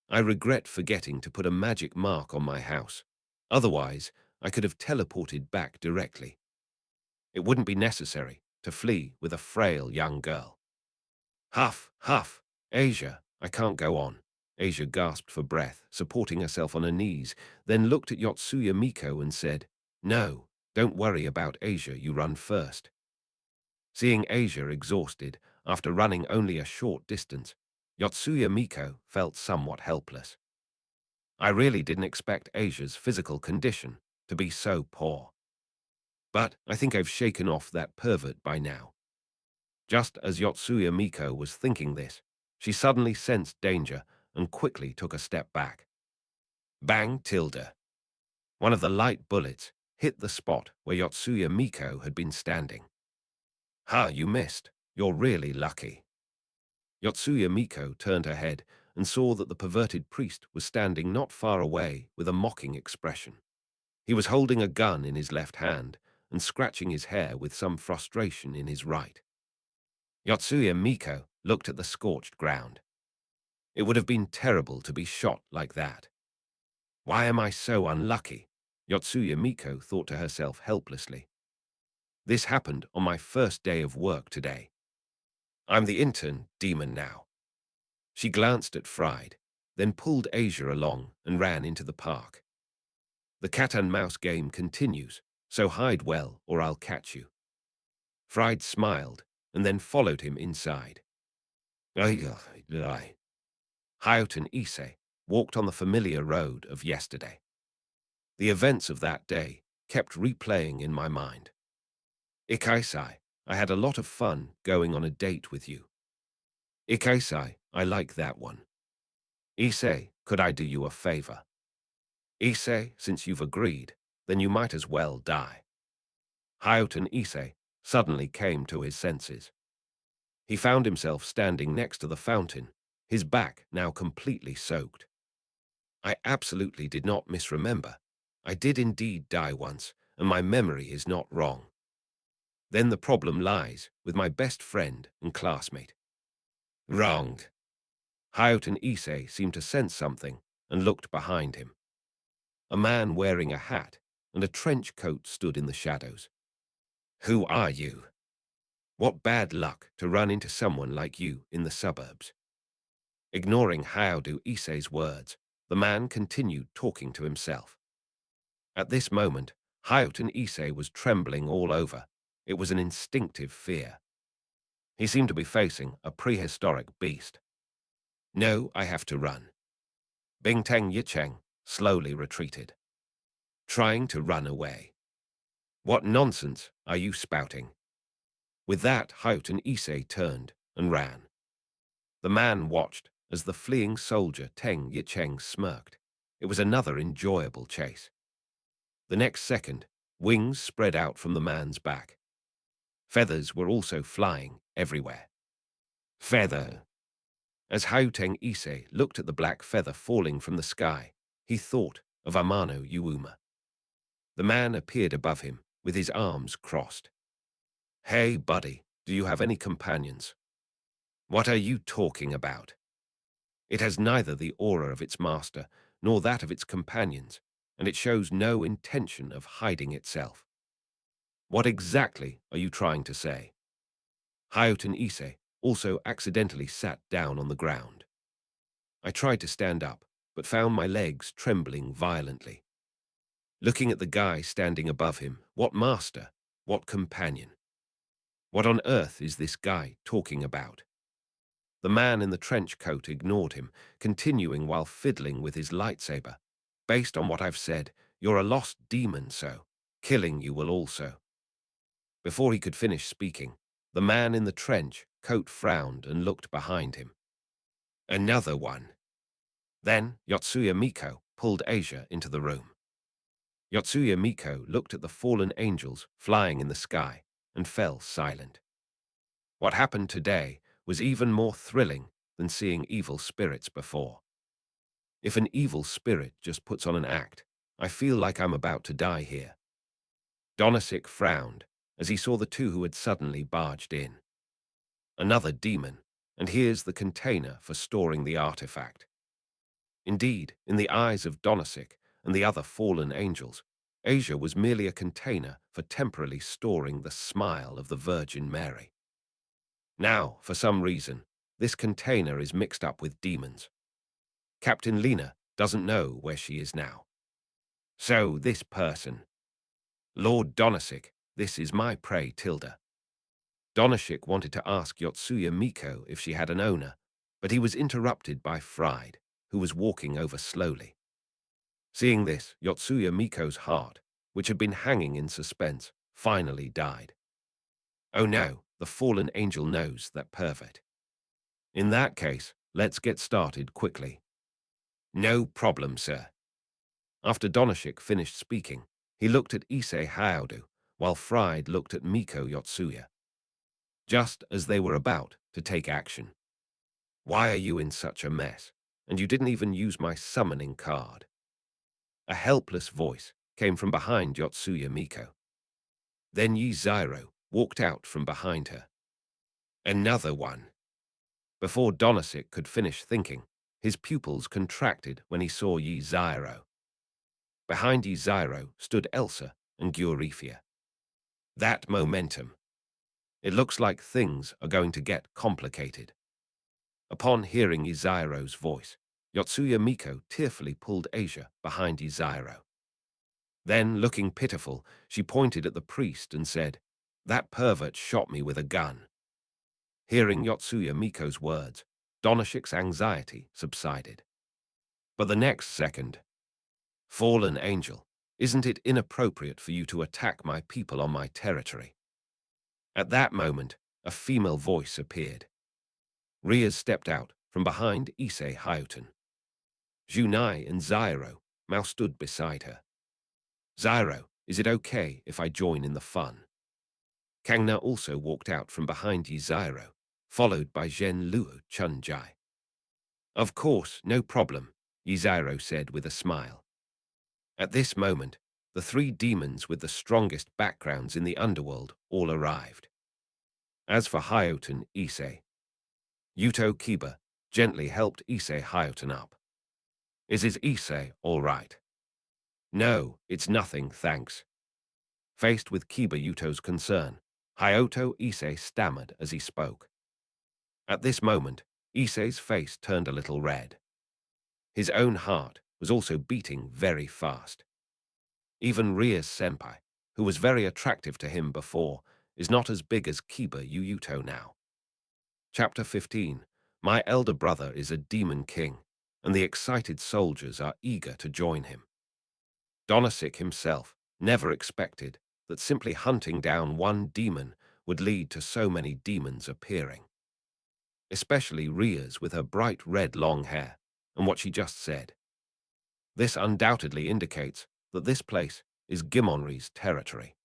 "I regret forgetting to put a magic mark on my house. Otherwise, I could have teleported back directly. It wouldn't be necessary to flee with a frail young girl." "Huff, huff, Asia, I can't go on." Asia gasped for breath, supporting herself on her knees, then looked at Yotsuya Miko and said, "No, don't worry about Asia, you run first." Seeing Asia exhausted after running only a short distance, Yotsuya Miko felt somewhat helpless. I really didn't expect Asia's physical condition to be so poor. But I think I've shaken off that pervert by now. Just as Yotsuya Miko was thinking this, she suddenly sensed danger and quickly took a step back. Bang, tilde. One of the light bullets hit the spot where Yotsuya Miko had been standing. "Ha, you missed. You're really lucky." Yotsuya Miko turned her head and saw that the perverted priest was standing not far away with a mocking expression. He was holding a gun in his left hand and scratching his hair with some frustration in his right. Yotsuya Miko looked at the scorched ground. It would have been terrible to be shot like that. Why am I so unlucky? Yotsuya Miko thought to herself helplessly. This happened on my first day of work today. I'm the intern demon now. She glanced at Fried, then pulled Asia along and ran into the park. The cat and mouse game continues, so hide well or I'll catch you. Fried smiled and then followed him inside. Hayat and Issei walked on the familiar road of yesterday. The events of that day kept replaying in my mind. Ikaisai, I had a lot of fun going on a date with you. Ikaisai, I like that one. Issei, could I do you a favor? Issei, since you've agreed, then you might as well die. Hayat and Issei suddenly came to his senses. He found himself standing next to the fountain, his back now completely soaked. I absolutely did not misremember. I did indeed die once, and my memory is not wrong. Then the problem lies with my best friend and classmate. Wronged. Hayat and Issei seemed to sense something and looked behind him. A man wearing a hat and a trench coat stood in the shadows. Who are you? What bad luck to run into someone like you in the suburbs. Ignoring Hayao Issei's words, the man continued talking to himself. At this moment, Hayao Issei was trembling all over. It was an instinctive fear. He seemed to be facing a prehistoric beast. No, I have to run. Bingtang Yicheng slowly retreated, trying to run away. What nonsense are you spouting? With that, Hayao Issei turned and ran. The man watched as the fleeing soldier Teng Yicheng smirked. It was another enjoyable chase. The next second, wings spread out from the man's back. Feathers were also flying everywhere. Feather. As Hauteng Issei looked at the black feather falling from the sky, he thought of Amano Yuuma. The man appeared above him with his arms crossed. Hey, buddy, do you have any companions? What are you talking about? It has neither the aura of its master nor that of its companions, and it shows no intention of hiding itself. What exactly are you trying to say? Hayao Issei also accidentally sat down on the ground. I tried to stand up, but found my legs trembling violently. Looking at the guy standing above him, what master, what companion? What on earth is this guy talking about? The man in the trench coat ignored him, continuing while fiddling with his lightsaber. Based on what I've said, you're a lost demon, so killing you will also. Before he could finish speaking, the man in the trench coat frowned and looked behind him. Another one. Then Yotsuya Miko pulled Asia into the room. Yotsuya Miko looked at the fallen angels flying in the sky and fell silent. What happened today was even more thrilling than seeing evil spirits before. If an evil spirit just puts on an act, I feel like I'm about to die here. Donasik frowned as he saw the two who had suddenly barged in. Another demon, and here's the container for storing the artifact. Indeed, in the eyes of Donasik and the other fallen angels, Asia was merely a container for temporarily storing the smile of the Virgin Mary. Now, for some reason, this container is mixed up with demons. Captain Lena doesn't know where she is now. So this person. Lord Donasik, this is my prey Tilda. Donasik wanted to ask Yotsuya Miko if she had an owner, but he was interrupted by Fried, who was walking over slowly. Seeing this, Yotsuya Miko's heart, which had been hanging in suspense, finally died. Oh no, the fallen angel knows that pervert. In that case, let's get started quickly. No problem, sir. After Donashik finished speaking, he looked at Issei Haodu, while Fried looked at Miko Yotsuya. Just as they were about to take action. Why are you in such a mess? And you didn't even use my summoning card. A helpless voice came from behind Yotsuya Miko. Then Yi Zyro walked out from behind her. Another one. Before Donasik could finish thinking, His pupils contracted when he saw Yi Zyro. Behind Yi Zyro stood Elsa and Gyurifia. That momentum. It looks like things are going to get complicated. Upon hearing Yi Zyro's voice, Yotsuya Miko tearfully pulled Asia behind Yi Zyro. Then, looking pitiful, she pointed at the priest and said, "That pervert shot me with a gun." Hearing Yotsuya Miko's words, Donishik's anxiety subsided. But the next second, "Fallen angel, isn't it inappropriate for you to attack my people on my territory?" At that moment, a female voice appeared. Rias stepped out from behind Issei Hyuten. Junai and Zyro now stood beside her. "Zyro, is it okay if I join in the fun?" Kangna also walked out from behind Yi Zyro, followed by Zhen Luo Chunjai. "Of course, no problem," Yi Zyro said with a smile. At this moment, the three demons with the strongest backgrounds in the underworld all arrived. As for Hyuten Issei, Yuto Kiba gently helped Issei Hyuten up. Is Issei all right?" "No, it's nothing, thanks." Faced with Kiba Yuto's concern, Hyoto Issei stammered as he spoke. At this moment, Issei's face turned a little red. His own heart was also beating very fast. Even Ria's senpai, who was very attractive to him before, is not as big as Kiba Yuto now. Chapter 15. My elder brother is a demon king, and the excited soldiers are eager to join him. Donosik himself never expected that simply hunting down one demon would lead to so many demons appearing. Especially Ria's with her bright red long hair, and what she just said. This undoubtedly indicates that this place is Gimonri's territory.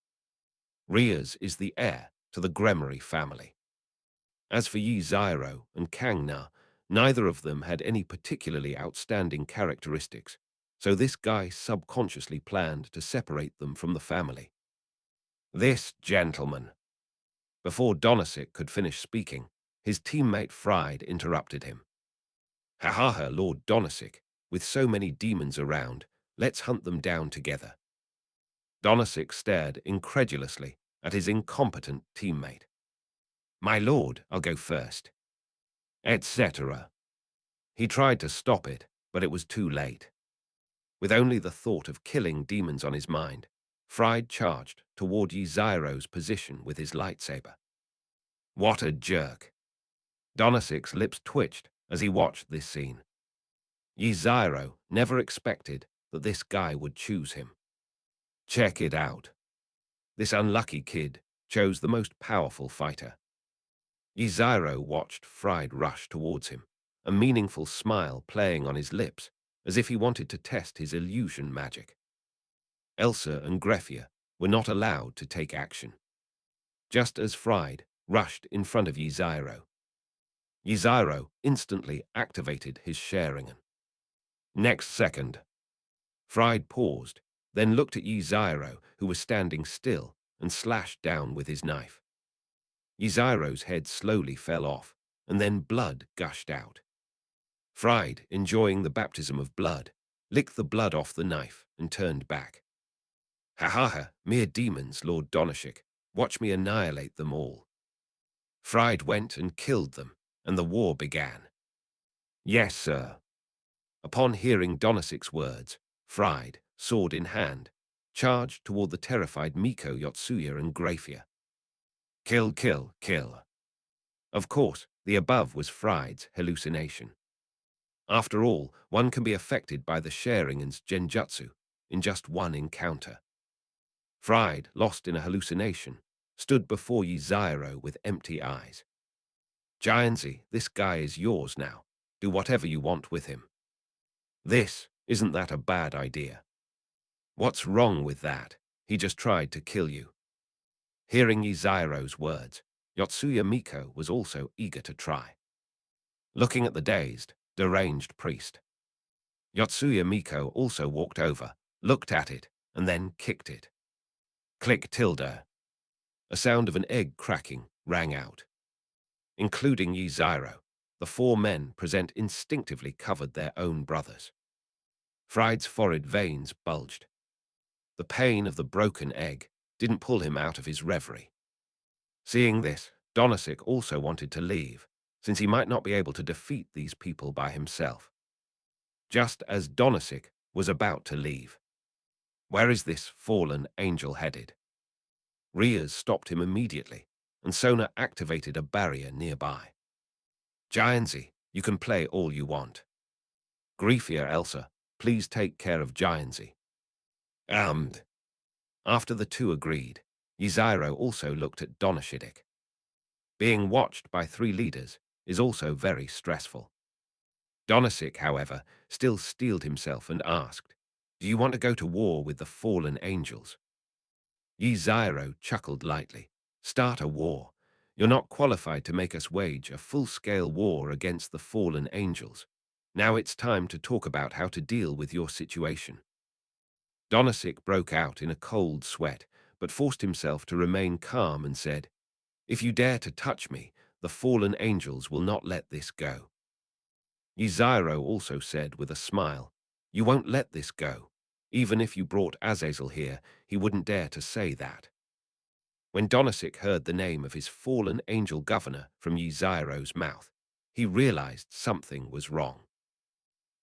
Ria's is the heir to the Gremory family. As for Yi Zyro and Kang Na, neither of them had any particularly outstanding characteristics, so this guy subconsciously planned to separate them from the family. This gentleman. Before Donosik could finish speaking, his teammate Fried interrupted him. "Ha ha ha, Lord Donosik, with so many demons around, let's hunt them down together." Donosik stared incredulously at his incompetent teammate. "My lord, I'll go first," etc. He tried to stop it, but it was too late. With only the thought of killing demons on his mind, Fried charged toward Yi Zyro's position with his lightsaber. What a jerk! Donosik's lips twitched as he watched this scene. Yi Zyro never expected that this guy would choose him. Check it out. This unlucky kid chose the most powerful fighter. Yi Zyro watched Fried rush towards him, a meaningful smile playing on his lips, as if he wanted to test his illusion magic. Elsa and Greffia were not allowed to take action. Just as Fried rushed in front of Yi Zyro, Yi Zyro instantly activated his Sharingan. Next second, Fried paused, then looked at Yi Zyro, who was standing still, and slashed down with his knife. Yi Zyro's head slowly fell off, and then blood gushed out. Fried, enjoying the baptism of blood, licked the blood off the knife and turned back. "Ha ha ha, mere demons, Lord Donoshik. Watch me annihilate them all." Fried went and killed them, and the war began. "Yes, sir." Upon hearing Donosik's words, Fried, sword in hand, charged toward the terrified Miko, Yotsuya, and Grafia. Kill, kill, kill. Of course, the above was Fried's hallucination. After all, one can be affected by the Sharingan's genjutsu in just one encounter. Fried, lost in a hallucination, stood before Yi Zyro with empty eyes. "Gianzi, this guy is yours now. Do whatever you want with him." Isn't that a bad idea?" "What's wrong with that? He just tried to kill you." Hearing Yi Zyro's words, Yotsuya Miko was also eager to try. Looking at the dazed, deranged priest, Yotsuya Miko also walked over, looked at it, and then kicked it. Click tilde. A sound of an egg cracking rang out. Including Yi Zyro, the four men present instinctively covered their own brothers. Fried's forehead veins bulged. The pain of the broken egg didn't pull him out of his reverie. Seeing this, Donisic also wanted to leave, since he might not be able to defeat these people by himself. Just as Donisic was about to leave. Where is this fallen angel headed? Rias stopped him immediately, and Sona activated a barrier nearby. Gianzi, you can play all you want. Griefia Elsa, please take care of Gianzi. After the two agreed, Yzairo also looked at Donishidek. Being watched by three leaders is also very stressful. Donisic, however, still steeled himself and asked, "Do you want to go to war with the fallen angels?" Yzairo chuckled lightly. "Start a war. You're not qualified to make us wage a full-scale war against the fallen angels. Now it's time to talk about how to deal with your situation." Donisic broke out in a cold sweat, but forced himself to remain calm and said, "If you dare to touch me, the fallen angels will not let this go." Yzairo also said with a smile, "You won't let this go. Even if you brought Azazel here, he wouldn't dare to say that." When Donisic heard the name of his fallen angel governor from Yzairo's mouth, he realized something was wrong.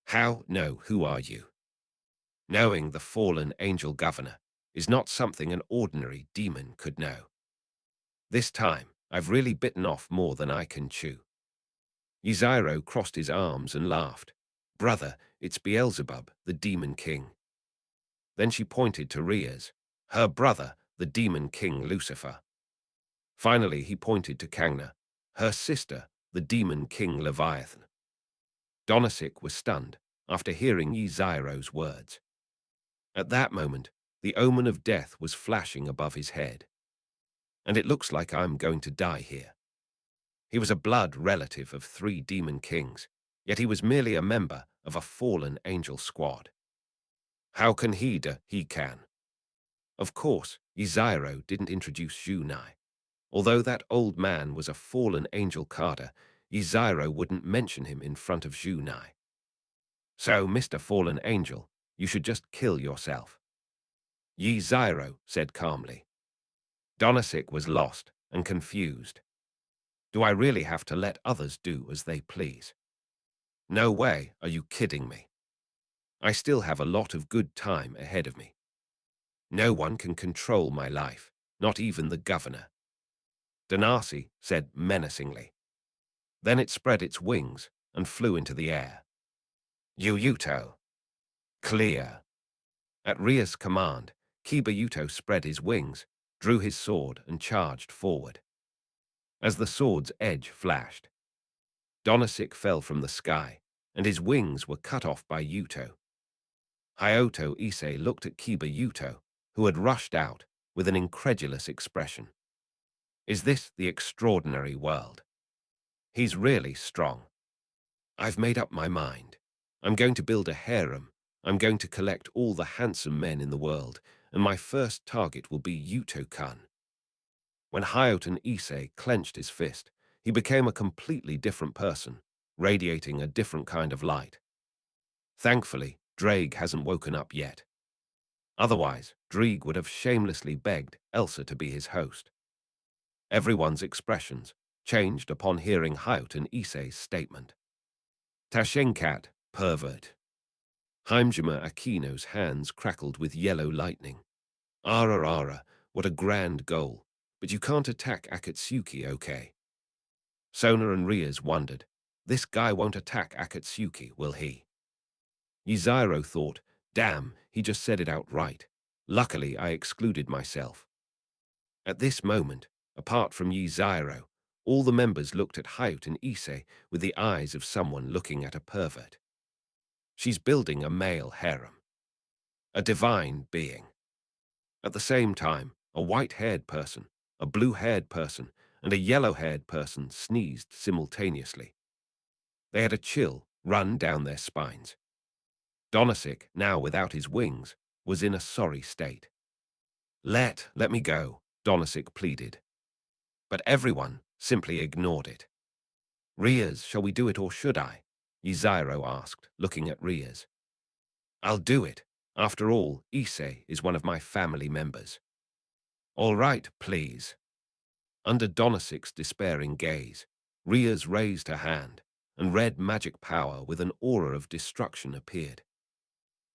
"How? No, who are you?" Knowing the fallen angel governor is not something an ordinary demon could know. This time, I've really bitten off more than I can chew. Yzairo crossed his arms and laughed. "Brother, it's Beelzebub, the demon king." Then she pointed to Rias, her brother, the demon king Lucifer. Finally, he pointed to Kangna, her sister, the demon king Leviathan. Donisic was stunned after hearing Yzairo's words. At that moment, the omen of death was flashing above his head. "And it looks like I'm going to die here." He was a blood relative of three demon kings, yet he was merely a member of a fallen angel squad. How can he can? Of course, Yzairo didn't introduce Junai. Although that old man was a fallen angel Carter, Yzairo wouldn't mention him in front of Junai. "So, Mr. Fallen Angel, you should just kill yourself," Yzairo said calmly. Donisic was lost and confused. Do I really have to let others do as they please? No way, are you kidding me? I still have a lot of good time ahead of me. No one can control my life, not even the governor. Danasi said menacingly. Then it spread its wings and flew into the air. Yuto. Clear. At Ria's command, Kiba Yuto spread his wings, drew his sword and charged forward. As the sword's edge flashed, Donisic fell from the sky, and his wings were cut off by Yuto. Hayato Issei looked at Kiba Yuto, who had rushed out, with an incredulous expression. Is this the extraordinary world? He's really strong. I've made up my mind. I'm going to build a harem. I'm going to collect all the handsome men in the world, and my first target will be Yuto-kun. When Hayato Issei clenched his fist, he became a completely different person, radiating a different kind of light. Thankfully, Drake hasn't woken up yet. Otherwise, Drake would have shamelessly begged Elsa to be his host. Everyone's expressions changed upon hearing Hayato Issei's statement. Tashenkat, pervert. Heimjima Aquino's hands crackled with yellow lightning. Ara, what a grand goal, but you can't attack Akatsuki, okay? Sona and Rias wondered, this guy won't attack Akatsuki, will he? Yzairo thought, damn, he just said it outright. Luckily, I excluded myself. At this moment, apart from Yzairo, all the members looked at Hayato Issei with the eyes of someone looking at a pervert. She's building a male harem. A divine being. At the same time, a white-haired person, a blue-haired person, and a yellow-haired person sneezed simultaneously. They had a chill run down their spines. Donisic, now without his wings, was in a sorry state. Let me go, Donisic pleaded. But everyone simply ignored it. Riaz, shall we do it or should I? Yzairo asked, looking at Riaz. I'll do it. After all, Issei is one of my family members. All right, please. Under Donasik's despairing gaze, Riaz raised her hand, and red magic power with an aura of destruction appeared.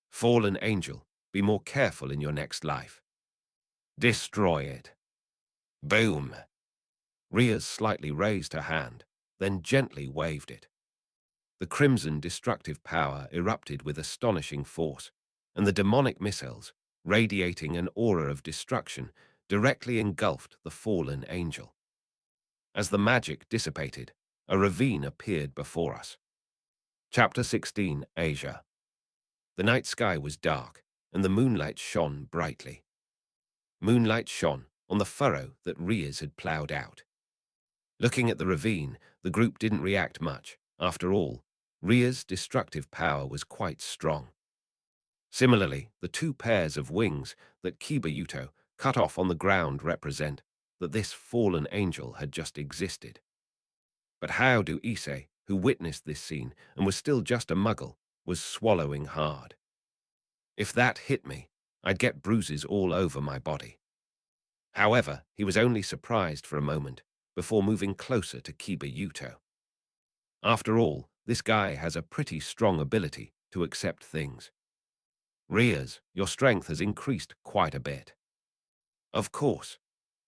Fallen angel, be more careful in your next life. Destroy it. Boom. Riaz slightly raised her hand, then gently waved it. The crimson destructive power erupted with astonishing force, and the demonic missiles, radiating an aura of destruction, directly engulfed the fallen angel. As the magic dissipated, a ravine appeared before us. Chapter 16, Asia. The night sky was dark, and the moonlight shone brightly. Moonlight shone on the furrow that Riaz had ploughed out. Looking at the ravine, the group didn't react much. After all, Riaz's destructive power was quite strong. Similarly, the two pairs of wings that Kiba cut off on the ground represent that this fallen angel had just existed. But how do Issei, who witnessed this scene and was still just a muggle, was swallowing hard? If that hit me, I'd get bruises all over my body. However, he was only surprised for a moment before moving closer to Kiba. After all, this guy has a pretty strong ability to accept things. Riaz, your strength has increased quite a bit. Of course.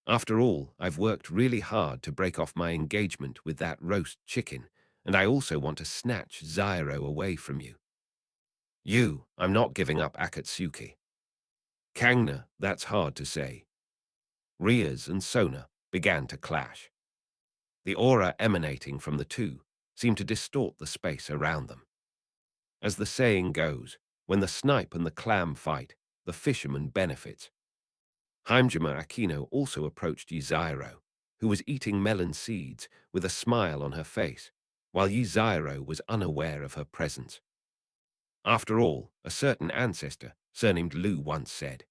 After all, I've worked really hard to break off my engagement with that roast chicken, and I also want to snatch Zyro away from you. I'm not giving up Akatsuki. Kangna, that's hard to say. Riaz and Sona began to clash. The aura emanating from the two seemed to distort the space around them. As the saying goes, when the snipe and the clam fight, the fisherman benefits. Heimjima Aquino also approached Yzairo, who was eating melon seeds with a smile on her face, while Yzairo was unaware of her presence. After all, a certain ancestor, surnamed Lu, once said,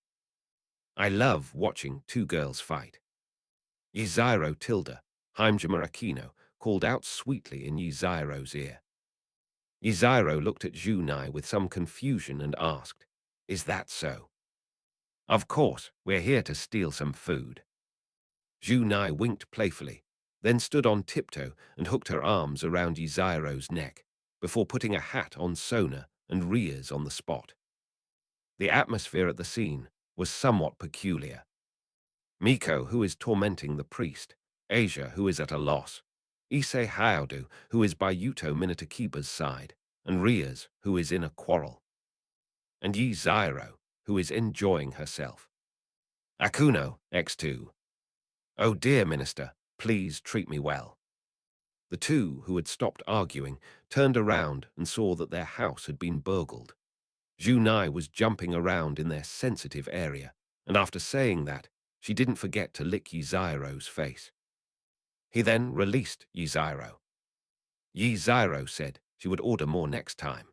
I love watching two girls fight. Yzairo Tilda, Heimjima Aquino, called out sweetly in Yzairo's ear. Yzairo looked at Junai with some confusion and asked, Is that so? Of course, we're here to steal some food. Junai winked playfully, then stood on tiptoe and hooked her arms around Yzairo's neck, before putting a hat on Sona and Riaz on the spot. The atmosphere at the scene was somewhat peculiar. Miko, who is tormenting the priest, Asia, who is at a loss, Issei Haodu, who is by Yuto Minatakiba's side, and Riaz, who is in a quarrel. And Yzairo, who is enjoying herself. Akuno, X2. Oh dear, Minister, please treat me well. The two, who had stopped arguing, turned around and saw that their house had been burgled. Junai was jumping around in their sensitive area, and after saying that, she didn't forget to lick Yzairo's face. He then released Yzairo. Yzairo said she would order more next time.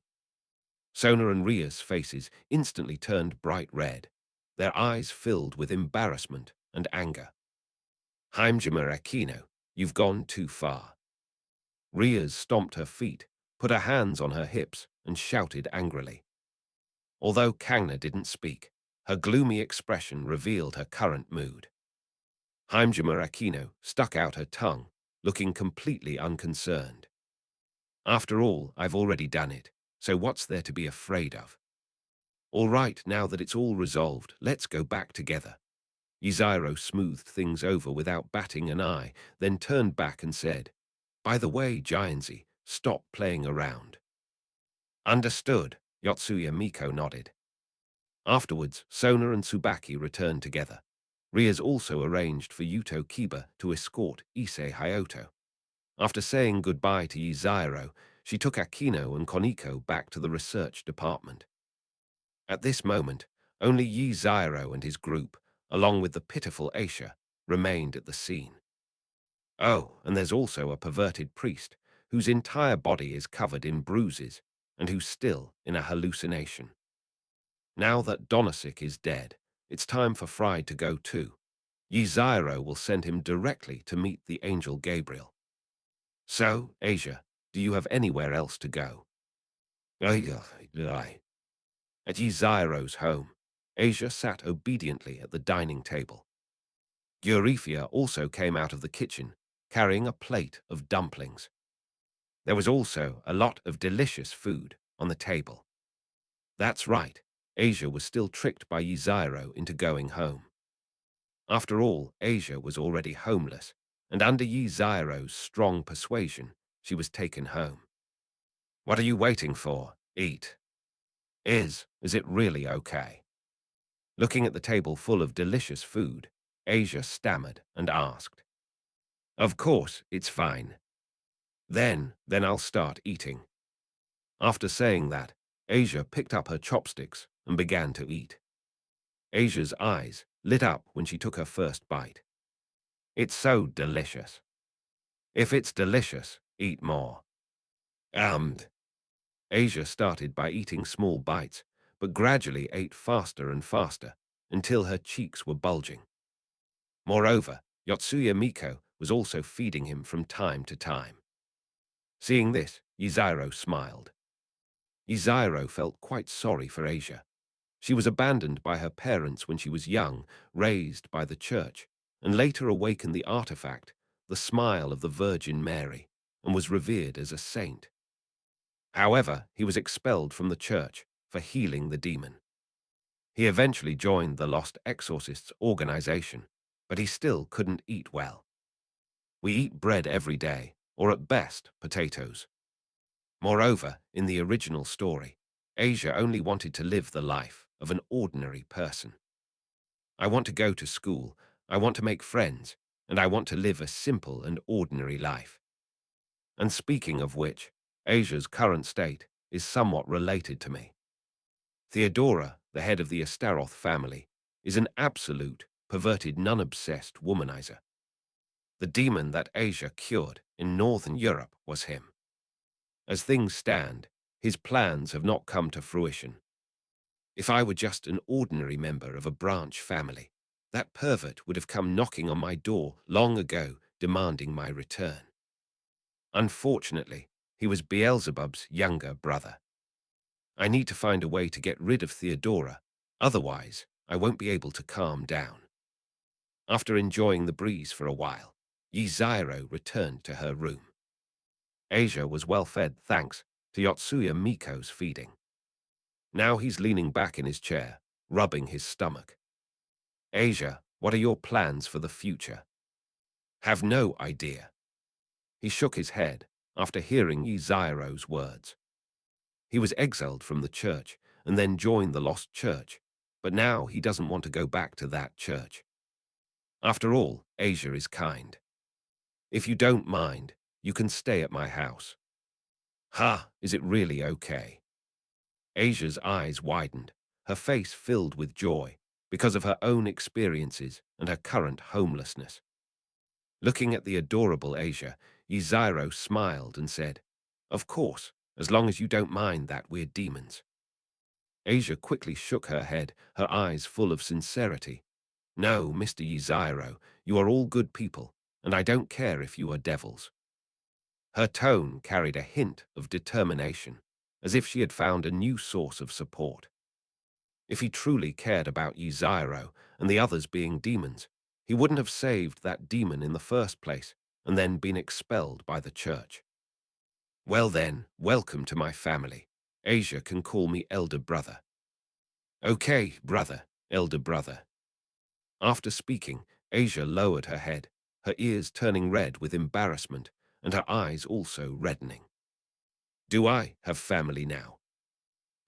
Sona and Ria's faces instantly turned bright red, their eyes filled with embarrassment and anger. Heimjima Aquino, you've gone too far. Riaz stomped her feet, put her hands on her hips, and shouted angrily. Although Kangna didn't speak, her gloomy expression revealed her current mood. Heimjima Aquino stuck out her tongue, looking completely unconcerned. After all, I've already done it, so what's there to be afraid of? All right, now that it's all resolved, let's go back together. Yzairo smoothed things over without batting an eye, then turned back and said, By the way, Gianzi, stop playing around. Understood, Yotsuya Miko nodded. Afterwards, Sona and Tsubaki returned together. Riaz also arranged for Yuto Kiba to escort Issei Hayato. After saying goodbye to Yzairo, she took Aquino and Koniko back to the research department. At this moment, only Yzairo and his group, along with the pitiful Aisha, remained at the scene. Oh, and there's also a perverted priest, whose entire body is covered in bruises, and who's still in a hallucination. Now that Donasik is dead, it's time for Fried to go too. Yzairo will send him directly to meet the angel Gabriel. So, Asia, do you have anywhere else to go? Aye. At Yzairo's home, Asia sat obediently at the dining table. Eurethia also came out of the kitchen, carrying a plate of dumplings. There was also a lot of delicious food on the table. That's right, Asia was still tricked by Yzairo into going home. After all, Asia was already homeless, and under Yzairo's strong persuasion, she was taken home. What are you waiting for? Eat. Is it really okay? Looking at the table full of delicious food, Asia stammered and asked. Of course, it's fine. Then I'll start eating. After saying that, Asia picked up her chopsticks and began to eat. Asia's eyes lit up when she took her first bite. It's so delicious. If it's delicious, eat more. Asia started by eating small bites, but gradually ate faster and faster until her cheeks were bulging. Moreover, Yotsuya Miko was also feeding him from time to time. Seeing this, Yzairo smiled. Yzairo felt quite sorry for Asia. She was abandoned by her parents when she was young, raised by the church, and later awakened the artifact, the smile of the Virgin Mary, and was revered as a saint. However, he was expelled from the church for healing the demon. He eventually joined the Lost Exorcists organization, but he still couldn't eat well. We eat bread every day, or at best, potatoes. Moreover, in the original story, Asia only wanted to live the life of an ordinary person. I want to go to school, I want to make friends, and I want to live a simple and ordinary life. And speaking of which, Asia's current state is somewhat related to me. Theodora, the head of the Astaroth family, is an absolute, perverted, nun-obsessed womanizer. The demon that Asia cured in Northern Europe was him. As things stand, his plans have not come to fruition. If I were just an ordinary member of a branch family, that pervert would have come knocking on my door long ago, demanding my return. Unfortunately, he was Beelzebub's younger brother. I need to find a way to get rid of Theodora, otherwise I won't be able to calm down. After enjoying the breeze for a while, Yzairo returned to her room. Asia was well fed thanks to Yotsuya Miko's feeding. Now he's leaning back in his chair, rubbing his stomach. Asia, what are your plans for the future? Have no idea. He shook his head after hearing Yzairo's words. He was exiled from the church and then joined the lost church, but now he doesn't want to go back to that church. After all, Asia is kind. If you don't mind, you can stay at my house. Ha, is it really okay? Asia's eyes widened, her face filled with joy because of her own experiences and her current homelessness. Looking at the adorable Asia, Yzairo smiled and said, Of course, as long as you don't mind that we're demons. Asia quickly shook her head, her eyes full of sincerity. No, Mr. Yzairo, you are all good people, and I don't care if you are devils. Her tone carried a hint of determination, as if she had found a new source of support. If he truly cared about Yzairo and the others being demons, he wouldn't have saved that demon in the first place and then been expelled by the church. Well then, welcome to my family. Asia can call me elder brother. Okay, brother, elder brother. After speaking, Asia lowered her head, her ears turning red with embarrassment and her eyes also reddening. Do I have family now?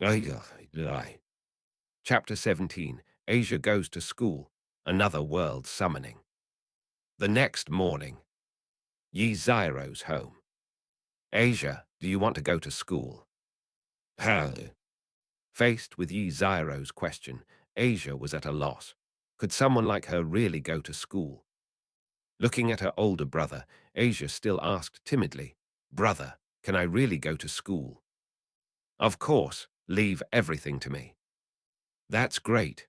Aye. Chapter 17, Asia Goes to School, Another World Summoning. The next morning, Yzairo's home. Asia, do you want to go to school? How? Faced with Yzairo's question, Asia was at a loss. Could someone like her really go to school? Looking at her older brother, Asia still asked timidly, Brother, can I really go to school? Of course, leave everything to me. That's great,